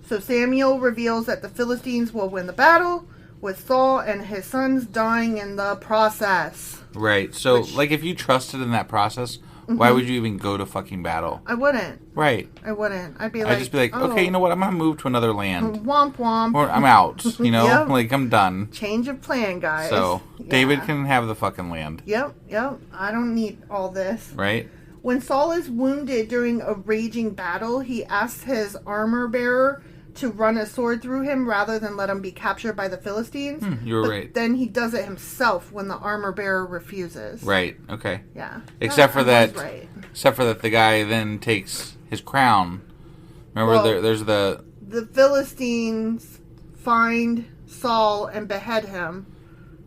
So Samuel reveals that the Philistines will win the battle, with Saul and his sons dying in the process. Right. So, if you trusted in that process, why would you even go to fucking battle? I wouldn't. Right. I wouldn't. I'd just be like, okay, you know what? I'm going to move to another land. Womp womp. Or I'm out, Yep. I'm done. Change of plan, guys. So, David can have the fucking land. Yep. I don't need all this. Right. When Saul is wounded during a raging battle, he asks his armor bearer to run a sword through him rather than let him be captured by the Philistines. You were right. Then he does it himself when the armor bearer refuses. Right. Okay. Yeah. Except for that, right. the guy then takes his crown. Remember, there's the Philistines find Saul and behead him,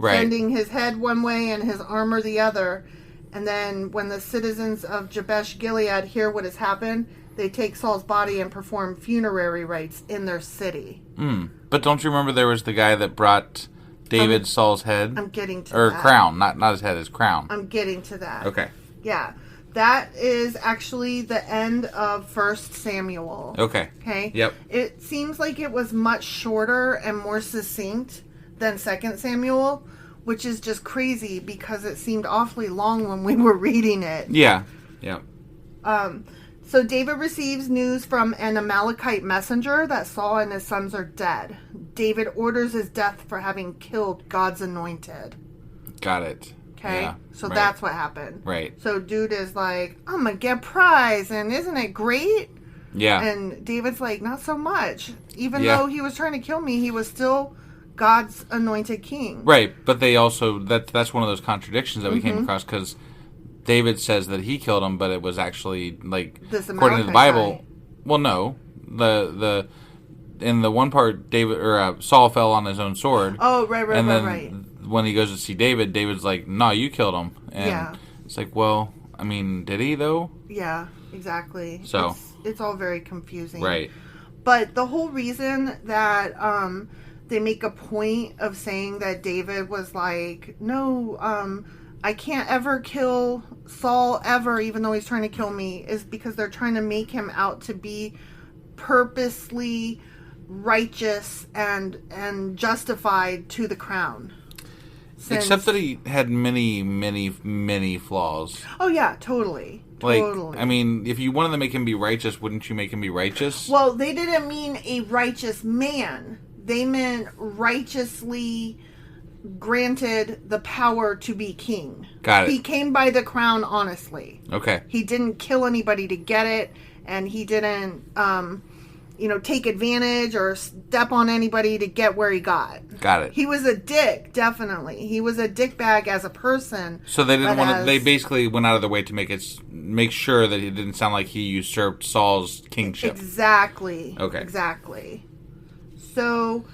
sending his head one way and his armor the other. And then when the citizens of Jabesh Gilead hear what has happened, they take Saul's body and perform funerary rites in their city. But don't you remember there was the guy that brought David Saul's head? I'm getting to that. Or crown, not his head, his crown. I'm getting to that. Okay. Yeah. That is actually the end of 1 Samuel. Okay. Yep. It seems like it was much shorter and more succinct than 2 Samuel, which is just crazy because it seemed awfully long when we were reading it. Yeah. So David receives news from an Amalekite messenger that Saul and his sons are dead. David orders his death for having killed God's anointed. Got it. Okay? Yeah, So right. that's what happened. Right. So dude is like, I'm going to get prize, and isn't it great? Yeah. And David's like, not so much. Even Yeah. though he was trying to kill me, he was still God's anointed king. Right, but they also that's one of those contradictions that we came Mm-hmm. across because David says that he killed him, but it was actually like This according to the Amalekite Bible. guy. Well, no, the in the one part David or Saul fell on his own sword. Oh, right, and then right. when he goes to see David, David's like, "No, you killed him." And Yeah. it's like, well, I mean, did he though? Yeah, exactly. So it's all very confusing. right, But the whole reason that they make a point of saying that David was like, no, I can't ever kill Saul ever, even though he's trying to kill me, is because they're trying to make him out to be purposely righteous and justified to the crown. except that he had many flaws. Oh yeah, totally. Like, Totally. I mean, if you wanted to make him be righteous, wouldn't you make him be righteous? Well, they didn't mean a righteous man. They meant righteously granted the power to be king. Got it. He came by the crown honestly. Okay. He didn't kill anybody to get it, and he didn't, take advantage or step on anybody to get where he got. Got it. He was a dick, definitely. He was a dickbag as a person. So they didn't but want to. They as- basically went out of their way to make sure that it didn't sound like he usurped Saul's kingship. Exactly. Okay. Exactly. So,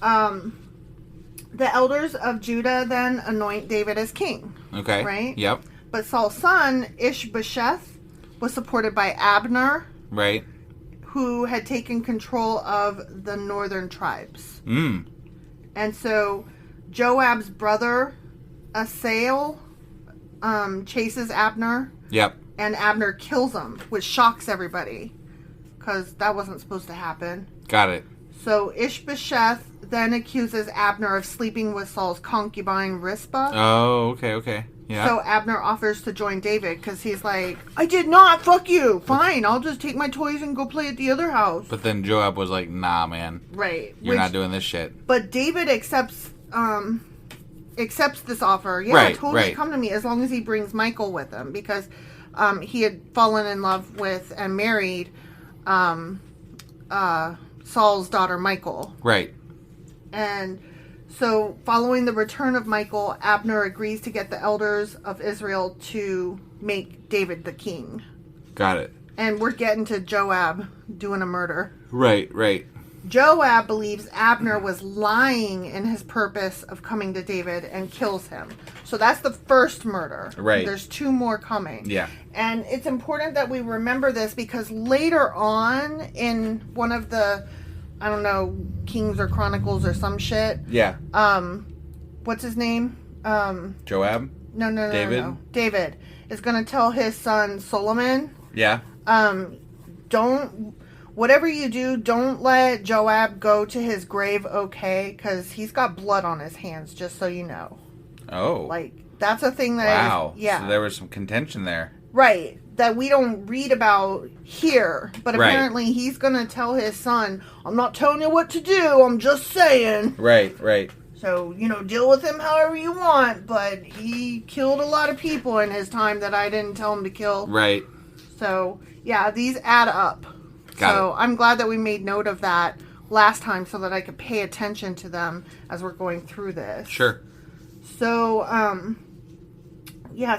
the elders of Judah then anoint David as king. Okay. Right? Yep. But Saul's son, Ishbosheth, was supported by Abner, Right. who had taken control of the northern tribes. Mm. And so Joab's brother, Asael, chases Abner, Yep. and Abner kills him, which shocks everybody, because that wasn't supposed to happen. Got it. So Ishbosheth then accuses Abner of sleeping with Saul's concubine, Rizpah. Oh. Okay. Okay. Yeah. So Abner offers to join David, because he's like, I did not, fuck you. Fine, I'll just take my toys and go play at the other house. But then Joab was like, "Nah, man, Right. you're not doing this shit." But David accepts this offer. Yeah, Right, totally right. come to me, as long as he brings Michael with him, because he had fallen in love with and married Saul's daughter Michael. Right. And so following the return of Michael, Abner agrees to get the elders of Israel to make David the king. Got it. And we're getting to Joab doing a murder. Right. Right. Joab believes Abner was lying in his purpose of coming to David and kills him. So that's the first murder. Right. There's two more coming. Yeah. And it's important that we remember this, because later on in one of the, I don't know, Kings or Chronicles or some shit, Yeah. what's his name? Joab. No. David? No. David is going to tell his son Solomon, Yeah. whatever you do, don't let Joab go to his grave, okay? Because he's got blood on his hands, just so you know. Oh. Like, that's a thing that wow. yeah. So there was some contention there. Right. That we don't read about here. But Right. apparently he's going to tell his son, I'm not telling you what to do, I'm just saying. Right. Right. So, deal with him however you want. But he killed a lot of people in his time that I didn't tell him to kill. Right. So, yeah, these add up. Got I'm glad that we made note of that last time so that I could pay attention to them as we're going through this. Sure. So,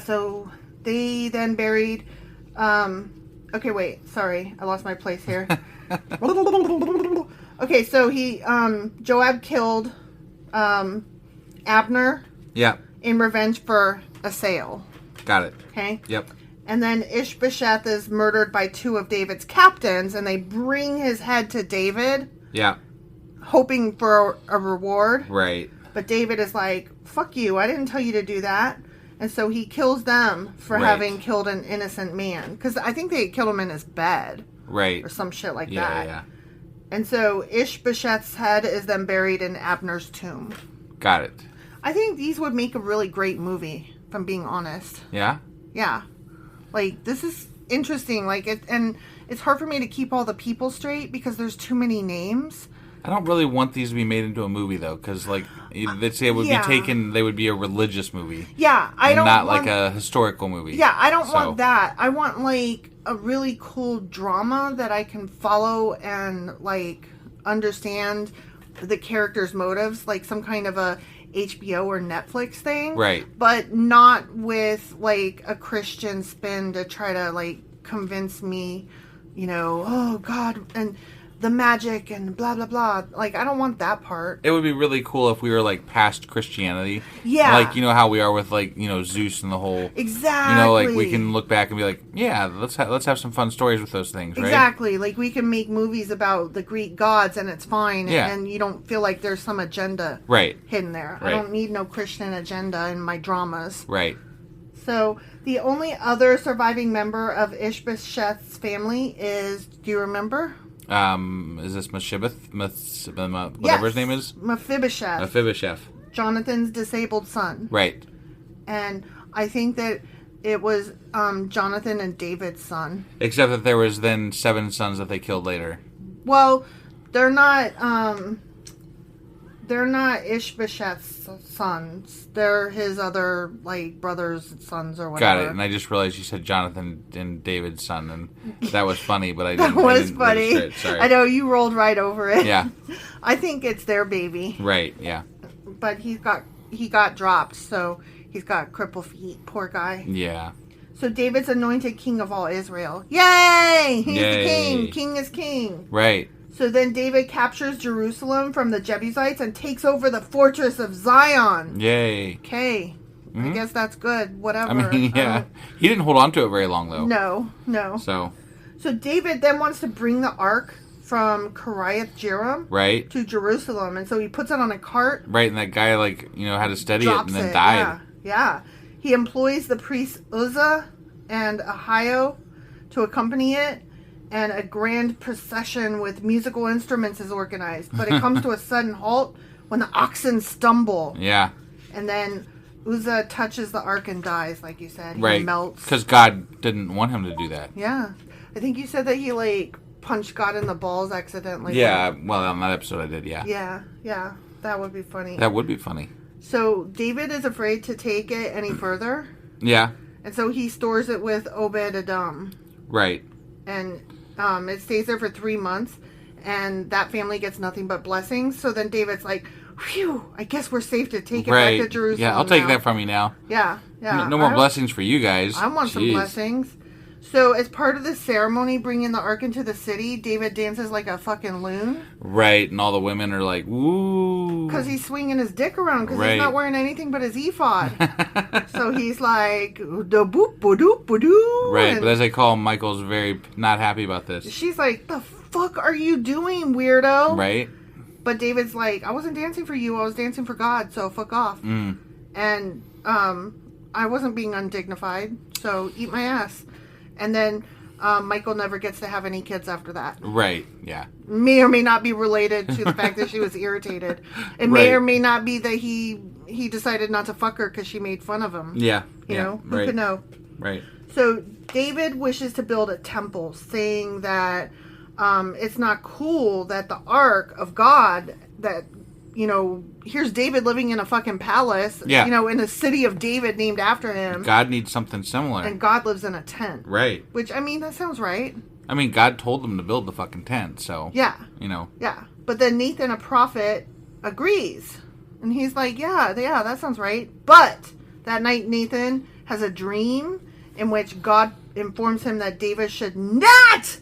so they then buried, okay, wait, sorry, I lost my place here. Okay, so Joab killed, Abner Yeah. in revenge for Asael. Got it. Okay? Yep. And then Ishbosheth is murdered by two of David's captains, and they bring his head to David, Yeah. hoping for a reward. Right. But David is like, fuck you, I didn't tell you to do that. And so he kills them for Right. having killed an innocent man. Because I think they killed him in his bed Right. or some shit like Yeah. that. Yeah. And so Ishbosheth's head is then buried in Abner's tomb. Got it. I think these would make a really great movie, if I'm being honest. Yeah. Yeah. Like, this is interesting. Like and it's hard for me to keep all the people straight because there's too many names. I don't really want these to be made into a movie though, because like they'd say it would be taken. They would be a religious movie. Yeah, I don't not want, like a historical movie. Yeah, I don't want that. I want like a really cool drama that I can follow and like understand the characters' motives, like some kind of a HBO or Netflix thing. Right. But not with like a Christian spin to try to like convince me, oh God, and the magic and blah blah blah. Like I don't want that part. It would be really cool if we were like past Christianity. Yeah. Like how we are with like Zeus and the whole. Exactly. Like we can look back and be like, yeah, let's have some fun stories with those things, right? Exactly. Like we can make movies about the Greek gods and it's fine. Yeah. And you don't feel like there's some agenda hidden there. Right. I don't need no Christian agenda in my dramas. Right. So the only other surviving member of Ishbosheth's family is, do you remember? Is this Mephibosheth? Whatever his name is? Mephibosheth. Mephibosheth. Jonathan's disabled son. Right. And I think that it was Jonathan and David's son. Except that there was then 7 sons that they killed later. Well, they're not Ishbosheth's sons. They're his other like brothers' sons or whatever. Got it. And I just realized you said Jonathan and David's son, and that was funny, but I didn't. That was I didn't funny. register it. Sorry. I know you rolled right over it. Yeah. I think it's their baby. Right. Yeah. But he got dropped, so he's got crippled feet. Poor guy. Yeah. So David's anointed king of all Israel. Yay! He's Yay. the king. King is king. Right. So then David captures Jerusalem from the Jebusites and takes over the fortress of Zion. Yay. Okay. I guess that's good. Whatever. I mean, yeah. He didn't hold on to it very long, though. No. So David then wants to bring the ark from Kiriath Jearim to Jerusalem. And so he puts it on a cart. Right, and that guy, had to steady it and then died. Yeah. He employs the priests Uzzah and Ahio to accompany it. And a grand procession with musical instruments is organized. But it comes to a sudden halt when the oxen stumble. Yeah. And then Uzzah touches the ark and dies, like you said. He melts. Because God didn't want him to do that. Yeah. I think you said that he, punched God in the balls accidentally. Yeah, well, on that episode I did, yeah. Yeah. That would be funny. That would be funny. So David is afraid to take it any further. Yeah. And so he stores it with Obed-Edom. Right. And it stays there for 3 months, and that family gets nothing but blessings. So then David's like, phew, I guess we're safe to take it back to Jerusalem. Yeah, I'll take that from you now. Yeah. No more blessings for you guys. I want some blessings. So as part of the ceremony bringing the ark into the city, David dances like a fucking loon. Right, and all the women are like, woo. Because he's swinging his dick around because he's not wearing anything but his ephod. So he's like, da boop, ba-doop, ba-doo. Right, but as they call him, Michael's very not happy about this. She's like, the fuck are you doing, weirdo? Right. But David's like, I wasn't dancing for you, I was dancing for God, so fuck off. And I wasn't being undignified, so eat my ass. And then Michael never gets to have any kids after that. Right, yeah. May or may not be related to the fact that she was irritated. It may or may not be that he decided not to fuck her because she made fun of him. Yeah. You know? Who could know? Right. So David wishes to build a temple, saying that it's not cool that the Ark of God, that, here's David living in a fucking palace, in a city of David named after him. God needs something similar. And God lives in a tent. Right. Which, that sounds right. God told them to build the fucking tent, so. Yeah. Yeah. But then Nathan, a prophet, agrees. And he's like, yeah, that sounds right. But that night Nathan has a dream in which God informs him that David should not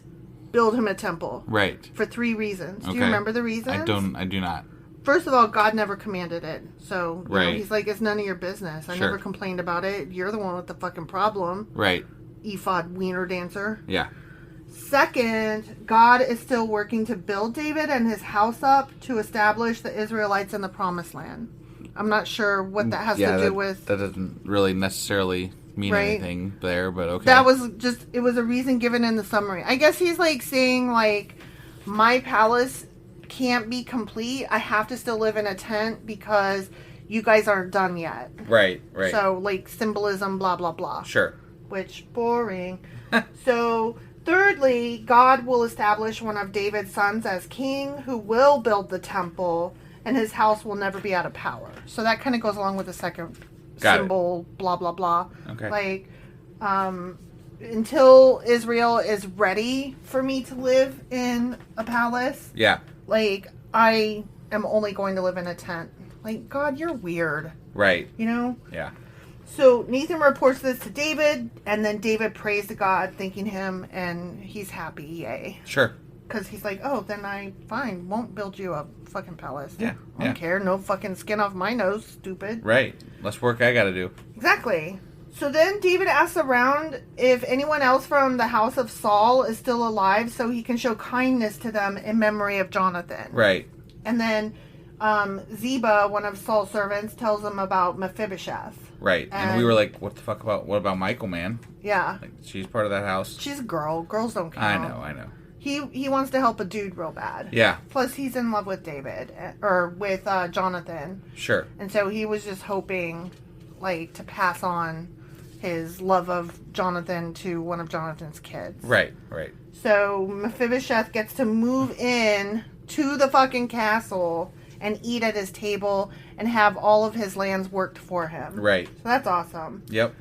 build him a temple. Right. For 3 reasons. Okay. Do you remember the reasons? I do not. First of all, God never commanded it. So, he's like, it's none of your business. I Sure. never complained about it. You're the one with the fucking problem. Right. Ephod wiener dancer. Yeah. Second, God is still working to build David and his house up to establish the Israelites in the Promised Land. I'm not sure what that has to do with. That doesn't really necessarily mean anything there, but okay. That was it was a reason given in the summary. I guess he's like saying, like, my palace can't be complete. I have to still live in a tent because you guys aren't done yet. Right. So, like, symbolism, blah, blah, blah. Sure. Which, boring. So, thirdly, God will establish one of David's sons as king who will build the temple, and his house will never be out of power. So that kind of goes along with the second symbol, blah, blah, blah. Okay. Like, until Israel is ready for me to live in a palace, Yeah. like, I am only going to live in a tent. Like, God, you're weird. Right. You know? Yeah. So Nathan reports this to David, and then David prays to God, thanking him, and he's happy, yay. Sure. Because he's like, oh, then I, fine, won't build you a fucking palace. Yeah. I don't care, no fucking skin off my nose, stupid. Right. Less work I gotta do. Exactly. So then David asks around if anyone else from the house of Saul is still alive so he can show kindness to them in memory of Jonathan. Right. And then Ziba, one of Saul's servants, tells him about Mephibosheth. Right. And we were like, what about Michael, man? Yeah. Like, she's part of that house. She's a girl. Girls don't count. I know. He wants to help a dude real bad. Yeah. Plus, he's in love with David, or with Jonathan. Sure. And so he was just hoping, like, to pass on his love of Jonathan to one of Jonathan's kids. Right. So Mephibosheth gets to move in to the fucking castle and eat at his table and have all of his lands worked for him. Right. So that's awesome. Yep.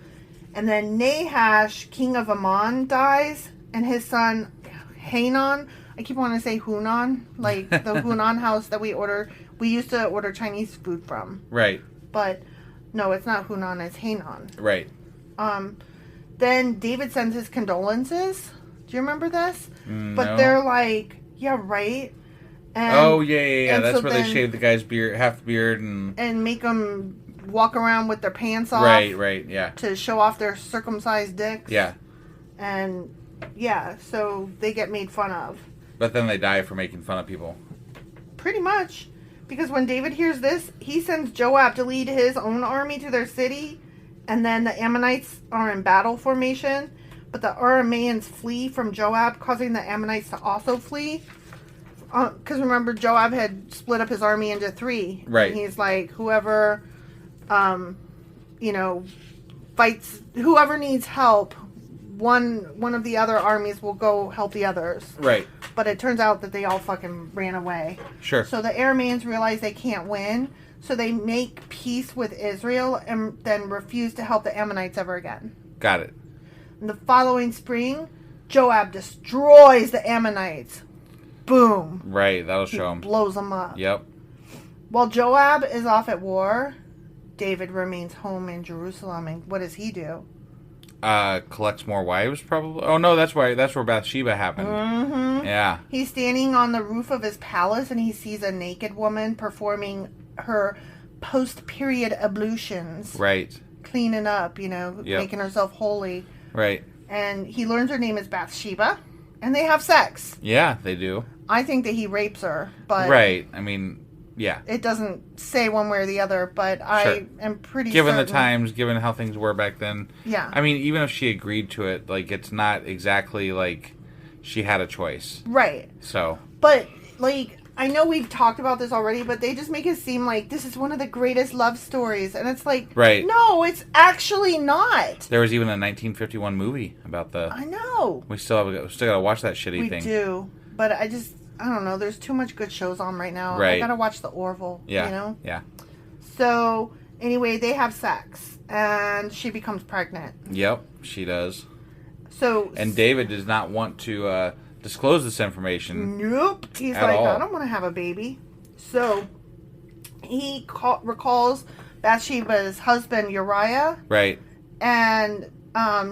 And then Nahash, king of Ammon, dies, and his son Hanan, I keep wanting to say Hunan, like the Hunan house that we used to order Chinese food from. Right. But no, it's not Hunan, it's Hanan. Right. Then David sends his condolences. Do you remember this? But No. they're like, yeah, right. And, Oh, yeah. That's so where they shaved the guy's beard, half beard, and make them walk around with their pants off. Right, yeah. To show off their circumcised dicks. Yeah. And, yeah, so they get made fun of. But then they die for making fun of people. Pretty much. Because when David hears this, he sends Joab to lead his own army to their city. And then the Ammonites are in battle formation. But the Arameans flee from Joab, causing the Ammonites to also flee. Because remember, Joab had split up his army into 3. Right. And he's like, whoever, fights, whoever needs help, one of the other armies will go help the others. Right. But it turns out that they all fucking ran away. Sure. So the Arameans realize they can't win, so they make peace with Israel and then refuse to help the Ammonites ever again. Got it. In the following spring, Joab destroys the Ammonites. Boom. Right, that'll show him. Blows them up. Yep. While Joab is off at war, David remains home in Jerusalem. And what does he do? Collects more wives, probably. Oh no, that's where Bathsheba happened. Mm-hmm. Yeah. He's standing on the roof of his palace and he sees a naked woman performing her post-period ablutions. Right. Cleaning up, making herself holy. Right. And he learns her name is Bathsheba, and they have sex. Yeah, they do. I think that he rapes her, but right. I mean, yeah. It doesn't say one way or the other, but I am pretty given certain. the times, given how things were back then. Yeah. I mean, even if she agreed to it, like, it's not exactly like she had a choice. Right. So. But, like, I know we've talked about this already, but they just make it seem like this is one of the greatest love stories. And it's like, right. No, it's actually not. There was even a 1951 movie about the... I know. We still got to watch that shitty thing. We do. But I don't know. There's too much good shows on right now. Right. I gotta watch the Orville. Yeah. Yeah. So, anyway, they have sex. And she becomes pregnant. Yep, she does. So... And David does not want to disclose this information. Nope. He's like, I don't want to have a baby. So, he recalls Bathsheba's husband, Uriah. Right. And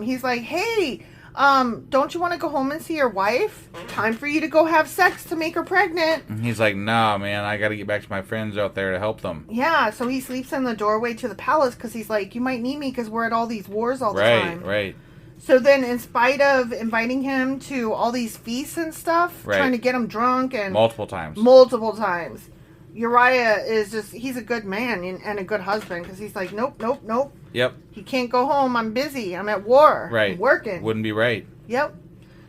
he's like, hey... don't you want to go home and see your wife? Time for you to go have sex to make her pregnant. And he's like, nah, man, I got to get back to my friends out there to help them. Yeah, so he sleeps in the doorway to the palace because he's like, you might need me because we're at all these wars all the time. Right. So then, in spite of inviting him to all these feasts and stuff, trying to get him drunk and... Multiple times. Uriah is just, he's a good man and a good husband because he's like, nope. Yep. He can't go home. I'm busy. I'm at war. Right. I'm working. Wouldn't be right. Yep.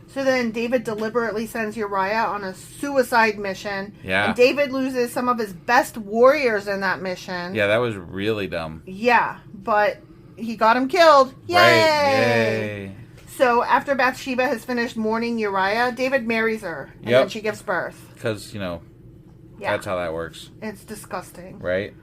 So then David deliberately sends Uriah on a suicide mission. Yeah. And David loses some of his best warriors in that mission. Yeah, that was really dumb. Yeah, but he got him killed. Yay! Right. Yay. So after Bathsheba has finished mourning Uriah, David marries her, and then she gives birth. Because, that's how that works. It's disgusting. Right?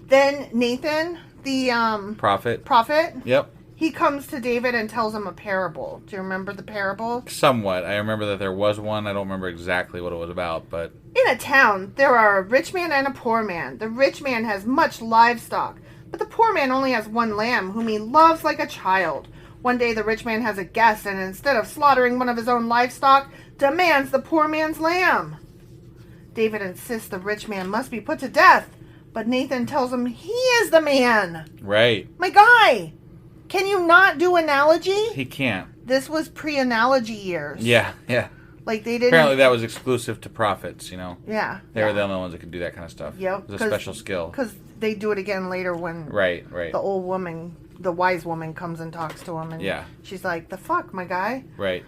Then Nathan, the prophet. Yep. He comes to David and tells him a parable. Do you remember the parable? Somewhat. I remember that there was one. I don't remember exactly what it was about, but... In a town, there are a rich man and a poor man. The rich man has much livestock, but the poor man only has one lamb, whom he loves like a child. One day the rich man has a guest, and instead of slaughtering one of his own livestock, demands the poor man's lamb. David insists the rich man must be put to death, but Nathan tells him he is the man. Right. My guy, can you not do analogy? He can't. This was pre-analogy years. Yeah. Like they didn't... Apparently that was exclusive to prophets, Yeah. They were the only ones that could do that kind of stuff. Yep. It was a special skill. Because they do it again later when... Right. The old woman, the wise woman, comes and talks to him, and she's like, "The fuck, my guy." Right.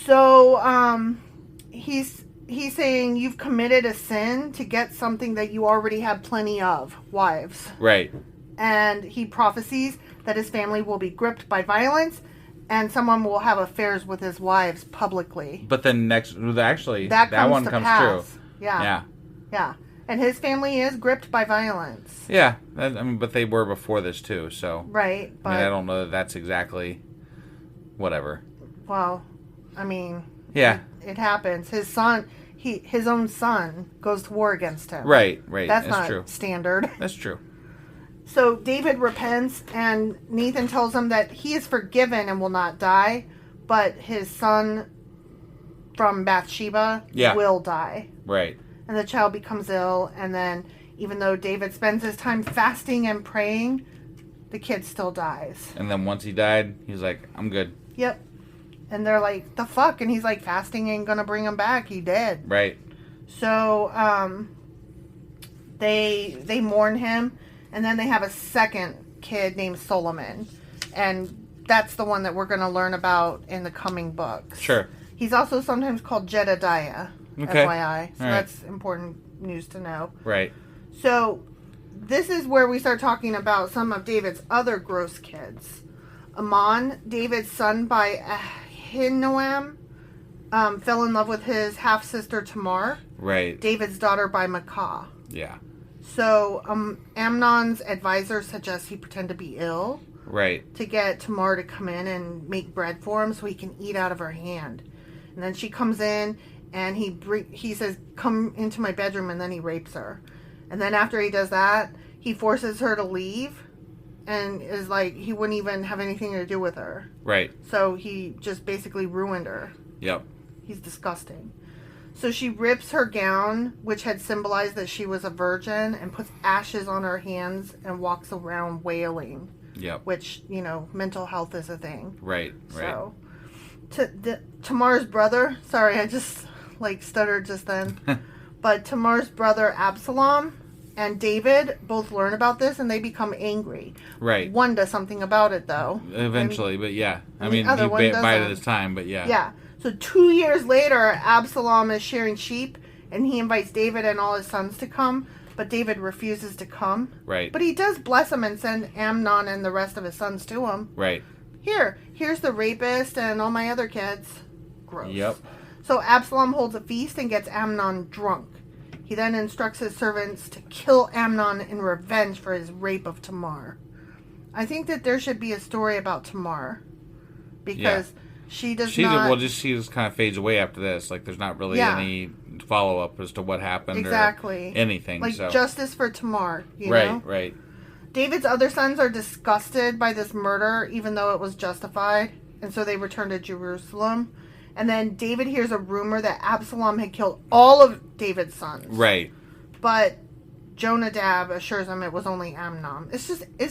So, he's saying you've committed a sin to get something that you already have plenty of, wives. Right. And he prophesies that his family will be gripped by violence, and someone will have affairs with his wives publicly. But then that one comes true. Yeah. And his family is gripped by violence. Yeah, but they were before this too, so... Right, but... I don't know that that's exactly... Whatever. Well, Yeah. It happens. His own son goes to war against him. Right. That's not true. Standard. That's true. So David repents, and Nathan tells him that he is forgiven and will not die, but his son from Bathsheba will die. Right. And the child becomes ill, and then even though David spends his time fasting and praying, the kid still dies. And then once he died, he's like, I'm good. Yep. And they're like, the fuck? And he's like, fasting ain't gonna bring him back. He dead. Right. So, they mourn him, and then they have a second kid named Solomon. And that's the one that we're gonna learn about in the coming books. Sure. He's also sometimes called Jedediah. Okay. FYI. So right. That's important news to know. Right. So, this is where we start talking about some of David's other gross kids. Ammon, David's son by Ahinoam, fell in love with his half-sister Tamar. Right. David's daughter by Maacah. Yeah. So, Amnon's advisor suggests he pretend to be ill. Right. To get Tamar to come in and make bread for him so he can eat out of her hand. And then she comes in, and he says, "Come into my bedroom," and then he rapes her. And then after he does that, he forces her to leave, and is like, he wouldn't even have anything to do with her. Right. So he just basically ruined her. Yep. He's disgusting. So she rips her gown, which had symbolized that she was a virgin, and puts ashes on her hands and walks around wailing. Yep. Which, mental health is a thing. Right. So, Tamar's brother, sorry, I just stuttered just then. But Tamar's brother Absalom and David both learn about this, and they become angry. Right. One does something about it, though. Eventually, but yeah. The other one doesn't. Bided his time, but yeah. Yeah. So 2 years later, Absalom is shearing sheep, and he invites David and all his sons to come, but David refuses to come. Right. But he does bless him and send Amnon and the rest of his sons to him. Right. Here's the rapist and all my other kids. Gross. Yep. So Absalom holds a feast and gets Amnon drunk. He then instructs his servants to kill Amnon in revenge for his rape of Tamar. I think that there should be a story about Tamar. Because she just kind of fades away after this. There's not really any follow-up as to what happened or anything. Justice for Tamar, you know? Right. David's other sons are disgusted by this murder, even though it was justified. And so they return to Jerusalem. And then David hears a rumor that Absalom had killed all of David's sons. Right. But Jonadab assures him it was only Amnon. It's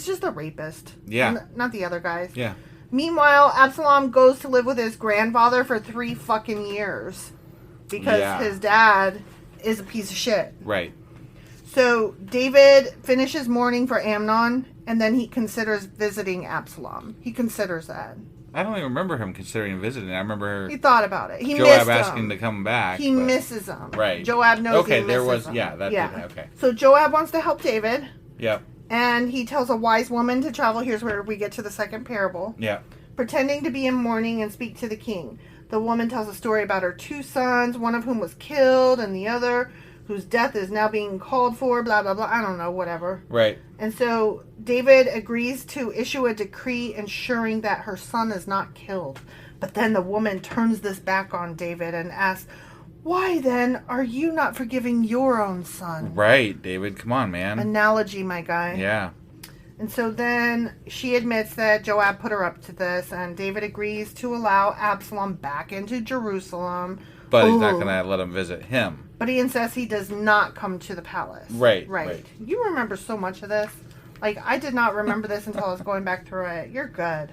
just a rapist. Yeah. Not the other guys. Yeah. Meanwhile, Absalom goes to live with his grandfather for 3 fucking years. Because his dad is a piece of shit. Right. So David finishes mourning for Amnon, and then he considers visiting Absalom. He considers that. I don't even remember him considering visiting. I remember he thought about it. He Joab asking to come back. He misses him. Right. Joab knows he there misses was him. Okay. So Joab wants to help David. Yep. And he tells a wise woman to travel. Here's where we get to the second parable. Yep. pretending to be in mourning and speak to the king. The woman tells a story about her 2 sons, one of whom was killed, and the other whose death is now being called for, blah, blah, blah. I don't know, whatever. Right. And so David agrees to issue a decree ensuring that her son is not killed. But then the woman turns this back on David and asks, why then are you not forgiving your own son? Right, David. Come on, man. Analogy, my guy. Yeah. And so then she admits that Joab put her up to this, and David agrees to allow Absalom back into Jerusalem. But he's not going to let him visit him. But he insists he does not come to the palace. Right. You remember so much of this. Like, I did not remember this until I was going back through it. You're good.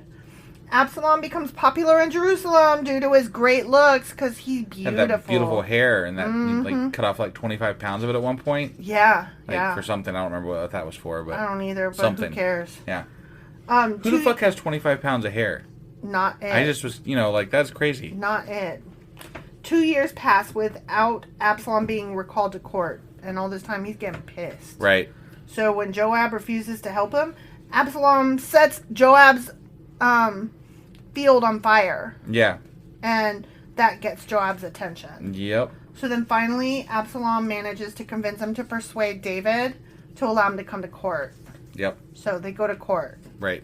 Absalom becomes popular in Jerusalem due to his great looks, because he's beautiful. Had that beautiful hair, and that like cut off like 25 pounds of it at one point. Yeah, For something. I don't remember what that was for, but I don't either, but something. Who cares? Yeah. Who the fuck has 25 pounds of hair? Not it. I just was, like, that's crazy. Not it. 2 years pass without Absalom being recalled to court, and all this time he's getting pissed. Right. So when Joab refuses to help him, Absalom sets Joab's field on fire. Yeah. And that gets Joab's attention. Yep. So then finally, Absalom manages to convince him to persuade David to allow him to come to court. Yep. So they go to court. Right.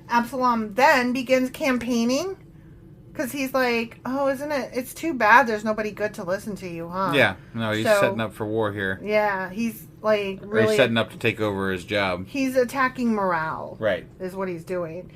Absalom then begins campaigning because he's like, oh, isn't it? It's too bad there's nobody good to listen to you, huh? Yeah. No, he's setting up for war here. Yeah, he's like really... Or he's setting up to take over his job. He's attacking morale. Right. Is what he's doing.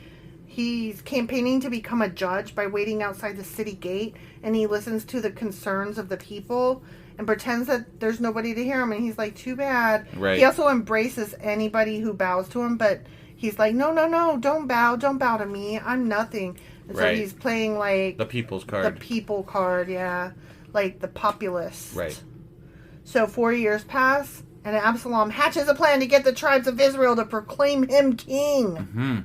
He's campaigning to become a judge by waiting outside the city gate, and he listens to the concerns of the people and pretends that there's nobody to hear him, and he's like, too bad. Right. He also embraces anybody who bows to him, but he's like, no, don't bow to me, I'm nothing. And so he's playing like... the people's card. The people card, yeah. Like the populist. Right. So 4 years pass, and Absalom hatches a plan to get the tribes of Israel to proclaim him king. Mm-hmm.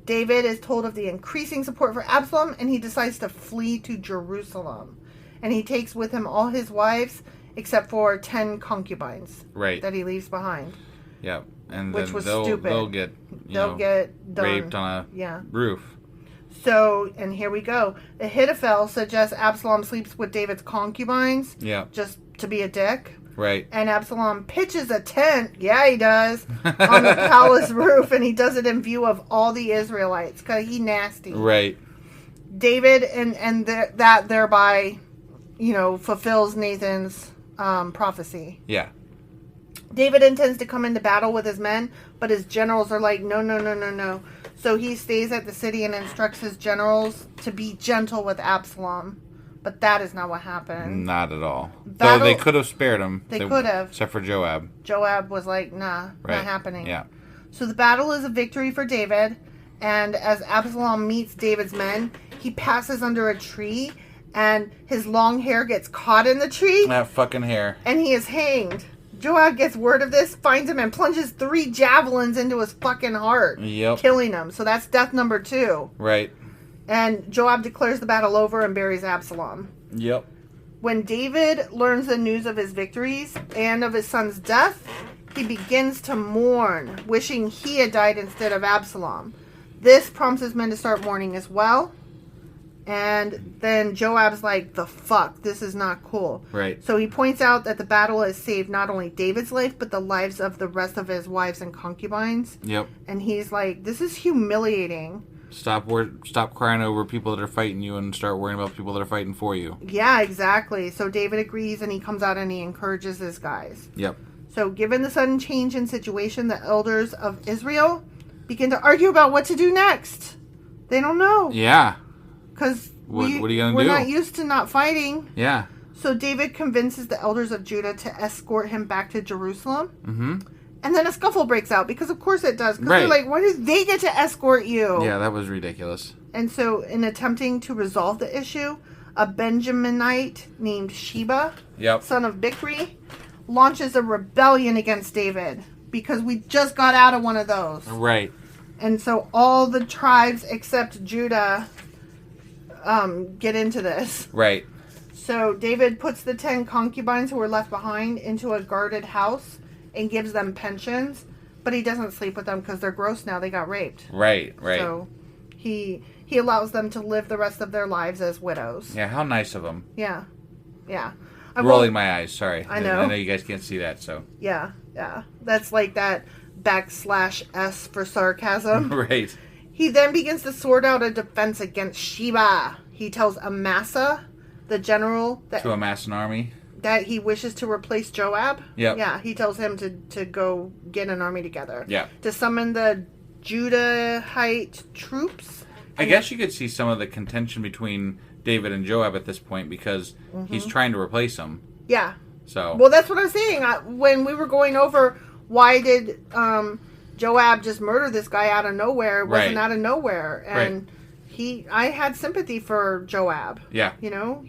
David is told of the increasing support for Absalom, and he decides to flee to Jerusalem. And he takes with him all his wives, except for 10 concubines. Right. That he leaves behind. Yep. And which then was they'll stupid. They'll get done. raped on a roof. So, and here we go. Ahithophel suggests Absalom sleeps with David's concubines. Yeah. Just to be a dick. Right. And Absalom pitches a tent, yeah he does, on the palace roof, and he does it in view of all the Israelites, because he nasty. Right. David, and that thereby, fulfills Nathan's prophecy. Yeah. David intends to come into battle with his men, but his generals are like, no. So he stays at the city and instructs his generals to be gentle with Absalom. But that is not what happened. Not at all. Though they could have spared him. They could have. Except for Joab. Joab was like, nah, not happening. Yeah. So the battle is a victory for David. And as Absalom meets David's men, he passes under a tree. And his long hair gets caught in the tree. That fucking hair. And he is hanged. Joab gets word of this, finds him, and plunges 3 javelins into his fucking heart. Yep. Killing him. So that's death number 2. Right. And Joab declares the battle over and buries Absalom. Yep. When David learns the news of his victories and of his son's death, he begins to mourn, wishing he had died instead of Absalom. This prompts his men to start mourning as well. And then Joab's like, the fuck, this is not cool. Right. So he points out that the battle has saved not only David's life, but the lives of the rest of his wives and concubines. Yep. And he's like, this is humiliating. Stop crying over people that are fighting you and start worrying about people that are fighting for you. Yeah, exactly. So David agrees, and he comes out and he encourages his guys. Yep. So given the sudden change in situation, the elders of Israel begin to argue about what to do next. They don't know. Yeah. Because what are you going to do? We're not used to not fighting. Yeah. So David convinces the elders of Judah to escort him back to Jerusalem. Mm-hmm. And then a scuffle breaks out, because of course it does. Because they're like, why do they get to escort you? Yeah, that was ridiculous. And so in attempting to resolve the issue, a Benjaminite named Sheba, son of Bichri, launches a rebellion against David. Because we just got out of one of those. Right. And so all the tribes except Judah get into this. Right. So David puts the 10 concubines who were left behind into a guarded house and gives them pensions, but he doesn't sleep with them because they're gross now. They got raped. Right. So he he allows them to live the rest of their lives as widows. Yeah, how nice of him. Yeah. Rolling my eyes, sorry. I know. I know you guys can't see that, so. Yeah. That's like that /S for sarcasm. Right. He then begins to sort out a defense against Sheba. He tells Amasa, the general, To amass an army. that he wishes to replace Joab. Yep. Yeah, he tells him to go get an army together. Yeah. To summon the Judahite troops. I guess you could see some of the contention between David and Joab at this point because he's trying to replace him. Yeah. So. Well, that's what I'm saying. When we were going over why did Joab just murder this guy out of nowhere, it wasn't out of nowhere. And I had sympathy for Joab. Yeah. You know,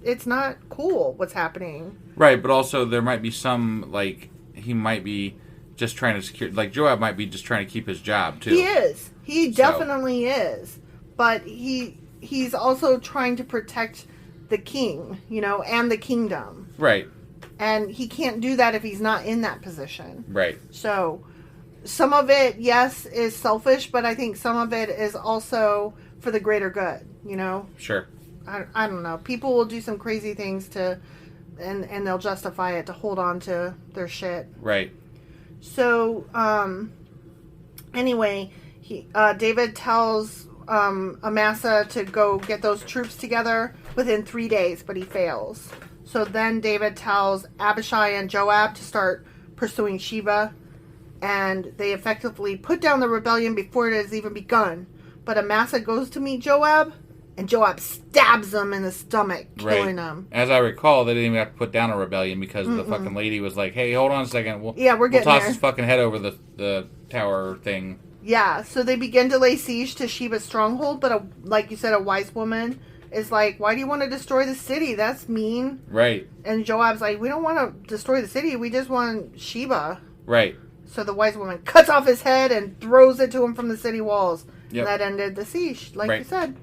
it's not cool what's happening. Right, but also there might be some, like, he might be just trying to secure, like, Joab might be just trying to keep his job, too. He is. He definitely is. But he's also trying to protect the king, you know, and the kingdom. Right. And he can't do that if he's not in that position. Right. So, some of it, yes, is selfish, but I think some of it is also for the greater good, you know? Sure. I don't know. People will do some crazy things and they'll justify it to hold on to their shit. Right. So, anyway, David tells Amasa to go get those troops together within 3 days, but he fails. So then David tells Abishai and Joab to start pursuing Sheba, and they effectively put down the rebellion before it has even begun. But Amasa goes to meet Joab, and Joab stabs him in the stomach, killing him. As I recall, they didn't even have to put down a rebellion because the fucking lady was like, hey, hold on a second. We'll toss his fucking head over the tower thing. Yeah, so they begin to lay siege to Sheba's stronghold, but like you said, a wise woman is like, why do you want to destroy the city? That's mean. Right. And Joab's like, we don't want to destroy the city. We just want Sheba. Right. So the wise woman cuts off his head and throws it to him from the city walls. Yep. That ended the siege, like you said.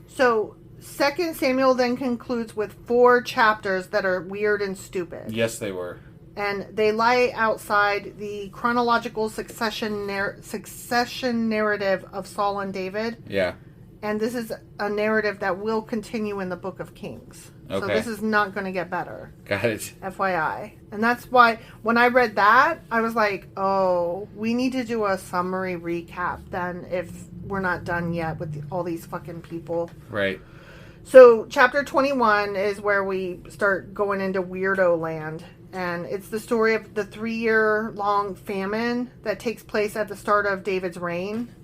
So 2 Samuel then concludes with 4 chapters that are weird and stupid. Yes, they were. And they lie outside the chronological succession narrative of Saul and David. Yeah. And this is a narrative that will continue in the Book of Kings. Okay. So this is not going to get better. Got it. FYI. And that's why when I read that, I was like, oh, we need to do a summary recap then if we're not done yet with all these fucking people. Right. So chapter 21 is where we start going into weirdo land. And it's the story of the 3-year-long famine that takes place at the start of David's reign.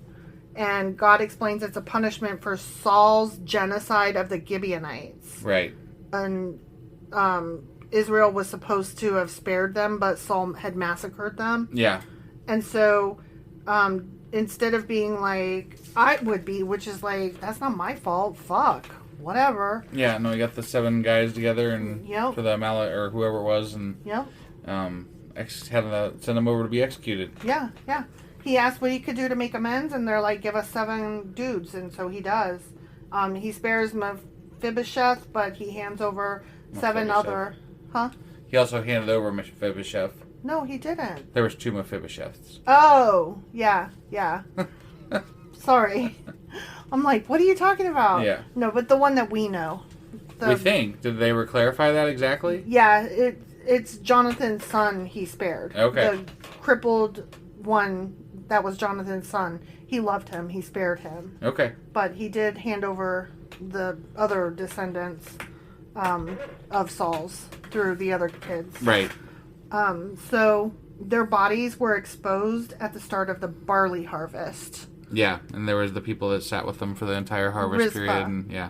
And God explains it's a punishment for Saul's genocide of the Gibeonites. Right. And Israel was supposed to have spared them, but Saul had massacred them. Yeah. And so instead of being like I would be, which is like, that's not my fault, fuck, whatever. Yeah, no, we got the 7 guys together and for the Amalek or whoever it was, and had send them over to be executed. Yeah. He asked what he could do to make amends, and they're like, give us 7 dudes, and so he does. He spares Mephibosheth, but he hands over 7 other... Huh? He also handed over Mephibosheth. No, he didn't. There was 2 Mephibosheths. Oh, yeah. Sorry. I'm like, what are you talking about? Yeah. No, but the one that we know. We think. Did they ever clarify that exactly? Yeah, it's Jonathan's son he spared. Okay. The crippled one, that was Jonathan's son. He loved him. He spared him. Okay. But he did hand over the other descendants of Saul's through the other kids. Right. So their bodies were exposed at the start of the barley harvest. Yeah, and there was the people that sat with them for the entire harvest Rizpah, period. And, yeah.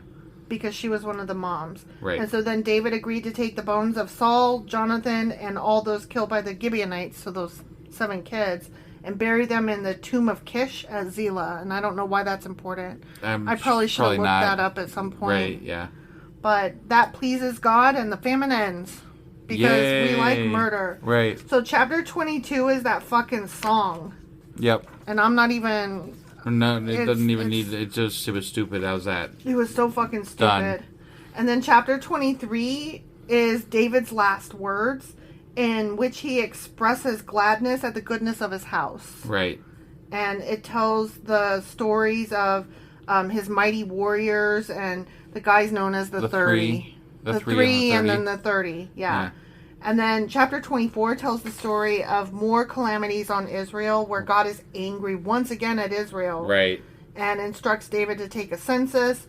Because she was one of the moms. Right. And so then David agreed to take the bones of Saul, Jonathan, and all those killed by the Gibeonites, so those 7 kids, and bury them in the tomb of Kish at Zelah. And I don't know why that's important. I probably should have looked that up at some point. Right, yeah. But that pleases God, and the famine ends. Because we like murder. Right. So chapter 22 is that fucking song. Yep. And I'm not even... No, it doesn't even need... It was stupid. How's that? It was so fucking stupid. Done. And then chapter 23 is David's last words, in which he expresses gladness at the goodness of his house. Right. And it tells the stories of his mighty warriors, and the guy's known as the 30. The 3 and and the 30. then the 30. Yeah. And then chapter 24 tells the story of more calamities on Israel, where God is angry once again at Israel. Right. And instructs David to take a census.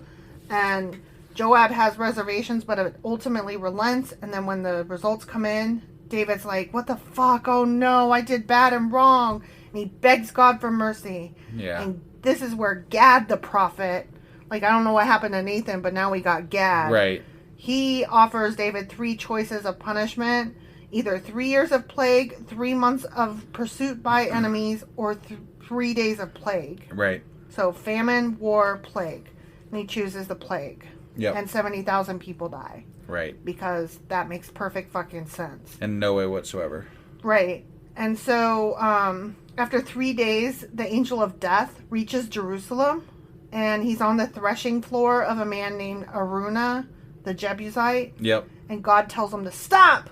And Joab has reservations, but it ultimately relents. And then when the results come in, David's like, what the fuck? Oh no, I did bad and wrong. And he begs God for mercy. Yeah. And this is where Gad the prophet, like, I don't know what happened to Nathan, but now we got Gad. Right. He offers David 3 choices of punishment. Either 3 years of plague, 3 months of pursuit by enemies, or 3 days of plague. Right. So famine, war, plague. And he chooses the plague. Yep. And 70,000 people die. Right. Because that makes perfect fucking sense. In no way whatsoever. Right. And so, after 3 days, the angel of death reaches Jerusalem. And he's on the threshing floor of a man named Aruna, the Jebusite. Yep. And God tells him to stop.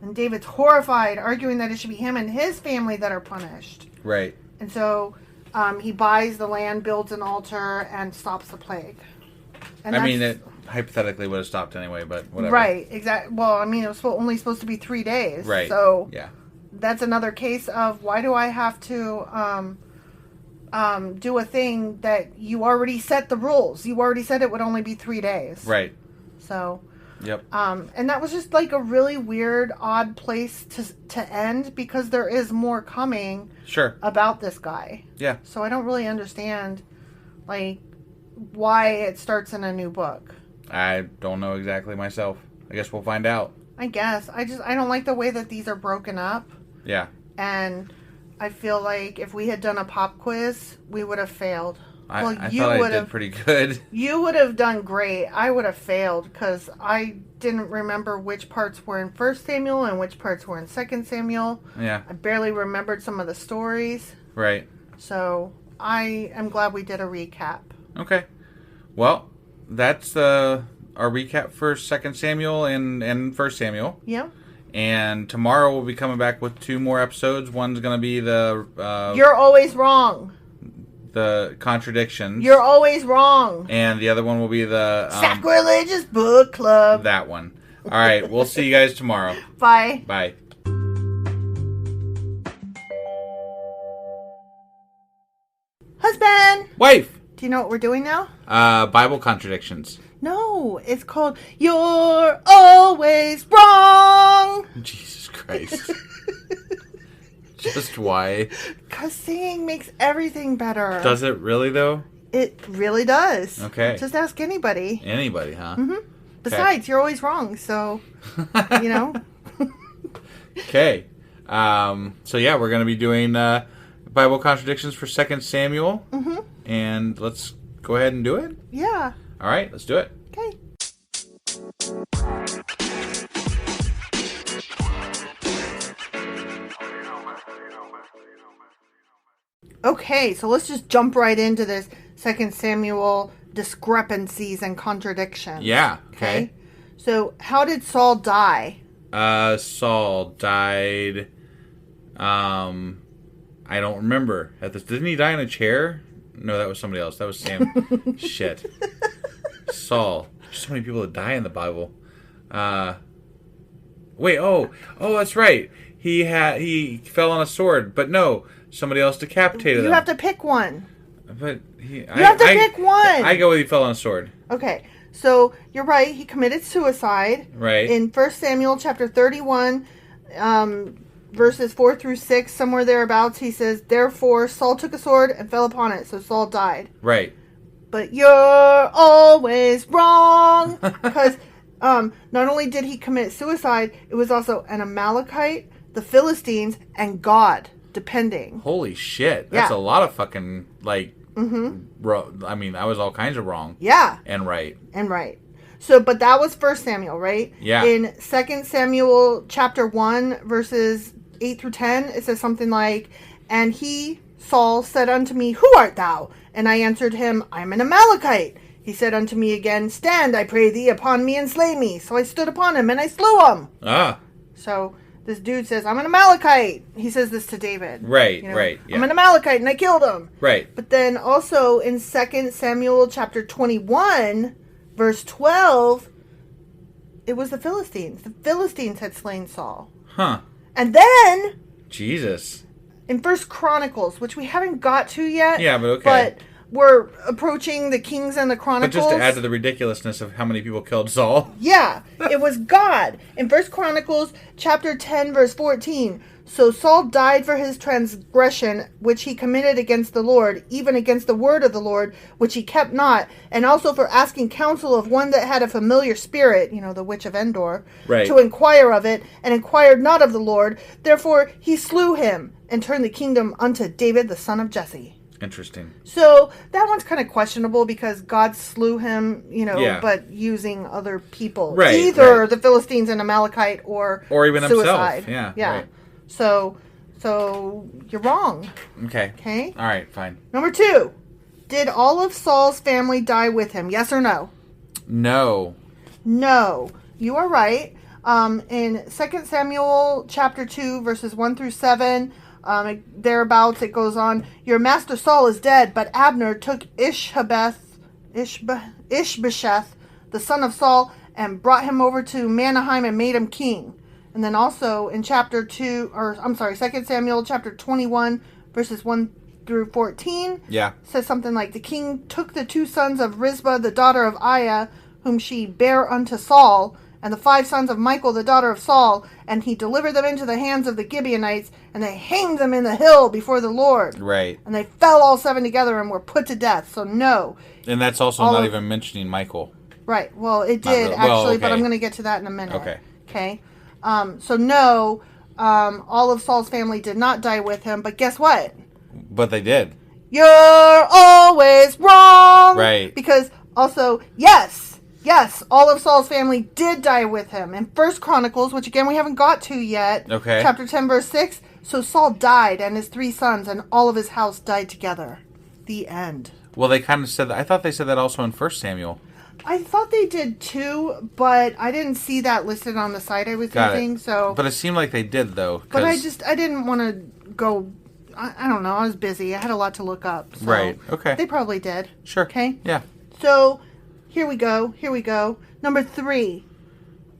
And David's horrified, arguing that it should be him and his family that are punished. Right. And so he buys the land, builds an altar, and stops the plague. And I mean, it hypothetically would have stopped anyway, but whatever. Right, exactly. Well, I mean, it was only supposed to be 3 days. Right. So yeah, that's another case of why do I have to do a thing that you already set the rules? You already said it would only be 3 days. Right. So. Yep. And that was just like a really weird, odd place to end, because there is more coming. Sure. About this guy. Yeah. So I don't really understand, like, why it starts in a new book. I don't know exactly myself. I guess we'll find out. I guess. I don't like the way that these are broken up. Yeah. And I feel like if we had done a pop quiz, we would have failed. I thought I did pretty good. You would have done great. I would have failed because I didn't remember which parts were in 1 Samuel and which parts were in 2 Samuel. Yeah. I barely remembered some of the stories. Right. So I am glad we did a recap. Okay. Well, that's our recap for 2 Samuel and 1 Samuel. Yeah. And tomorrow we'll be coming back with 2 more episodes. One's going to be the... You're always wrong. The Contradictions. You're always wrong. And the other one will be the... Sacrilegious Book Club. That one. All right. We'll see you guys tomorrow. Bye. Bye. Husband. Wife. Do you know what we're doing now? Bible Contradictions. No, it's called You're Always Wrong. Jesus Christ. Just why? Because singing makes everything better. Does it really, though? It really does. Okay. Just ask anybody. Anybody, huh? Mm-hmm. Besides, you're always wrong, so, you know. Okay. So, yeah, we're going to be doing Bible Contradictions for 2 Samuel. Mm-hmm. And let's go ahead and do it? Yeah. All right, let's do it. Okay. Okay, so let's just jump right into this 2 Samuel discrepancies and contradictions. Yeah, okay. So, how did Saul die? Saul died, I don't remember. Didn't he die in a chair? No, that was somebody else. That was Sam. Shit. Saul. There's so many people that die in the Bible. Wait, oh, that's right. He fell on a sword, but no, somebody else decapitated him. You have to pick one. But you have to pick one. I go with he fell on a sword. Okay, so you're right. He committed suicide. Right. In 1 Samuel chapter 31, verses 4 through 6, somewhere thereabouts, he says, "Therefore Saul took a sword and fell upon it." So Saul died. Right. But you're always wrong. Because not only did he commit suicide, it was also an Amalekite, the Philistines, and God, depending. Holy shit. That's Yeah. a lot of fucking, like, I mean, I was all kinds of wrong. Yeah. And right. And right. So, but that was 1 Samuel, right? Yeah. In 2 Samuel chapter 1, verses 8 through 10, it says something like, "And he, Saul, said unto me, Who art thou? And I answered him, I am an Amalekite. He said unto me again, Stand, I pray thee, upon me and slay me. So I stood upon him and I slew him." Ah. So this dude says, I'm an Amalekite. He says this to David. Right, right. Yeah. I'm an Amalekite and I killed him. Right. But then also in 2 Samuel chapter 21, verse 12, it was the Philistines. The Philistines had slain Saul. Huh. And then Jesus. in 1 Chronicles, which we haven't got to yet. Yeah, but okay. But we're approaching the Kings and the Chronicles. But just to add to the ridiculousness of how many people killed Saul. Yeah, it was God. In 1 Chronicles chapter 10, verse 14. So Saul died for his transgression, which he committed against the Lord, even against the word of the Lord, which he kept not, and also for asking counsel of one that had a familiar spirit, the witch of Endor, right, to inquire of it, and inquired not of the Lord. Therefore he slew him, and turned the kingdom unto David the son of Jesse. Interesting. So that one's kind of questionable because God slew him, but using other people. Right. Either the Philistines and Amalekite or even suicide. himself. Yeah. Right. So you're wrong. Okay. Okay. All right, fine. Number 2. Did all of Saul's family die with him? Yes or no? No. No. You are right. In 2 Samuel chapter 2, verses 1 through 7, thereabouts, it goes on, your master Saul is dead, but Abner took Ishbosheth, the son of Saul, and brought him over to Mahanaim and made him king. And then also in 2 Samuel chapter 21, verses 1 through 14, says something like, the king took the 2 sons of Rizpah, the daughter of Aiah, whom she bare unto Saul, and the 5 sons of Michal, the daughter of Saul, and he delivered them into the hands of the Gibeonites, and they hanged them in the hill before the Lord. Right. And they fell all 7 together and were put to death. So no. And that's also not even mentioning Michal. Right. Well, it did, actually, but I'm going to get to that in a minute. Okay. Okay. So no, all of Saul's family did not die with him, but guess what? But they did. You're always wrong! Right. Because also, yes, all of Saul's family did die with him. In 1 Chronicles, which again we haven't got to yet, chapter 10, verse 6, so Saul died and his 3 sons and all of his house died together. The end. Well, they kind of said that. I thought they said that also in 1 Samuel. I thought they did too, but I didn't see that listed on the site I was using. So, but it seemed like they did though. But I didn't want to go. I don't know. I was busy. I had a lot to look up. So right. Okay. They probably did. Sure. Okay. Yeah. So here we go. Number 3.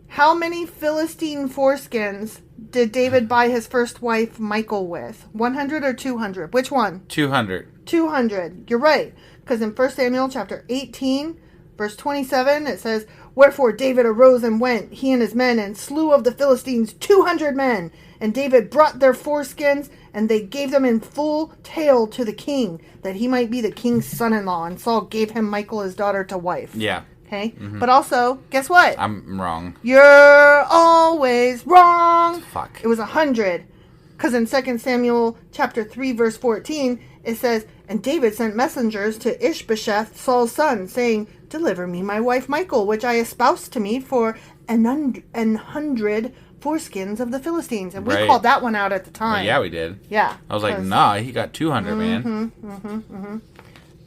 How many Philistine foreskins did David buy his first wife Michal with? 100 or 200? Which one? 200. 200. You're right. Because in 1 Samuel chapter 18, verse 27, it says, wherefore David arose and went, he and his men, and slew of the Philistines 200 men. And David brought their foreskins, and they gave them in full tale to the king, that he might be the king's son-in-law. And Saul gave him Michal, his daughter, to wife. Yeah. Okay? Mm-hmm. But also, guess what? I'm wrong. You're always wrong. Fuck. It was 100. Because in 2 Samuel chapter 3, verse 14, it says, and David sent messengers to Ishbosheth, Saul's son, saying, deliver me my wife Michal, which I espoused to me for 100 foreskins of the Philistines. And we called that one out at the time. Well, yeah, we did. Yeah. I was like, nah, he got 200, man.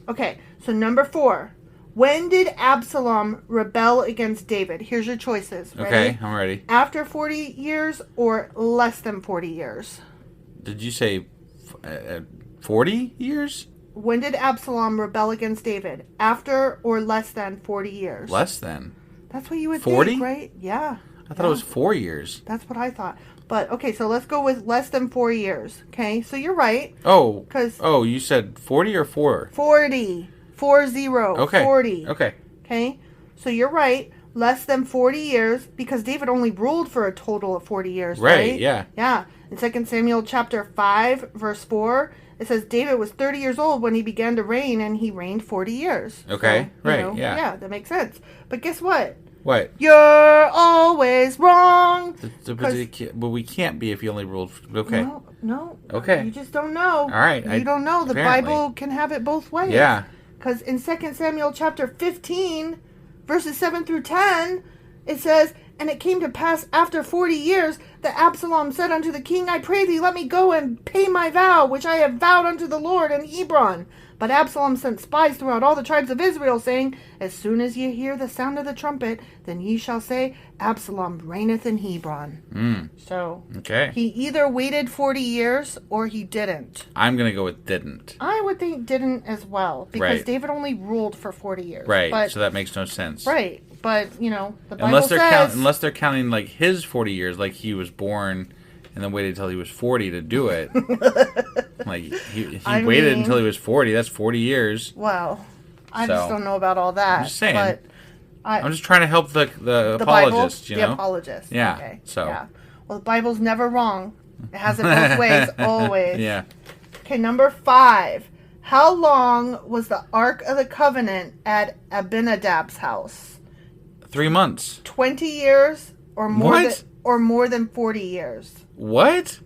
Okay, so number 4. When did Absalom rebel against David? Here's your choices. Ready? Okay, I'm ready. After 40 years or less than 40 years? Did you say 40 years? When did Absalom rebel against David? After or less than 40 years? Less than. That's what you would 40? think, right? Yeah. I thought it was 4 years. That's what I thought. But, okay, so let's go with less than 4 years. Okay, so you're right. Oh, you said 40 or 4? 40. 40. Okay. 40. Okay. Okay, so you're right. Less than 40 years, because David only ruled for a total of 40 years, right? Yeah. Yeah. In 2 Samuel chapter 5, verse 4, it says David was 30 years old when he began to reign, and he reigned 40 years. Okay, so, right, yeah. Yeah, that makes sense. But guess what? What? You're always wrong. But we can't be if you only ruled. Okay. No. Okay. You just don't know. All right. You don't know. The apparently. Bible can have it both ways. Yeah. Because in 2 Samuel chapter 15, verses 7 through 10, it says, And it came to pass after 40 years that Absalom said unto the king, I pray thee, let me go and pay my vow, which I have vowed unto the Lord in Hebron. But Absalom sent spies throughout all the tribes of Israel, saying, As soon as ye hear the sound of the trumpet, then ye shall say, Absalom reigneth in Hebron. So Okay. he either waited 40 years or he didn't. I'm going to go with didn't. I would think didn't as well, because Right. David only ruled for 40 years. Right. But, So that makes no sense. right. But, the Bible Unless says... they're counting like his 40 years, like he was born and then waited until he was 40 to do it. Like he waited until he was 40. That's 40 years. Well, I just don't know about all that. I'm just saying. But I'm just trying to help the apologist, Bible, the apologist. Yeah. Okay. So. Yeah. Well, the Bible's never wrong. It has it both ways, always. Yeah. Okay, number 5. How long was the Ark of the Covenant at Abinadab's house? 3 months. 20 years or more What? more than 40 years. What?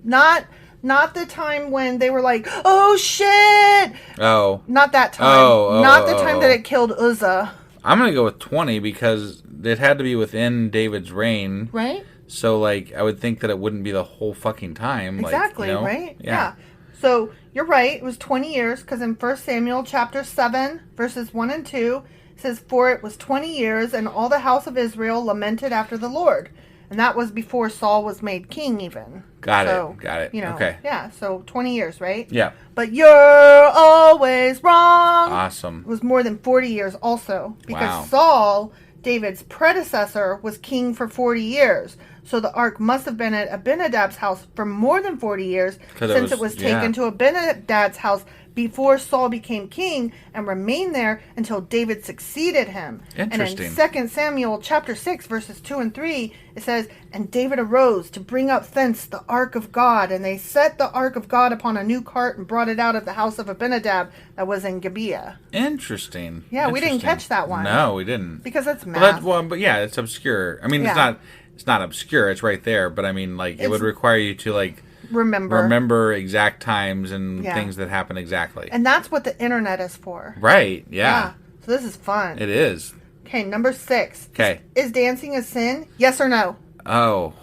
Not the time when they were like, "Oh shit!" Oh. Not that time. Not the time that it killed Uzzah. I'm going to go with 20 because it had to be within David's reign. Right? So, like, I would think that it wouldn't be the whole fucking time. Exactly, like, right? Yeah. So, you're right. It was 20 years because in 1 Samuel chapter 7, verses 1 and 2, it says, For it was 20 years, and all the house of Israel lamented after the Lord. And that was before Saul was made king even. Got it. Okay. Yeah, so 20 years, right? Yeah. But you're always wrong. Awesome. It was more than 40 years also. Because Wow. Saul, David's predecessor, was king for 40 years. So the ark must have been at Abinadab's house for more than 40 years, since it was taken to Abinadab's house before Saul became king and remained there until David succeeded him. Interesting. And in 2 Samuel chapter 6, verses 2 and 3, it says, And David arose to bring up thence the ark of God, and they set the ark of God upon a new cart and brought it out of the house of Abinadab that was in Gibeah. Interesting. Yeah, we didn't catch that one. No, we didn't. Because it's math. But yeah, it's obscure. I mean, Yeah. it's not obscure. It's right there. But I mean, like, it would require you to like remember exact times and things that happen exactly. And that's what the internet is for. Right. Yeah. So this is fun. It is. Okay, number 6. Okay. Is dancing a sin? Yes or no? Oh,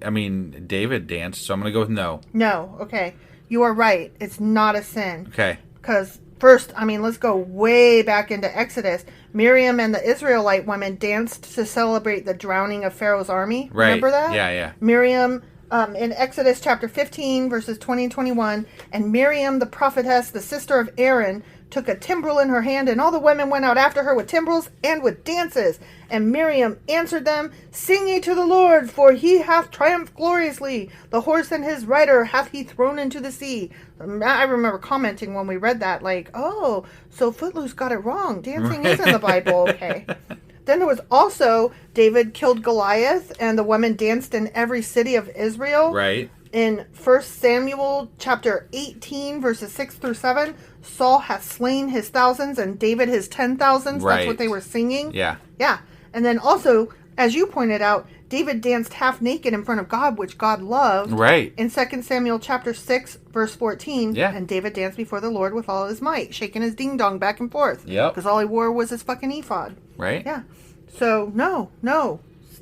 I mean, David danced, so I'm going to go with no. No. Okay. You are right. It's not a sin. Okay. Because first, I mean, let's go way back into Exodus. Miriam and the Israelite women danced to celebrate the drowning of Pharaoh's army. Right. Remember that? Yeah. Miriam, in Exodus chapter 15, verses 20 and 21, and Miriam, the prophetess, the sister of Aaron, took a timbrel in her hand, and all the women went out after her with timbrels and with dances. And Miriam answered them, Sing ye to the Lord, for he hath triumphed gloriously. The horse and his rider hath he thrown into the sea. I remember commenting when we read that, like, oh, so Footloose got it wrong. Dancing is in the Bible. Okay. Then there was also David killed Goliath, and the women danced in every city of Israel. Right. In 1 Samuel chapter 18, verses 6 through 7, Saul hath slain his thousands and David his 10,000s. Right. That's what they were singing. Yeah. Yeah. And then also, as you pointed out, David danced half naked in front of God, which God loved. Right. In 2 Samuel chapter 6, verse 14. Yeah. And David danced before the Lord with all his might, shaking his ding-dong back and forth. Yep. Because all he wore was his fucking ephod. Right. Yeah. So, no.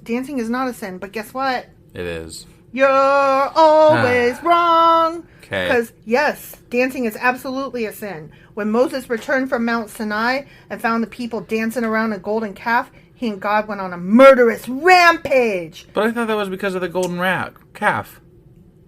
Dancing is not a sin. But guess what? It is. You're always wrong. Okay. Because, yes, dancing is absolutely a sin. When Moses returned from Mount Sinai and found the people dancing around a golden calf, he and God went on a murderous rampage. But I thought that was because of the golden calf.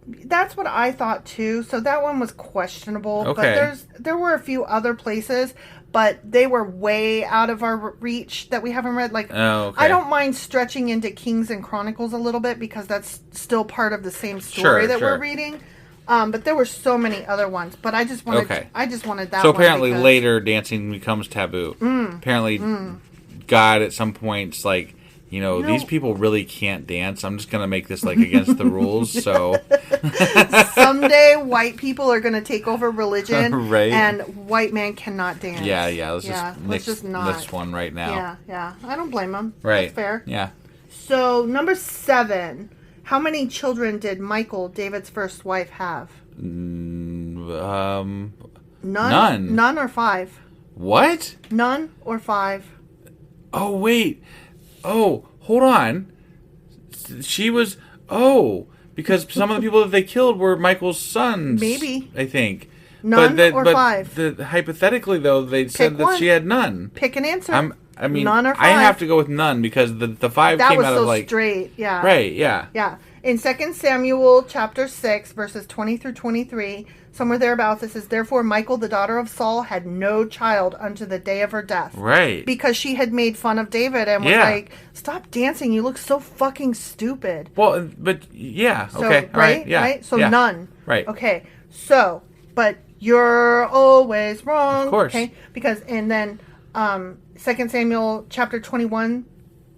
That's what I thought, too. So that one was questionable. Okay. But there were a few other places, but they were way out of our reach that we haven't read. Like, Oh, okay. I don't mind stretching into Kings and Chronicles a little bit because that's still part of the same story that we're reading. But there were so many other ones. But I just wanted, that one. So apparently later dancing becomes taboo. Apparently God at some point's like, these people really can't dance. I'm just going to make this like against the rules. So someday white people are going to take over religion, right? And white man cannot dance. Yeah. Let's just not. this one right now. Yeah. I don't blame them. Right. That's fair. Yeah. So number 7, how many children did Michal, David's first wife, have? None. None or 5? What? None or 5? Oh wait. oh, hold on. She was, because some of the people that they killed were Michael's sons. Maybe. I think. None or five? Hypothetically, though, they said that she had none. Pick an answer. I mean, none or five. I have to go with none because the five that came was out so of like... straight, yeah. Right, yeah. Yeah. In 2 Samuel chapter 6, verses 20 through 23, somewhere thereabouts, it says, Therefore Michal, the daughter of Saul, had no child unto the day of her death. Right. Because she had made fun of David and was like, stop dancing, you look so fucking stupid. Well, but, yeah, So, okay, all right, yeah. Right? So yeah. none. Right. Okay, so, but you're always wrong. Of course. Okay, because, and then 2 Samuel chapter 21,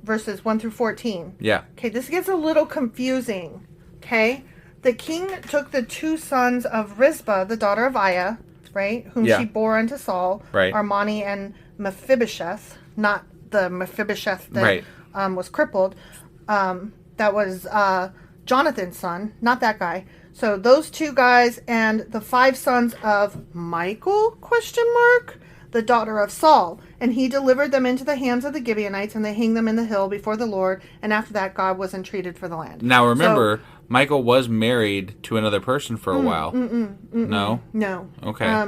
verses 1 through 14. Yeah. Okay, this gets a little confusing. Okay, the king took the 2 sons of Rizpah, the daughter of Aiah, right, whom she bore unto Saul, right. Armani and Mephibosheth, not the Mephibosheth that was crippled. That was Jonathan's son, not that guy. So those 2 guys and the 5 sons of Michal, the daughter of Saul. And he delivered them into the hands of the Gibeonites, and they hanged them in the hill before the Lord. And after that, God was entreated for the land. Now remember, Michal was married to another person for a while. No? No. Okay.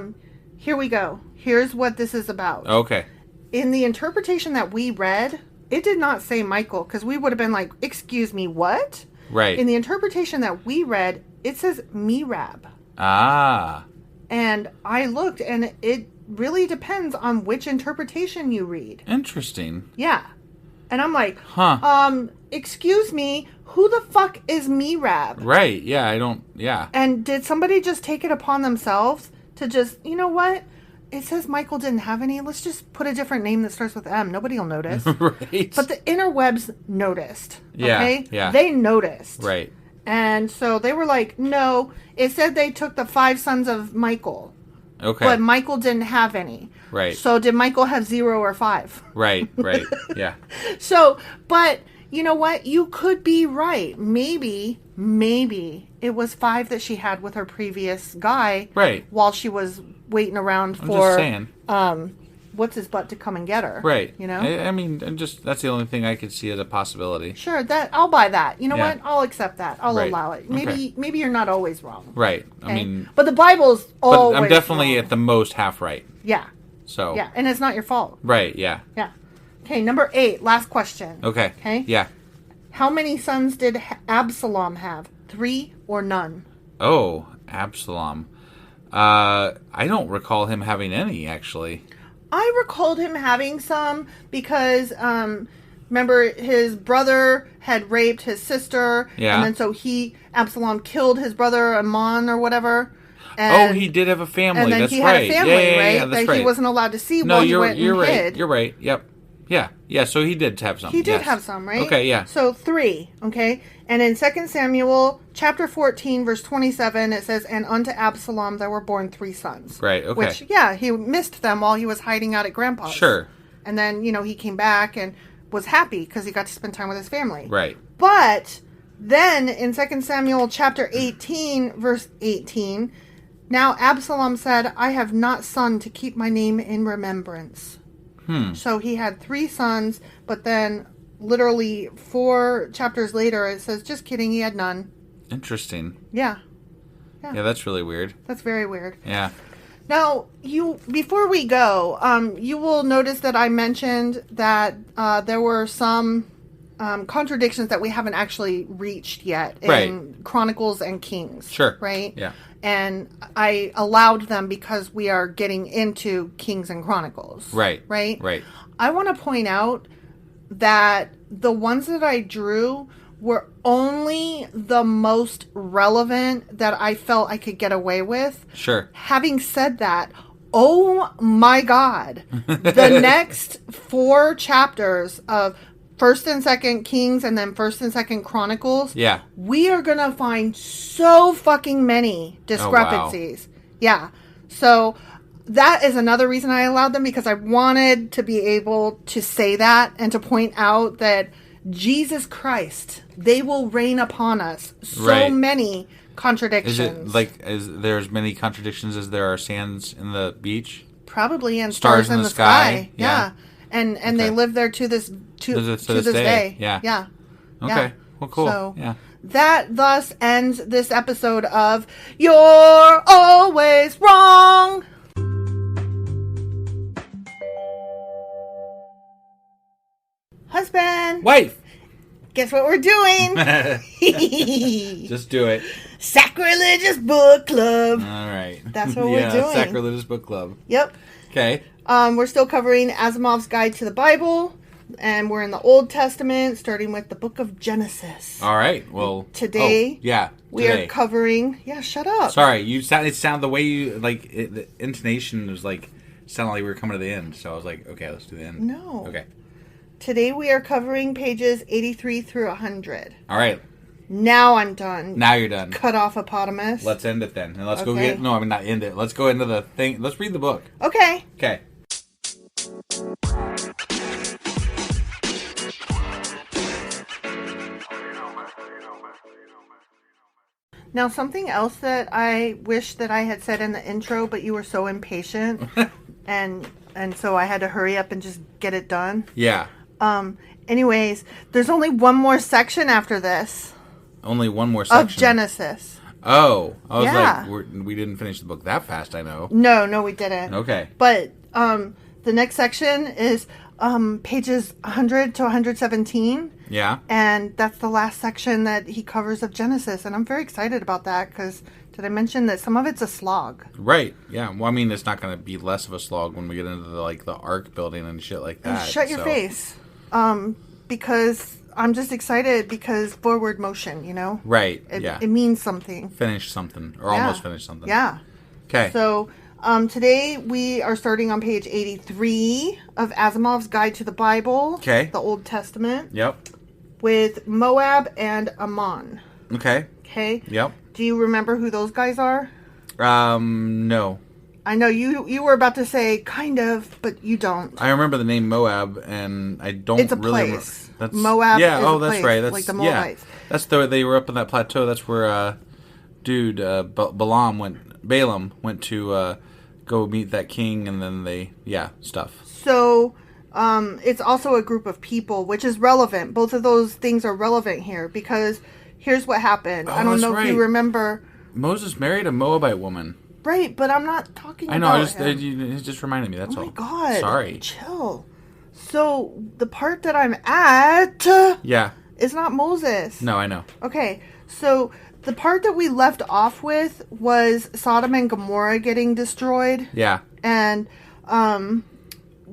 Here we go. Here's what this is about. Okay. In the interpretation that we read, it did not say Michal, because we would have been like, excuse me, what? Right. In the interpretation that we read, it says Merab. Ah. And I looked, and it really depends on which interpretation you read. Interesting. Yeah. And I'm like, excuse me, who the fuck is Merab? Right. Yeah, I don't, yeah. And did somebody just take it upon themselves to just, you know what? It says Michal didn't have any. Let's just put a different name that starts with M. Nobody will notice. Right. But the interwebs noticed. Yeah. Okay? Yeah. They noticed. Right. And so they were like, no. It said they took the 5 sons of Michal. Okay. But Michal didn't have any. Right. So did Michal have 0 or 5? Right. Yeah. So, but you know what? You could be right. Maybe it was 5 that she had with her previous guy. Right. While she was waiting around I'm for, just saying. What's his butt to come and get her. Right. You know? I mean, that's the only thing I could see as a possibility. Sure, I'll buy that. You know Yeah. what? I'll accept that. I'll allow it. Maybe you're not always wrong. Right. Okay? I mean, but the Bible's always I'm definitely wrong. at the most half right. Yeah. So. Yeah, and it's not your fault. Right. Yeah. Yeah. Okay, number 8, last question. Okay. Okay. Yeah. How many sons did Absalom have? 3 or none? Oh, Absalom. I don't recall him having any, actually. I recalled him having some because, remember, his brother had raped his sister. Yeah. And then so Absalom killed his brother Ammon or whatever. And, he did have a family. And then That's he right. had a family, yeah, right? that's that right. he wasn't allowed to see No, while he went you're and right. hid. You're right. Yep. Yeah. So he did have some. He did yes. have some, right? Okay, yeah. So 3, okay? And in 2 Samuel chapter 14, verse 27, it says, And unto Absalom there were born 3 sons. Right, okay. Which, yeah, he missed them while he was hiding out at Grandpa's. Sure. And then, he came back and was happy because he got to spend time with his family. Right. But then in 2 Samuel chapter 18, verse 18, Now Absalom said, I have not son to keep my name in remembrance. So he had 3 sons, but then literally 4 chapters later it says, just kidding, he had none. Interesting. Yeah. Yeah, that's really weird. That's very weird. Yeah. Now, before we go, you will notice that I mentioned that there were some contradictions that we haven't actually reached yet in Chronicles and Kings. Sure. Right? Yeah. And I allowed them because we are getting into Kings and Chronicles. Right. Right? Right. I want to point out that the ones that I drew were only the most relevant that I felt I could get away with. Sure. Having said that, oh my God, the next 4 chapters of 1st and 2nd Kings and then 1st and 2nd Chronicles, Yeah. we are going to find so fucking many discrepancies. Oh, wow. Yeah. So that is another reason I allowed them, because I wanted to be able to say that and to point out that Jesus Christ, they will rain upon us so many contradictions. Is it like, is there as many contradictions as there are sands in the beach? Probably, and stars in the sky. Yeah. And they live there to this day. Yeah. Yeah. Okay. Yeah. Well, cool. So yeah. that thus ends this episode of You're Always Wrong. Husband. Wife. Guess what we're doing? Just do it. Sacrilegious Book Club. All right. That's what we're doing. Sacrilegious Book Club. Yep. Okay. We're still covering Asimov's Guide to the Bible, and we're in the Old Testament, starting with the book of Genesis. All right. Well, today, we are covering. Yeah, shut up. Sorry, it sounded the way you the intonation was sounded like we were coming to the end. So I was like, okay, let's do the end. No. Okay. Today we are covering pages 83 through 100. All right. Now I'm done. Now you're done. Cut off hippopotamus. Let's end it then. And let's go get... No, I mean, not end it. Let's go into the thing. Let's read the book. Okay. Okay. Now, something else that I wish that I had said in the intro, but you were so impatient, and so I had to hurry up and just get it done. Yeah. Anyways, there's only one more section after this. Only one more section? Of Genesis. Oh. I was like, we didn't finish the book that fast, I know. No, we didn't. Okay. But the next section is pages 100 to 117. Yeah. And that's the last section that he covers of Genesis. And I'm very excited about that because did I mention that some of it's a slog? Right. Yeah. Well, I mean, it's not going to be less of a slog when we get into the ark building and shit like that. Shut your face. Because I'm just excited because forward motion, you know? Right. It means something. Finish something. Or almost finish something. Yeah. Okay. So today we are starting on page 83 of Asimov's Guide to the Bible. Okay. The Old Testament. Yep. With Moab and Ammon. Okay. Okay. Yep. Do you remember who those guys are? No. I know you were about to say kind of, but you don't. I remember the name Moab, and I don't. It's a really place. That's Moab. Yeah. Is Oh, a that's place, right. That's like the Moabites. Yeah. That's they were up on that plateau. That's where Balaam went to go meet that king, and then stuff. So. It's also a group of people, which is relevant. Both of those things are relevant here because here's what happened. I don't know if you remember. Moses married a Moabite woman. Right, but I'm not talking I know, about it just reminded me, that's all. Oh my God. Sorry. Chill. So, the part that I'm at... Yeah. Is not Moses. No, I know. Okay, so the part that we left off with was Sodom and Gomorrah getting destroyed. Yeah. And,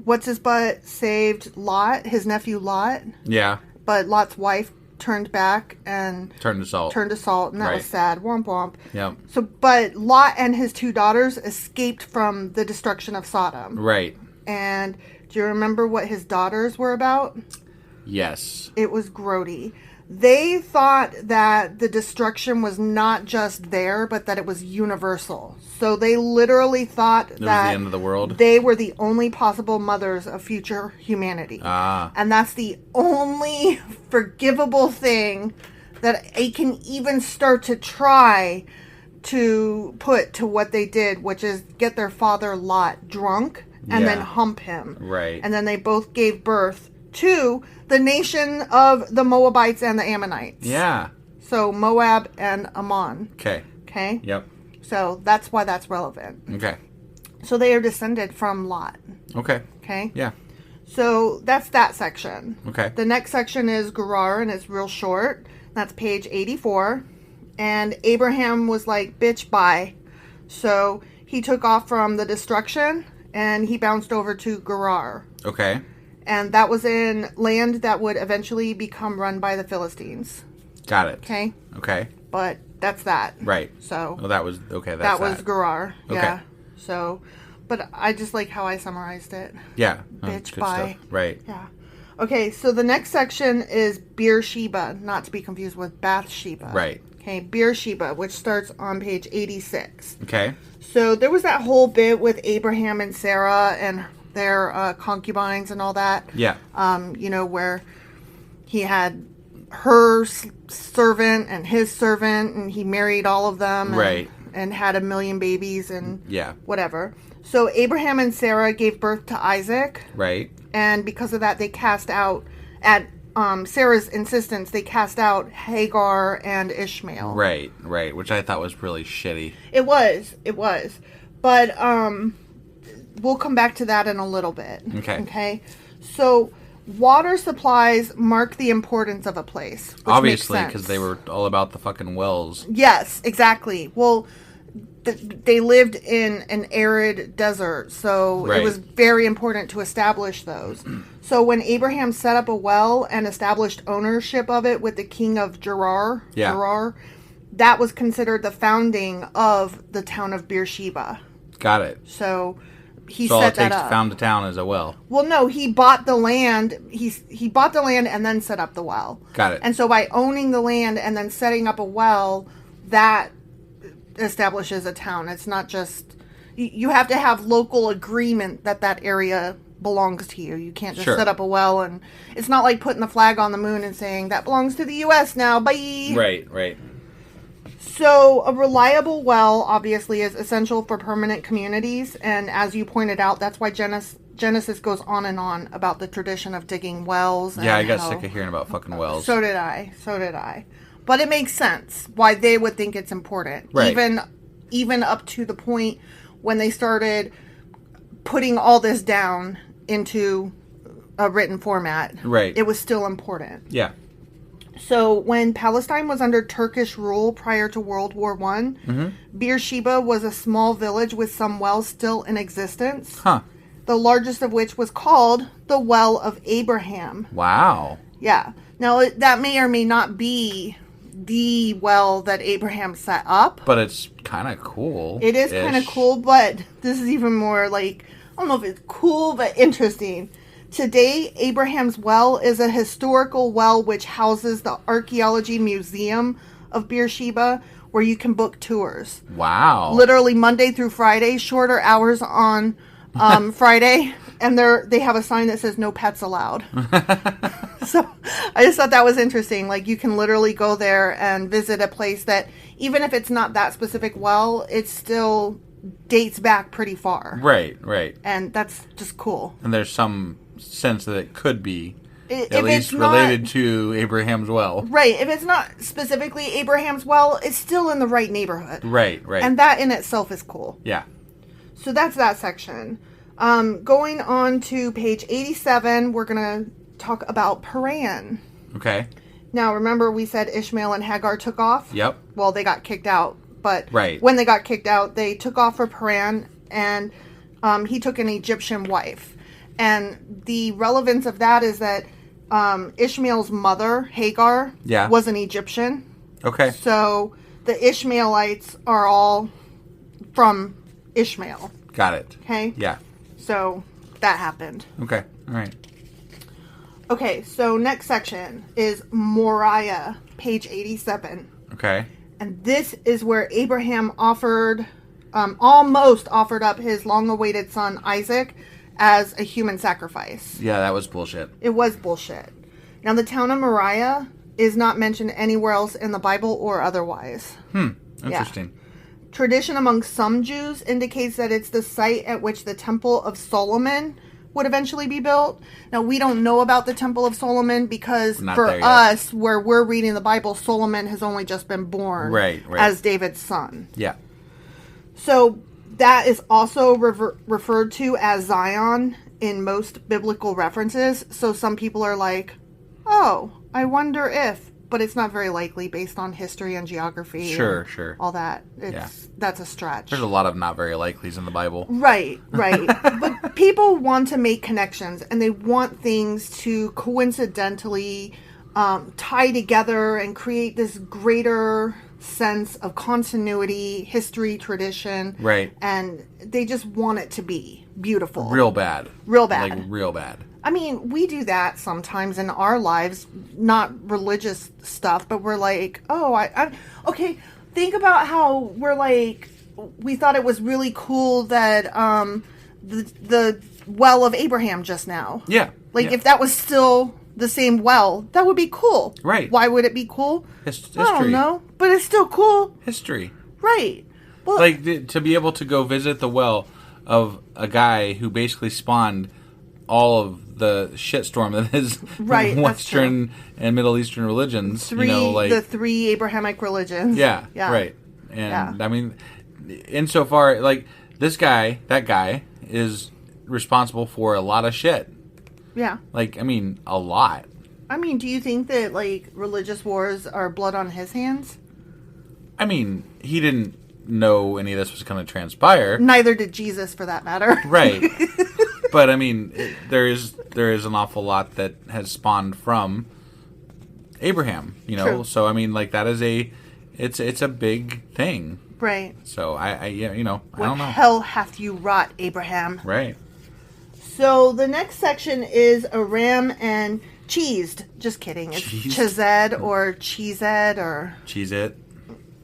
what's his butt saved Lot, his nephew Lot. Yeah. But Lot's wife turned back and turned to salt, and that was sad. Womp womp. Yeah. So, but Lot and his two daughters escaped from the destruction of Sodom. Right. And do you remember what his daughters were about? Yes. It was grody. They thought that the destruction was not just there, but that it was universal. So they literally thought that was the end of the world. They were the only possible mothers of future humanity. And that's the only forgivable thing that it can even start to try to put to what they did, which is get their father Lot drunk and then hump him. Right. And then they both gave birth to the nation of the Moabites and the Ammonites. Yeah. So Moab and Ammon. Okay. Okay? Yep. So that's why that's relevant. Okay. So they are descended from Lot. Okay. Okay? Yeah. So that's that section. Okay. The next section is Gerar, and it's real short. That's page 84. And Abraham was like, bitch, bye. So he took off from the destruction, and he bounced over to Gerar. Okay. And that was in land that would eventually become run by the Philistines. Got it. Okay? Okay. But that's that. Right. So. Well, that was, okay, that was Gerar. Okay. Yeah. So, but I just like how I summarized it. Yeah. Bitch, good bye. Stuff. Right. Yeah. Okay, so the next section is Beersheba, not to be confused with Bathsheba. Right. Okay, Beersheba, which starts on page 86. Okay. So there was that whole bit with Abraham and Sarah and their concubines and all that. Yeah. You know, where he had her servant and his servant, and he married all of them. Right. and had 1 million babies and Yeah. whatever. So Abraham and Sarah gave birth to Isaac. Right. And because of that, they cast out, at Sarah's insistence, they cast out Hagar and Ishmael. Right, which I thought was really shitty. It was. But we'll come back to that in a little bit. Okay. So water supplies mark the importance of a place. Which Obviously, makes sense. because they were all about the fucking wells. Yes, exactly. Well, they lived in an arid desert, so Right. it was very important to establish those. So when Abraham set up a well and established ownership of it with the king of Gerar, that was considered the founding of the town of Beersheba. Got it. So he So all set it that takes up. to found a town is a well. Well, no, he bought the land. He bought the land and then set up the well. Got it. And so by owning the land and then setting up a well, that establishes a town. It's not just... You have to have local agreement that area belongs to you. You can't just set up a well, and it's not like putting the flag on the moon and saying, that belongs to the U.S. now, bye! Right. So, a reliable well, obviously, is essential for permanent communities, and as you pointed out, that's why Genesis goes on and on about the tradition of digging wells. Yeah, I got sick of hearing about fucking wells. So did I. But it makes sense why they would think it's important. Right. Even up to the point when they started putting all this down into a written format. Right. It was still important. Yeah. So when Palestine was under Turkish rule prior to World War I, Beersheba was a small village with some wells still in existence. Huh. The largest of which was called the Well of Abraham. Wow. Yeah. Now, that may or may not be the well that Abraham set up. But it's kind of cool. It is kind of cool, but this is even more like, I don't know if it's cool, but interesting. Today, Abraham's well is a historical well which houses the Archaeology Museum of Beersheba, where you can book tours. Wow. Literally Monday through Friday, shorter hours on Friday, and they have a sign that says no pets allowed. So I just thought that was interesting. Like, you can literally go there and visit a place that, even if it's not that specific well, it still dates back pretty far. Right. And that's just cool. And there's some sense that it could be If at least it's not related to Abraham's well. Right. If it's not specifically Abraham's well, it's still in the right neighborhood. Right. And that in itself is cool. Yeah. So that's that section. Going on to page 87, we're going to talk about Paran. Okay. Now, remember we said Ishmael and Hagar took off? Yep. Well, they got kicked out. But Right. when they got kicked out, they took off for Paran, and he took an Egyptian wife. And the relevance of that is that Ishmael's mother, Hagar, was an Egyptian. Okay. So the Ishmaelites are all from Ishmael. Got it. Okay? Yeah. So that happened. Okay. All right. Okay, so next section is Moriah, page 87. Okay. And this is where Abraham almost offered up his long-awaited son Isaac as a human sacrifice. Yeah, that was bullshit. It was bullshit. Now, the town of Moriah is not mentioned anywhere else in the Bible or otherwise. Interesting. Yeah. Tradition among some Jews indicates that it's the site at which the Temple of Solomon would eventually be built. Now, we don't know about the Temple of Solomon because for us, where we're reading the Bible, Solomon has only just been born as David's son. Yeah. So that is also referred to as Zion in most biblical references. So some people are like, oh, I wonder if, but it's not very likely based on history and geography. Sure. All that. That's a stretch. There's a lot of not very likelies in the Bible. Right. But people want to make connections, and they want things to coincidentally tie together and create this greater sense of continuity, history, tradition. Right. And they just want it to be beautiful. Real bad. Like, real bad. I mean, we do that sometimes in our lives, not religious stuff, but we're like, oh, okay, think about how we're like, we thought it was really cool that the well of Abraham just now. Yeah. Like, if that was still the same well, that would be cool. Right. Why would it be cool? History. I don't know, but it's still cool. History. Right. Well, like to be able to go visit the well of a guy who basically spawned all of the shitstorm that is right, Western and Middle Eastern religions. The three Abrahamic religions. Yeah, right. And I mean, insofar, like, that guy is responsible for a lot of shit. Yeah. Like, I mean, a lot. I mean, do you think that, like, religious wars are blood on his hands? I mean, he didn't know any of this was going to transpire. Neither did Jesus, for that matter. Right. But, I mean, there is an awful lot that has spawned from Abraham, True. So, I mean, like, that is it's a big thing. Right. So, I don't know. What hell hath you wrought, Abraham? Right. So, the next section is Aram and Cheesed. Just kidding. It's Chesed or Cheesed or... Cheese-it?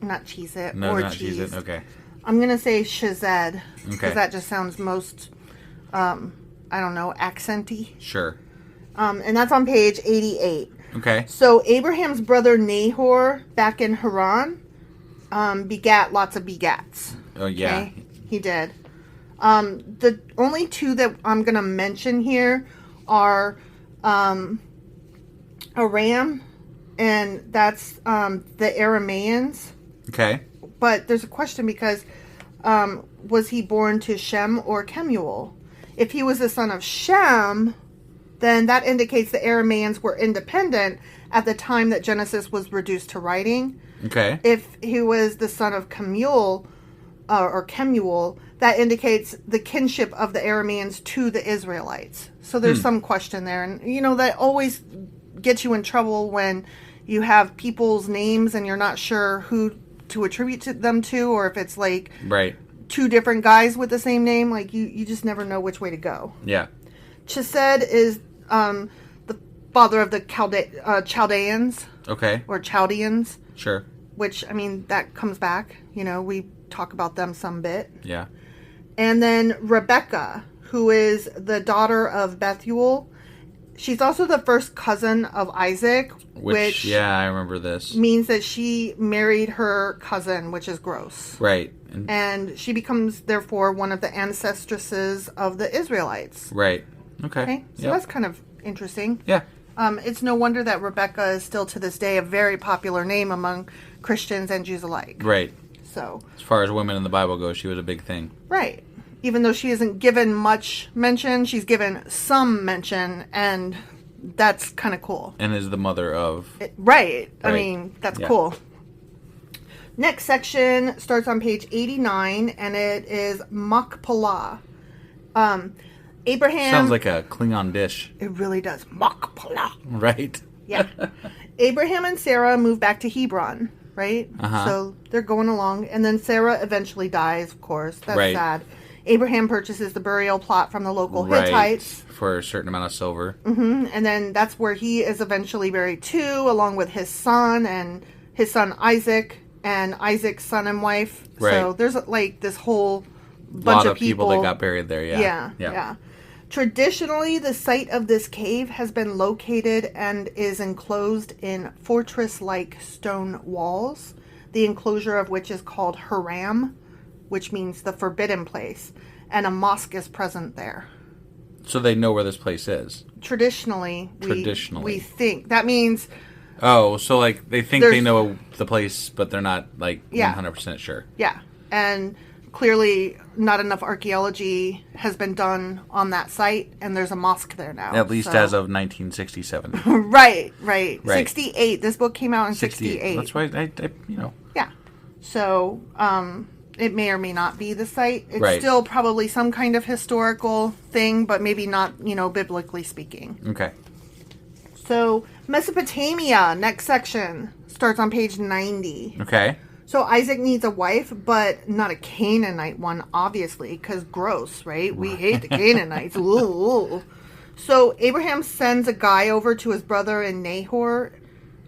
Not Cheese-it. No, or not Cheesed. Cheese-it. Okay. I'm going to say Chesed. Okay. Because that just sounds most, I don't know, accenty. Sure. And that's on page 88. Okay. So, Abraham's brother Nahor, back in Haran, begat lots of begats. Oh, yeah. Okay? He did. The only two that I'm going to mention here are Aram, and that's the Arameans. Okay. But there's a question because was he born to Shem or Kemuel? If he was the son of Shem, then that indicates the Arameans were independent at the time that Genesis was reduced to writing. Okay. If he was the son of Kemuel, or Kemuel, that indicates the kinship of the Arameans to the Israelites. So there's some question there. And, that always gets you in trouble when you have people's names and you're not sure who to attribute them to, or if it's like right. two different guys with the same name. Like, you just never know which way to go. Yeah. Chesed is the father of the Chaldeans. Okay. Or Chaldeans. Sure. Which, I mean, that comes back. We talk about them some bit. Yeah. And then Rebecca, who is the daughter of Bethuel. She's also the first cousin of Isaac. Which yeah, I remember this. Means that she married her cousin, which is gross. Right. And she becomes, therefore, one of the ancestresses of the Israelites. Right. Okay. So that's kind of interesting. Yeah. It's no wonder that Rebecca is still to this day a very popular name among Christians and Jews alike. Right. So, as far as women in the Bible go, she was a big thing. Right. Even though she isn't given much mention, she's given some mention, and that's kind of cool. And is the mother of... Right. I mean, that's cool. Next section starts on page 89, and it is Machpelah. Abraham... Sounds like a Klingon dish. It really does. Machpelah. Right. Yeah. Abraham and Sarah move back to Hebron, right? Uh-huh. So they're going along, and then Sarah eventually dies, of course. That's sad. Abraham purchases the burial plot from the local Hittites. For a certain amount of silver. Mm-hmm. And then that's where he is eventually buried too, along with his son and his son Isaac and Isaac's son and wife. Right. So there's like this whole bunch of people that got buried there, Yeah. Traditionally, the site of this cave has been located and is enclosed in fortress-like stone walls, the enclosure of which is called Haram, which means the forbidden place, and a mosque is present there. So they know where this place is? Traditionally. We think. That means... Oh, so like they think they know the place, but they're not like 100% sure. Yeah. And clearly not enough archaeology has been done on that site, and there's a mosque there now. At least as of 1967. Right. 68. This book came out in 68. That's why I. Yeah. So, it may or may not be the site. It's right. still probably some kind of historical thing, but maybe not, biblically speaking. Okay. So, Mesopotamia, next section, starts on page 90. Okay. So, Isaac needs a wife, but not a Canaanite one, obviously, because gross, right? We hate the Canaanites. Ooh. So, Abraham sends a guy over to his brother Nahor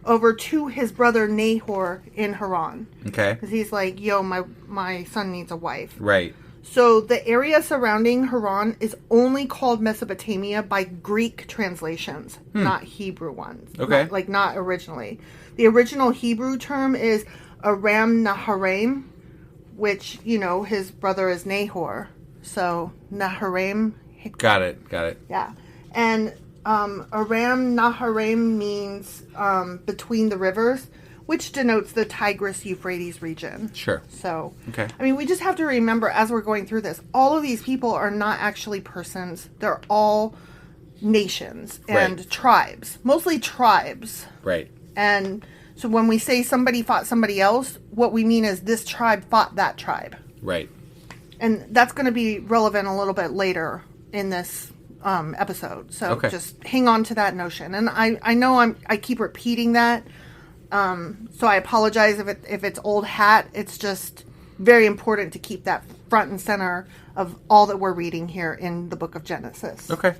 in Haran. Okay. Because he's like, yo, my son needs a wife. Right. So the area surrounding Haran is only called Mesopotamia by Greek translations, not Hebrew ones. Okay. Not originally. The original Hebrew term is Aram Naharaim, which, his brother is Nahor. So, Naharaim. Got it. Yeah. And Aram Naharaim means between the rivers, which denotes the Tigris-Euphrates region. Sure. So, okay. I mean, we just have to remember as we're going through this, all of these people are not actually persons. They're all nations and tribes. Mostly tribes. Right. And so when we say somebody fought somebody else, what we mean is this tribe fought that tribe. Right. And that's going to be relevant a little bit later in this episode. So just hang on to that notion. And I know I keep repeating that. So I apologize if it's old hat. It's just very important to keep that front and center of all that we're reading here in the book of Genesis. Okay.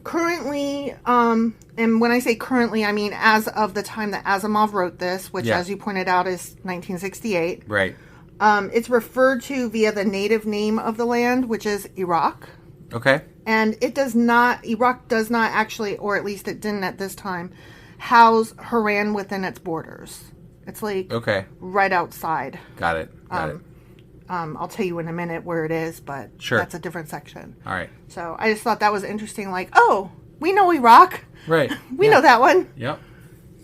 Currently, and when I say currently, I mean as of the time that Asimov wrote this, which, as you pointed out, is 1968. Right. It's referred to via the native name of the land, which is Iraq. Okay. And Iraq does not actually, or at least it didn't at this time, house Haran within its borders. It's like right outside. Got it. I'll tell you in a minute where it is, but that's a different section. All right. So I just thought that was interesting. Like, oh, we know Iraq. Right. We know that one. Yep.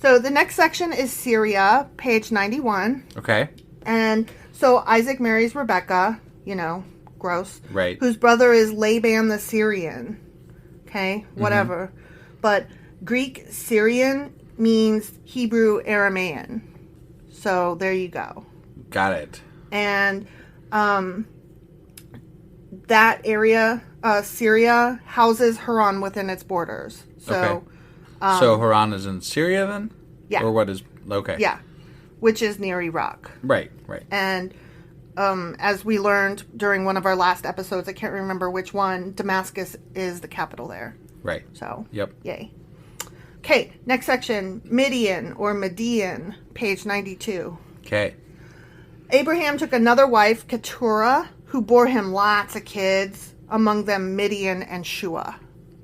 So the next section is Syria, page 91. Okay. And so Isaac marries Rebecca, gross. Right. Whose brother is Laban the Syrian. Okay, whatever. Mm-hmm. But Greek Syrian means Hebrew Aramaean. So there you go. Got it. And that area, Syria, houses Haran within its borders. So, so Haran is in Syria then? Yeah. Or what is... Okay. Yeah. Which is near Iraq. Right. And as we learned during one of our last episodes, I can't remember which one, Damascus is the capital there. Right. So, yep. Yay. Okay, next section, Midian or Median, page 92. Okay. Abraham took another wife, Keturah, who bore him lots of kids, among them Midian and Shua.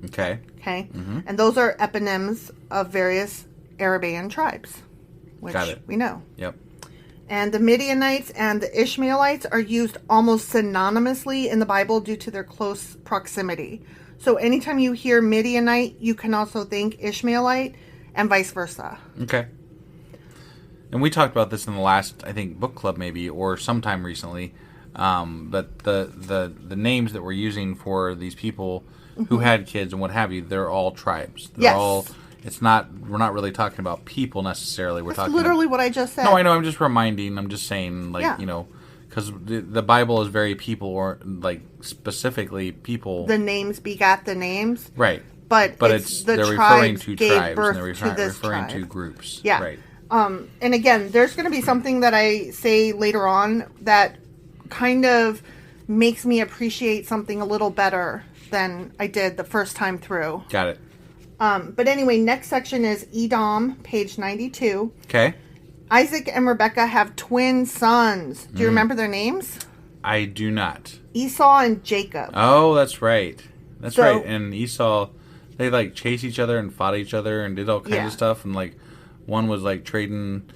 Okay. Mm-hmm. And those are eponyms of various Arabian tribes, which we know. Yep. And the Midianites and the Ishmaelites are used almost synonymously in the Bible due to their close proximity. So anytime you hear Midianite, you can also think Ishmaelite and vice versa. Okay. And we talked about this in the last, I think, book club maybe, or sometime recently. But the names that we're using for these people who had kids and what have you, they're all tribes. They're all. It's not. We're not really talking about people necessarily. We're talking literally what I just said. No, I know. I'm just reminding. I'm just saying, because the Bible is very people or specifically people. The names begat the names. Right. But it's they're referring to tribes and they're referring to groups. Yeah. Right. And again, there's going to be something that I say later on that kind of makes me appreciate something a little better than I did the first time through. Got it. But anyway, next section is Edom, page 92. Okay. Isaac and Rebecca have twin sons. Do you remember their names? I do not. Esau and Jacob. Oh, that's right. That's right. And Esau, they chase each other and fought each other and did all kinds of stuff. And one was trading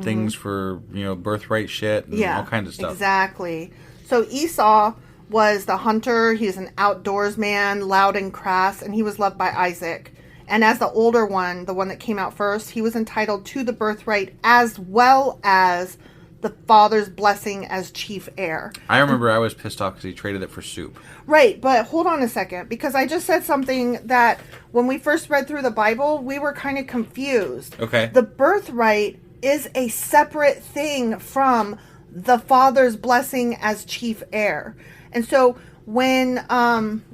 things for, birthright shit and all kinds of stuff. Exactly. So Esau was the hunter. He was an outdoors man, loud and crass, and he was loved by Isaac. And as the older one, the one that came out first, he was entitled to the birthright as well as the father's blessing as chief heir. I remember I was pissed off because he traded it for soup. Right, but hold on a second, because I just said something that when we first read through the Bible, we were kind of confused. Okay. The birthright is a separate thing from the father's blessing as chief heir. And so when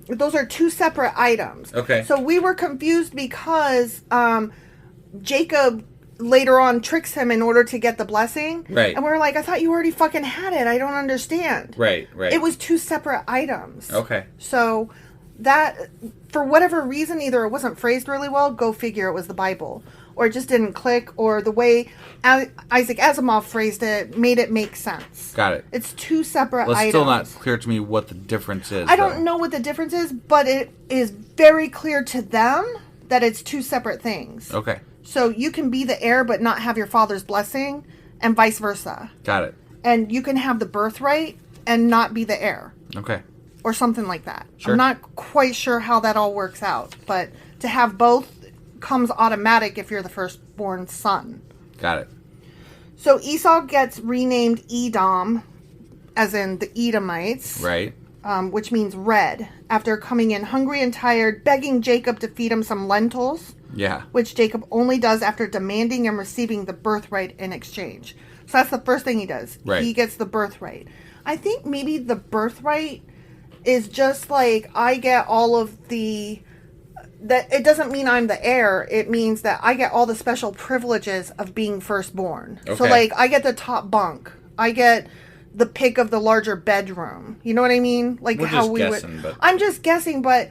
those are two separate items. Okay. So we were confused because Jacob later on tricks him in order to get the blessing. Right. And we were like, I thought you already fucking had it. I don't understand. Right. It was two separate items. Okay. So that, for whatever reason, either it wasn't phrased really well, go figure, it was the Bible. Or it just didn't click, or the way Isaac Asimov phrased it made it make sense. Got it. It's two separate items. It's still not clear to me what the difference is. I don't know what the difference is, but it is very clear to them that it's two separate things. Okay. So you can be the heir but not have your father's blessing, and vice versa. Got it. and you can have the birthright and not be the heir. Okay. Or something like that. Sure. I'm not quite sure how that all works out, but to have both comes automatic if you're the firstborn son. Got it. So Esau gets renamed Edom, as in the Edomites. Right. Which means red, after coming in hungry and tired, begging Jacob to feed him some lentils. Yeah. Which Jacob only does after demanding and receiving the birthright in exchange. So that's the first thing he does. Right. He gets the birthright. I think maybe the birthright is just like, I get all of the... That it doesn't mean I'm the heir. It means that I get all the special privileges of being firstborn. Okay. So, like, I get the top bunk. I get the pick of the larger bedroom. You know what I mean? Like, We're how just we guessing, would... but... I'm just guessing, but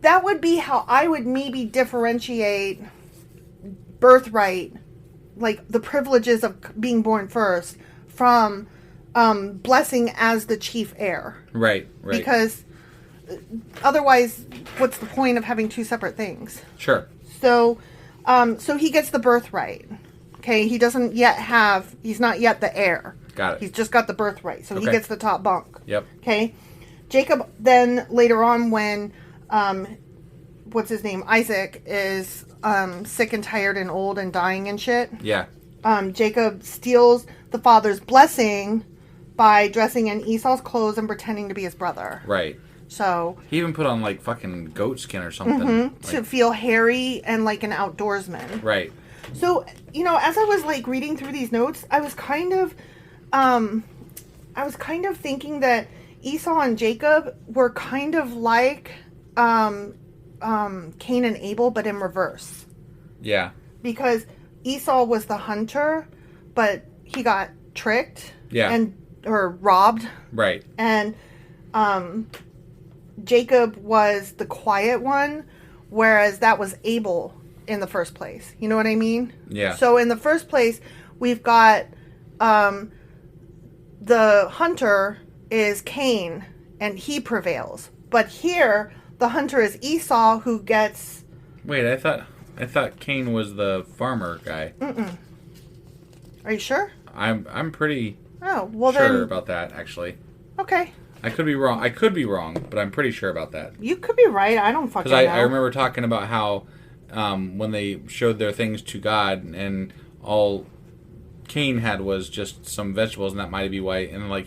that would be how I would maybe differentiate birthright, like the privileges of being born first, from blessing as the chief heir. Right. Because otherwise, what's the point of having two separate things? Sure. So he gets the birthright. Okay, he's not yet the heir. Got it. He's just got the birthright, so he Okay. gets the top bunk. Yep. Okay. Jacob then later on, when what's his name, Isaac is sick and tired and old and dying and shit. Yeah. Jacob steals the father's blessing by dressing in Esau's clothes and pretending to be his brother. Right. So He even put on like fucking goat skin or something. to feel hairy and like an outdoorsman. Right. So, as I was like reading through these notes, I was kind of thinking that Esau and Jacob were kind of like Cain and Abel, but in reverse. Yeah. Because Esau was the hunter, but he got tricked. Yeah. Or robbed. Right. And Jacob was the quiet one, whereas that was Abel in the first place. You know what I mean? Yeah. So in the first place, we've got the hunter is Cain, and he prevails. But here, the hunter is Esau, who gets... Wait, I thought Cain was the farmer guy. Mm-mm. Are you sure? I'm pretty sure sure about that, actually. Okay. I could be wrong, but I'm pretty sure about that. You could be right. I don't fucking know. Because I remember talking about how when they showed their things to God, and all Cain had was just some vegetables, and that might be white, and like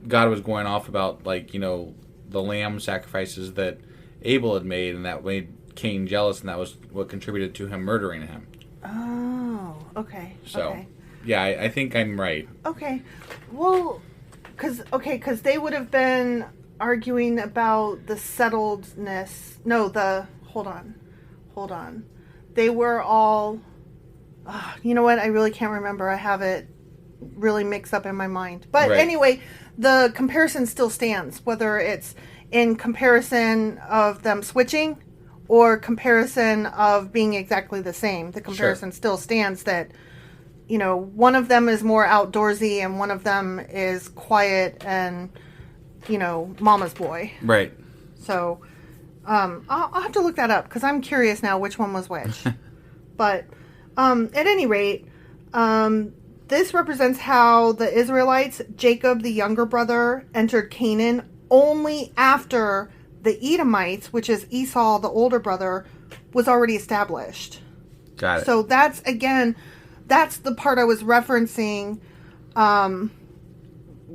God was going off about like the lamb sacrifices that Abel had made, and that made Cain jealous, and that was what contributed to him murdering him. Oh, okay. So, okay. Yeah, I think I'm right. Okay. Well, because they would have been arguing about the settledness. No, hold on. They were all, you know what? I really can't remember. I have it really mixed up in my mind. But right. Anyway, the comparison still stands, whether it's in comparison of them switching or comparison of being exactly the same. The comparison still stands that, one of them is more outdoorsy and one of them is quiet and, mama's boy. Right. So, I'll have to look that up because I'm curious now which one was which. But, at any rate, this represents how the Israelites, Jacob, the younger brother, entered Canaan only after the Edomites, which is Esau, the older brother, was already established. Got it. So that's the part I was referencing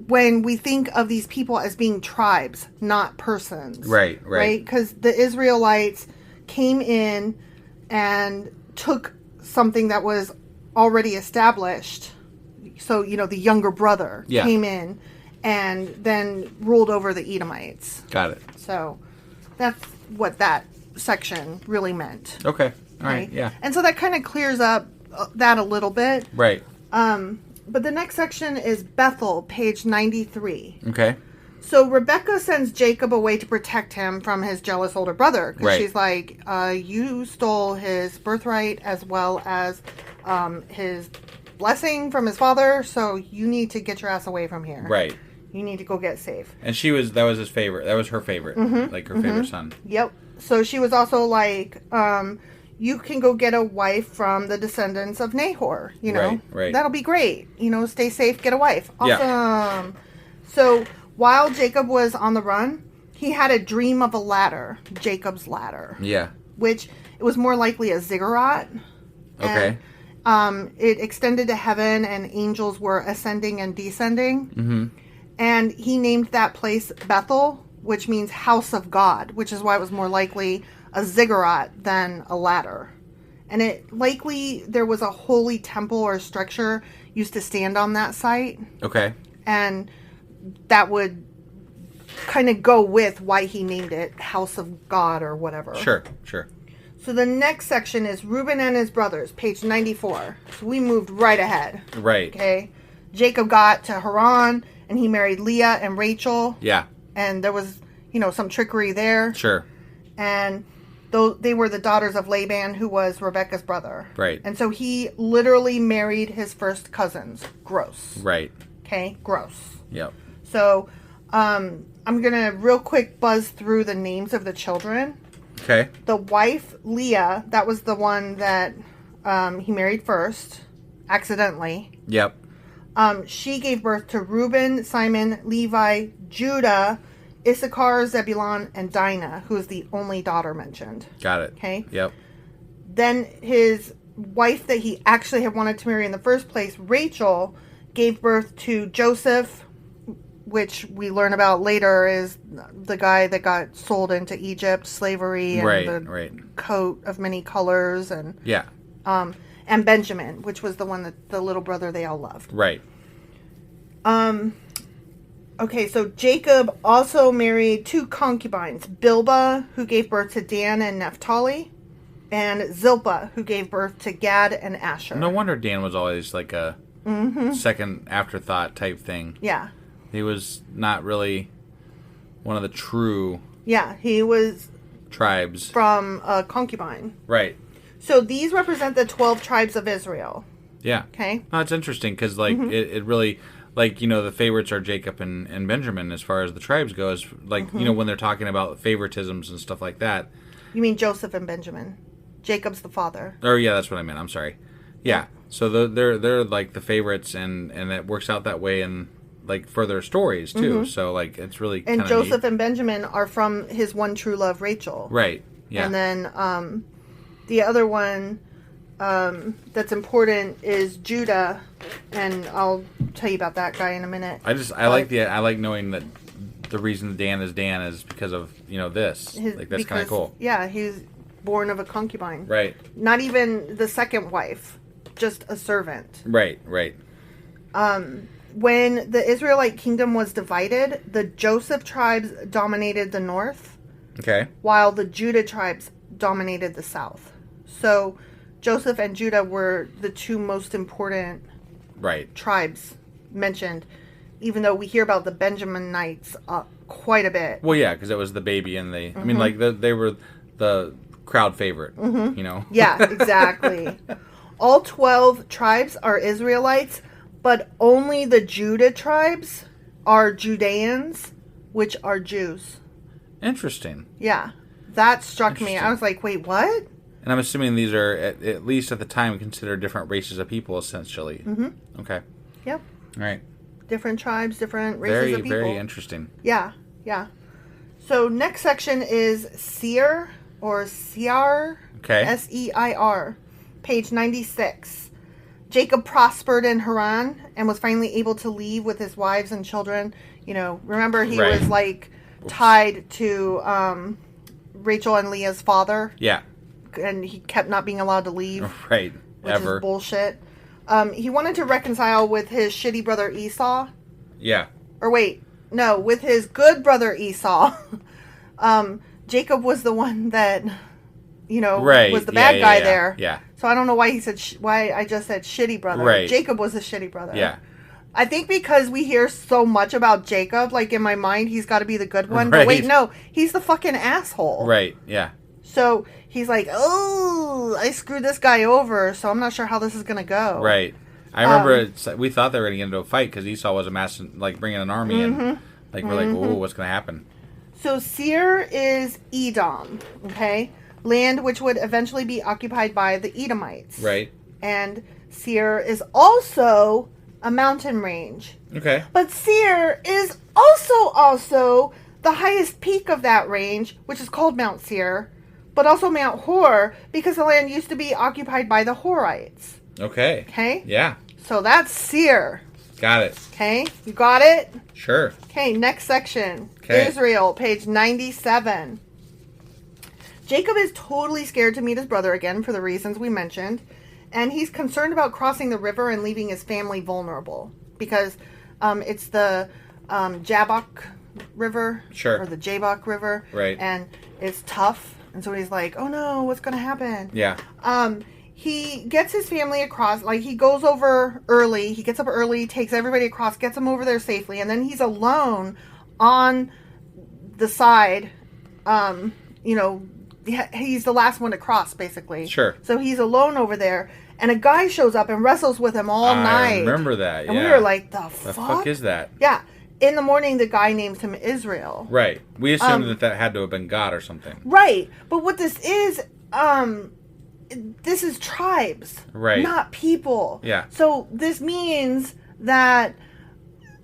when we think of these people as being tribes, not persons. Right. Because the Israelites came in and took something that was already established. So, the younger brother came in and then ruled over the Edomites. Got it. So that's what that section really meant. Okay. All right. Yeah. And so that kind of clears up that a little bit. Right. But the next section is Bethel, page 93. Okay. So Rebecca sends Jacob away to protect him from his jealous older brother. Because she's like, you stole his birthright as well as his blessing from his father, so you need to get your ass away from here. Right. You need to go get safe. And that was his favorite. That was her favorite. Like her favorite son. Yep. So she was also like, you can go get a wife from the descendants of Nahor, you know. Right. That'll be great. You know, stay safe, get a wife. Awesome. Yeah. So while Jacob was on the run, he had a dream of a ladder, Jacob's ladder. Yeah. Which it was more likely a ziggurat. Okay. And, it extended to heaven, and angels were ascending and descending. Mm-hmm. And he named that place Bethel, which means house of God, which is why it was more likely a ziggurat than a ladder. And it likely there was a holy temple or structure used to stand on that site. Okay. And that would kind of go with why he named it House of God or whatever. Sure. So the next section is Reuben and his brothers, page 94. So we moved right ahead. Right. Okay. Jacob got to Haran, and he married Leah and Rachel. Yeah. And there was, some trickery there. Sure. And they were the daughters of Laban, who was Rebekah's brother. Right. And so he literally married his first cousins. Gross. Right. Okay? Gross. Yep. So, I'm going to real quick buzz through the names of the children. Okay. The wife, Leah, that was the one that he married first, accidentally. Yep. She gave birth to Reuben, Simon, Levi, Judah, Issachar, Zebulun, and Dinah, who is the only daughter mentioned. Got it. Okay. Yep. Then his wife that he actually had wanted to marry in the first place, Rachel, gave birth to Joseph, which we learn about later is the guy that got sold into Egypt, slavery, and the coat of many colors, and and Benjamin, which was the one that the little brother they all loved. Right. Okay, so Jacob also married 2 concubines, Bilhah, who gave birth to Dan and Naphtali, and Zilpah, who gave birth to Gad and Asher. No wonder Dan was always like a second afterthought type thing. Yeah. He was not really one of the true he was tribes. From a concubine. Right. So these represent the 12 tribes of Israel. Yeah. Okay. No, it's interesting because it really, the favorites are Jacob and Benjamin as far as the tribes goes. When they're talking about favoritisms and stuff like that. You mean Joseph and Benjamin. Jacob's the father. Oh, yeah, that's what I meant. I'm sorry. Yeah. So they're like the favorites, and it works out that way in further stories too. So it's really and kinda Joseph neat. and Benjamin are from his one true love, Rachel. Right. Yeah. And then the other one that's important is Judah, and I'll tell you about that guy in a minute. I like knowing that the reason Dan is because of this. That's kind of cool. Yeah, he's born of a concubine. Right. Not even the second wife, just a servant. Right. When the Israelite kingdom was divided, the Joseph tribes dominated the north. Okay. While the Judah tribes dominated the south. So Joseph and Judah were the 2 most important tribes mentioned, even though we hear about the Benjaminites quite a bit. Well, yeah, because it was the baby and they were the crowd favorite, Yeah, exactly. All 12 tribes are Israelites, but only the Judah tribes are Judeans, which are Jews. Interesting. Yeah. That struck me. I was like, wait, what? And I'm assuming these are, at least at the time, considered different races of people, essentially. Mm-hmm. Okay. Yep. All right. Different tribes, different races of people. Very interesting. Yeah. So next section is Seir, or Seir. Okay. S-E-I-R. Page 96. Jacob prospered in Haran and was finally able to leave with his wives and children. Remember he was tied to Rachel and Leah's father. Yeah. And he kept not being allowed to leave. Right. Which is bullshit. He wanted to reconcile with his shitty brother Esau. Yeah. Or wait, no, with his good brother Esau. Jacob was the one that, was the bad guy there. Yeah. So I don't know why he said why I just said shitty brother. Right. Jacob was a shitty brother. Yeah. I think because we hear so much about Jacob, in my mind, he's got to be the good one. Right. But wait, no, he's the fucking asshole. Right. Yeah. So he's like, oh, I screwed this guy over, so I'm not sure how this is going to go. Right. I remember we thought they were going to get into a fight because Esau was amassing, bringing an army in. We're like, oh, what's going to happen? So Seir is Edom, okay? land which would eventually be occupied by the Edomites. Right. And Seir is also a mountain range. Okay. But Seir is also the highest peak of that range, which is called Mount Seir, but also Mount Hor, because the land used to be occupied by the Horites. Okay. Okay? Yeah. So that's Seir. Got it. Okay? You got it? Sure. Okay, next section. Okay. Israel, page 97. Jacob is totally scared to meet his brother again for the reasons we mentioned, and he's concerned about crossing the river and leaving his family vulnerable because it's the Jabbok River, Sure. or the Jabbok River, Right. and it's tough, and so he's like, oh no, what's going to happen? Yeah. He gets his family across, like he goes over early, he gets up early, takes everybody across, gets them over there safely, and then he's alone on the side, he's the last one to cross, basically. Sure. So he's alone over there, and a guy shows up and wrestles with him all night. I remember that, yeah. And we were like, the The fuck? fuck is that? Yeah. In the morning, the guy names him Israel. Right. We assumed that had to have been God or something. Right. But what this is tribes. Right. Not people. Yeah. So this means that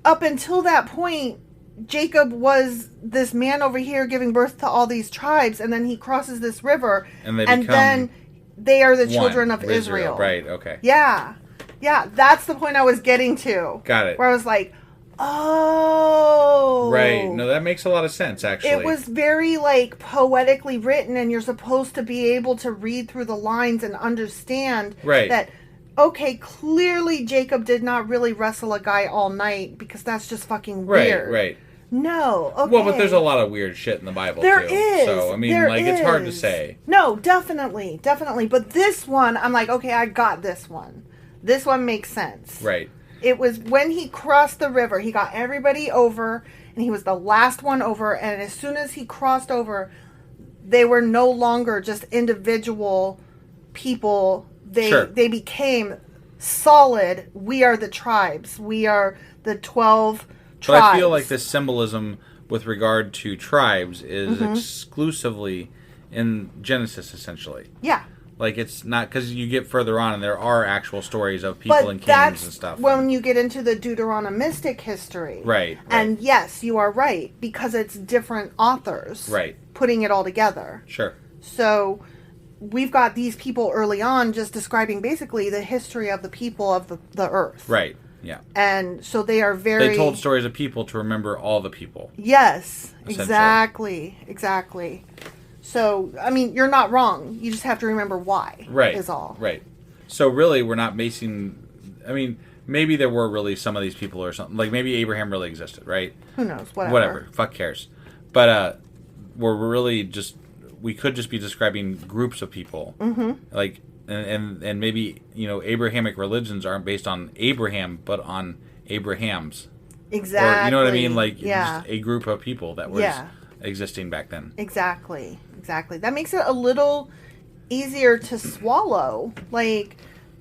up until that point, Jacob was this man over here giving birth to all these tribes, and then he crosses this river, And they then they are the children of Israel. Right, okay. Yeah. Yeah, that's the point I was getting to. Got it. Where I was like, oh. Right. No, that makes a lot of sense, actually. It was very, poetically written, and you're supposed to be able to read through the lines and understand that, okay, clearly Jacob did not really wrestle a guy all night, because that's just fucking weird. Right. No, okay. Well, but there's a lot of weird shit in the Bible, There too. is. So, I mean, it's hard to say. No, definitely. But this one, I'm like, okay, I got this one. This one makes sense. Right. It was when he crossed the river, he got everybody over, and he was the last one over, and as soon as he crossed over, they were no longer just individual people. They became solid. We are the tribes. We are the 12 tribes. But I feel like this symbolism with regard to tribes is exclusively in Genesis, essentially. Yeah. Like, it's not, because you get further on and there are actual stories of people and kings and stuff. When you get into the Deuteronomistic history. Right. And yes, you are right, because it's different authors. Right. Putting it all together. Sure. So we've got these people early on just describing basically the history of the people of the earth. Right. Yeah. And so they are very... They told stories of people to remember all the people. Yes. Exactly. So, I mean, you're not wrong. You just have to remember why. Right. Is all. Right. So really, we're not basing... I mean, maybe there were really some of these people or something. Like, maybe Abraham really existed, right? Who knows? Whatever. Fuck cares. But we're really just... We could just be describing groups of people. Mm-hmm. Like, and maybe, Abrahamic religions aren't based on Abraham, but on Abrahams. Exactly. Or, you know what I mean? Like, just a group of people that was existing back then. Exactly. That makes it a little easier to swallow. Like,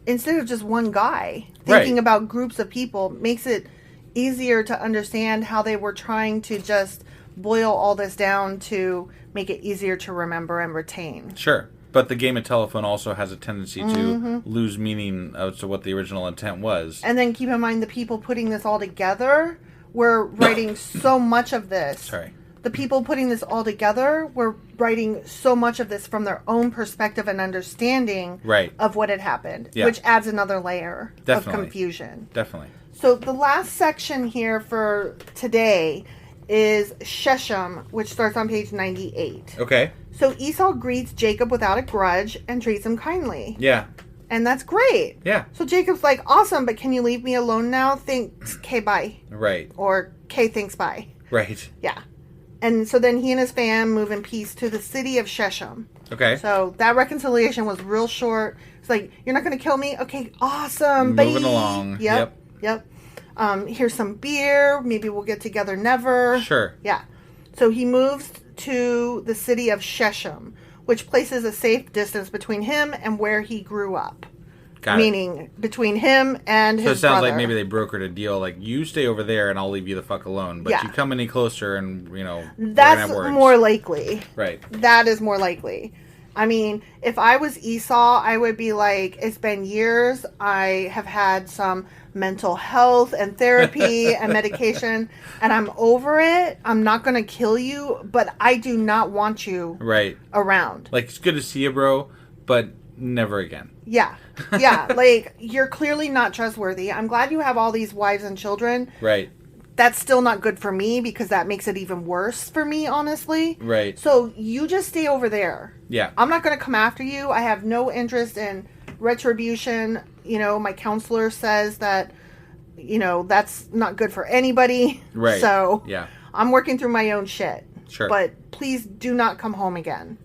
instead of just one guy thinking about groups of people, makes it easier to understand how they were trying to just boil all this down to make it easier to remember and retain. Sure. But the game of telephone also has a tendency to lose meaning as to what the original intent was. And then keep in mind the people putting this all together were writing so much of this. Sorry. The people putting this all together were writing so much of this from their own perspective and understanding of what had happened, which adds another layer of confusion. Definitely. So the last section here for today is Shechem, which starts on page 98. Okay. So Esau greets Jacob without a grudge and treats him kindly. Yeah. And that's great. Yeah. So Jacob's like, awesome, but can you leave me alone now? Thanks, K, bye. Right. Or K, thanks, bye. Right. Yeah. And so then he and his fam move in peace to the city of Shechem. Okay. So that reconciliation was real short. It's like, you're not going to kill me? Okay, awesome. Moving along. Yep. Here's some beer. Maybe we'll get together never. Sure. Yeah. So he moves to the city of Shechem, which places a safe distance between him and where he grew up. Meaning between him and his brother. So it sounds like maybe they brokered a deal, like, you stay over there and I'll leave you the fuck alone. But you come any closer and, That's more likely. Right. That is more likely. I mean, if I was Esau, I would be like, it's been years. I have had some mental health and therapy and medication, and I'm over it. I'm not going to kill you, but I do not want you around. Like, it's good to see you, bro, but never again. Yeah. Yeah. Like, you're clearly not trustworthy. I'm glad you have all these wives and children. Right. That's still not good for me because that makes it even worse for me, honestly. Right. So you just stay over there. Yeah. I'm not going to come after you. I have no interest in retribution. You know, my counselor says that, you know, that's not good for anybody. Right. So yeah. I'm working through my own shit. Sure. But please do not come home again.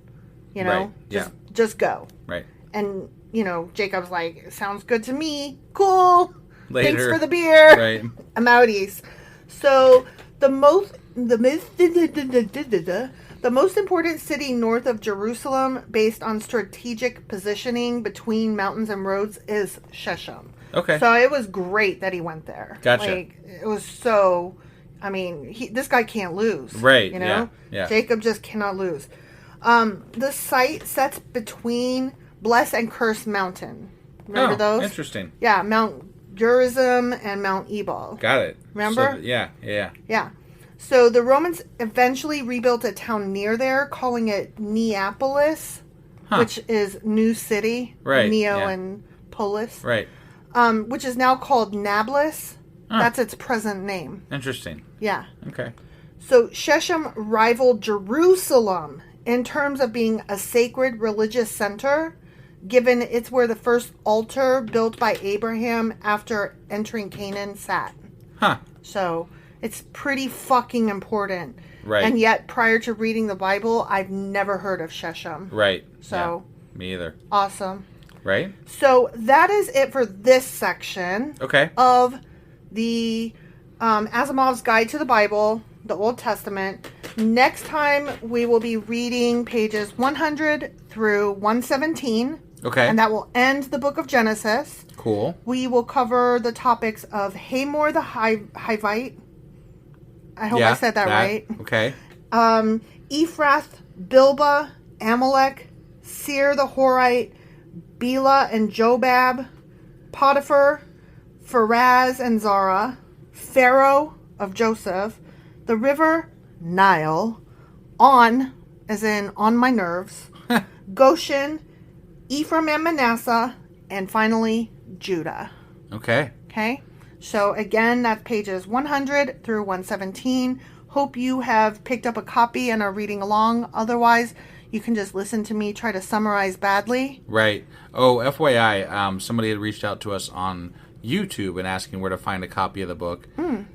You know? Right. Just go. Right. And, you know, Jacob's like, sounds good to me. Cool. Later. Thanks for the beer. Right. I'm outies. So the most important city north of Jerusalem, based on strategic positioning between mountains and roads, is Shechem. Okay. So it was great that he went there. Gotcha. Like, it was so. I mean, this guy can't lose. Right. You know. Yeah. Jacob just cannot lose. The site sets between Bless and Curse Mountain. Remember those? Interesting. Yeah, Mount Gerizim and Mount Ebal. Got it. Remember? So, yeah. So the Romans eventually rebuilt a town near there, calling it Neapolis, which is New City. Right. Neo and Polis. Right. Which is now called Nablus. That's its present name. Interesting. Yeah. Okay. So Shechem rivaled Jerusalem in terms of being a sacred religious center, given it's where the first altar built by Abraham after entering Canaan sat. Huh. So it's pretty fucking important. Right. And yet, prior to reading the Bible, I've never heard of Shechem. Right. So. Yeah. Me either. Awesome. Right. So that is it for this section. Okay. Of the Asimov's Guide to the Bible, the Old Testament. Next time, we will be reading pages 100 through 117. Okay. And that will end the book of Genesis. Cool. We will cover the topics of Hamor the Hivite. I hope I said that right. Okay. Ephrath, Bilbah, Amalek, Seir the Horite, Bela and Jobab, Potiphar, Pharaz and Zara, Pharaoh of Joseph, the river Nile, On, as in on my nerves, Goshen, Ephraim and Manasseh, and finally Judah. Okay. Okay? So again, that's pages 100 through 117. Hope you have picked up a copy and are reading along. Otherwise, you can just listen to me try to summarize badly. Right. Oh, FYI, somebody had reached out to us on YouTube and asking where to find a copy of the book.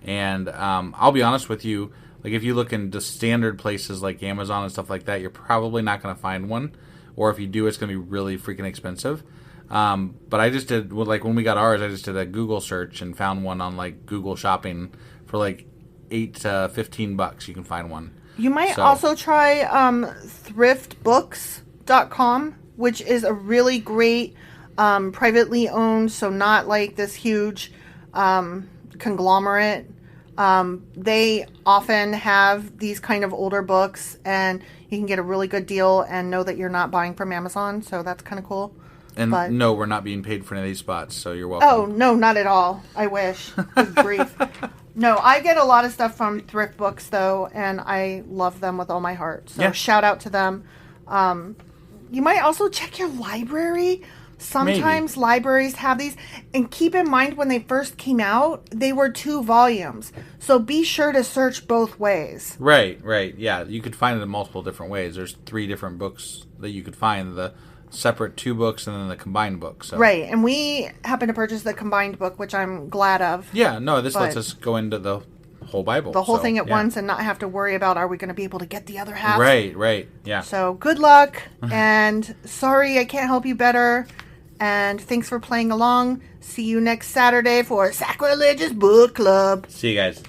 And I'll be honest with you, like if you look into standard places like Amazon and stuff like that, you're probably not going to find one. Or if you do, it's going to be really freaking expensive. But I just did, like when we got ours, I just did a Google search and found one on like Google Shopping for like $8 to $15. You can find one. You might also try thriftbooks.com, which is a really great privately owned, so not like this huge conglomerate. They often have these kind of older books, and you can get a really good deal and know that you're not buying from Amazon, so that's kind of cool. And no, we're not being paid for any of these spots, so you're welcome. Oh, no, not at all. I wish. Good grief. No, I get a lot of stuff from thrift books, though, and I love them with all my heart. So shout out to them. You might also check your library. Sometimes libraries have these. And keep in mind, when they first came out, they were 2 volumes. So be sure to search both ways. Right. Yeah, you could find it in multiple different ways. There's 3 different books that you could find. The separate 2 books and then the combined book. So. Right, and we happen to purchase the combined book, which I'm glad of. Yeah, no, this lets us go into the whole Bible. The whole thing at once and not have to worry about, are we going to be able to get the other half? Right, yeah. So good luck, and sorry I can't help you better, and thanks for playing along. See you next Saturday for Sacrilegious Book Club. See you guys.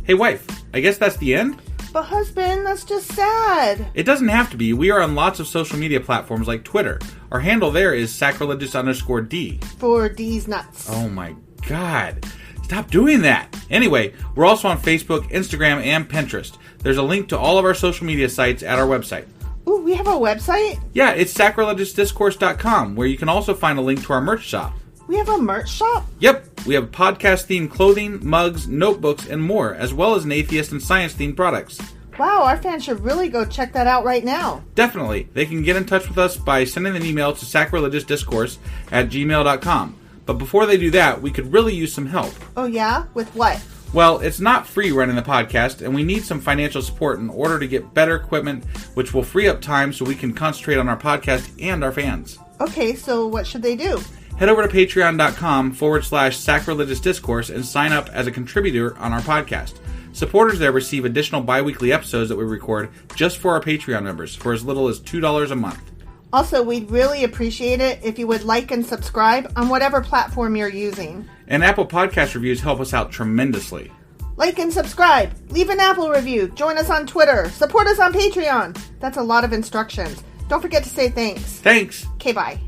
Hey, wife, I guess that's the end? But husband, that's just sad. It doesn't have to be. We are on lots of social media platforms like Twitter. Our handle there is sacrilegious_D. For D's nuts. Oh my God. Stop doing that. Anyway, we're also on Facebook, Instagram, and Pinterest. There's a link to all of our social media sites at our website. Ooh, we have a website? Yeah, it's sacrilegiousdiscourse.com, where you can also find a link to our merch shop. We have a merch shop? Yep, we have podcast-themed clothing, mugs, notebooks, and more, as well as an atheist and science-themed products. Wow, our fans should really go check that out right now. Definitely. They can get in touch with us by sending an email to sacrilegiousdiscourse@gmail.com. But before they do that, we could really use some help. Oh yeah? With what? Well, it's not free running the podcast, and we need some financial support in order to get better equipment, which will free up time so we can concentrate on our podcast and our fans. Okay, so what should they do? Head over to patreon.com/sacrilegious discourse and sign up as a contributor on our podcast. Supporters there receive additional bi-weekly episodes that we record just for our Patreon members for as little as $2 a month. Also, we'd really appreciate it if you would like and subscribe on whatever platform you're using. And Apple Podcast reviews help us out tremendously. Like and subscribe. Leave an Apple review. Join us on Twitter. Support us on Patreon. That's a lot of instructions. Don't forget to say thanks. Thanks. Okay, bye.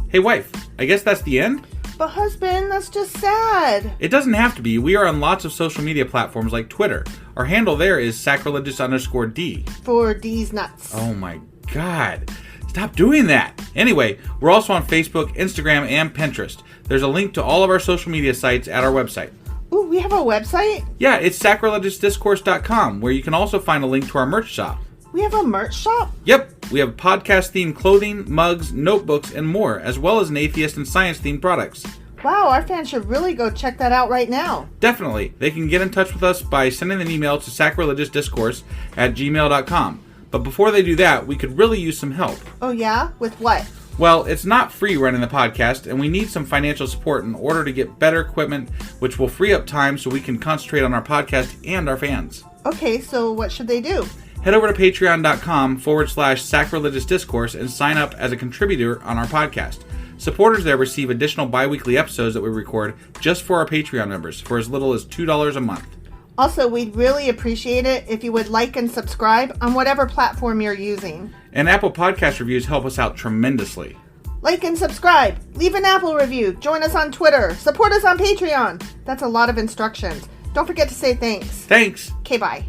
Hey wife, I guess that's the end? But husband, that's just sad. It doesn't have to be. We are on lots of social media platforms like Twitter. Our handle there is sacrilegious_D. For D's nuts. Oh my god. Stop doing that. Anyway, we're also on Facebook, Instagram, and Pinterest. There's a link to all of our social media sites at our website. Ooh, we have a website? Yeah, it's sacrilegiousdiscourse.com, where you can also find a link to our merch shop. We have a merch shop? Yep, we have podcast-themed clothing, mugs, notebooks, and more, as well as an atheist and science-themed products. Wow, our fans should really go check that out right now. Definitely. They can get in touch with us by sending an email to sacrilegiousdiscourse@gmail.com. But before they do that, we could really use some help. Oh yeah? With what? Well, it's not free running the podcast, and we need some financial support in order to get better equipment, which will free up time so we can concentrate on our podcast and our fans. Okay, so what should they do? Head over to patreon.com/sacrilegious discourse and sign up as a contributor on our podcast. Supporters there receive additional bi-weekly episodes that we record just for our Patreon members for as little as $2 a month. Also, we'd really appreciate it if you would like and subscribe on whatever platform you're using. And Apple Podcast reviews help us out tremendously. Like and subscribe. Leave an Apple review. Join us on Twitter. Support us on Patreon. That's a lot of instructions. Don't forget to say thanks. Thanks. Okay, bye.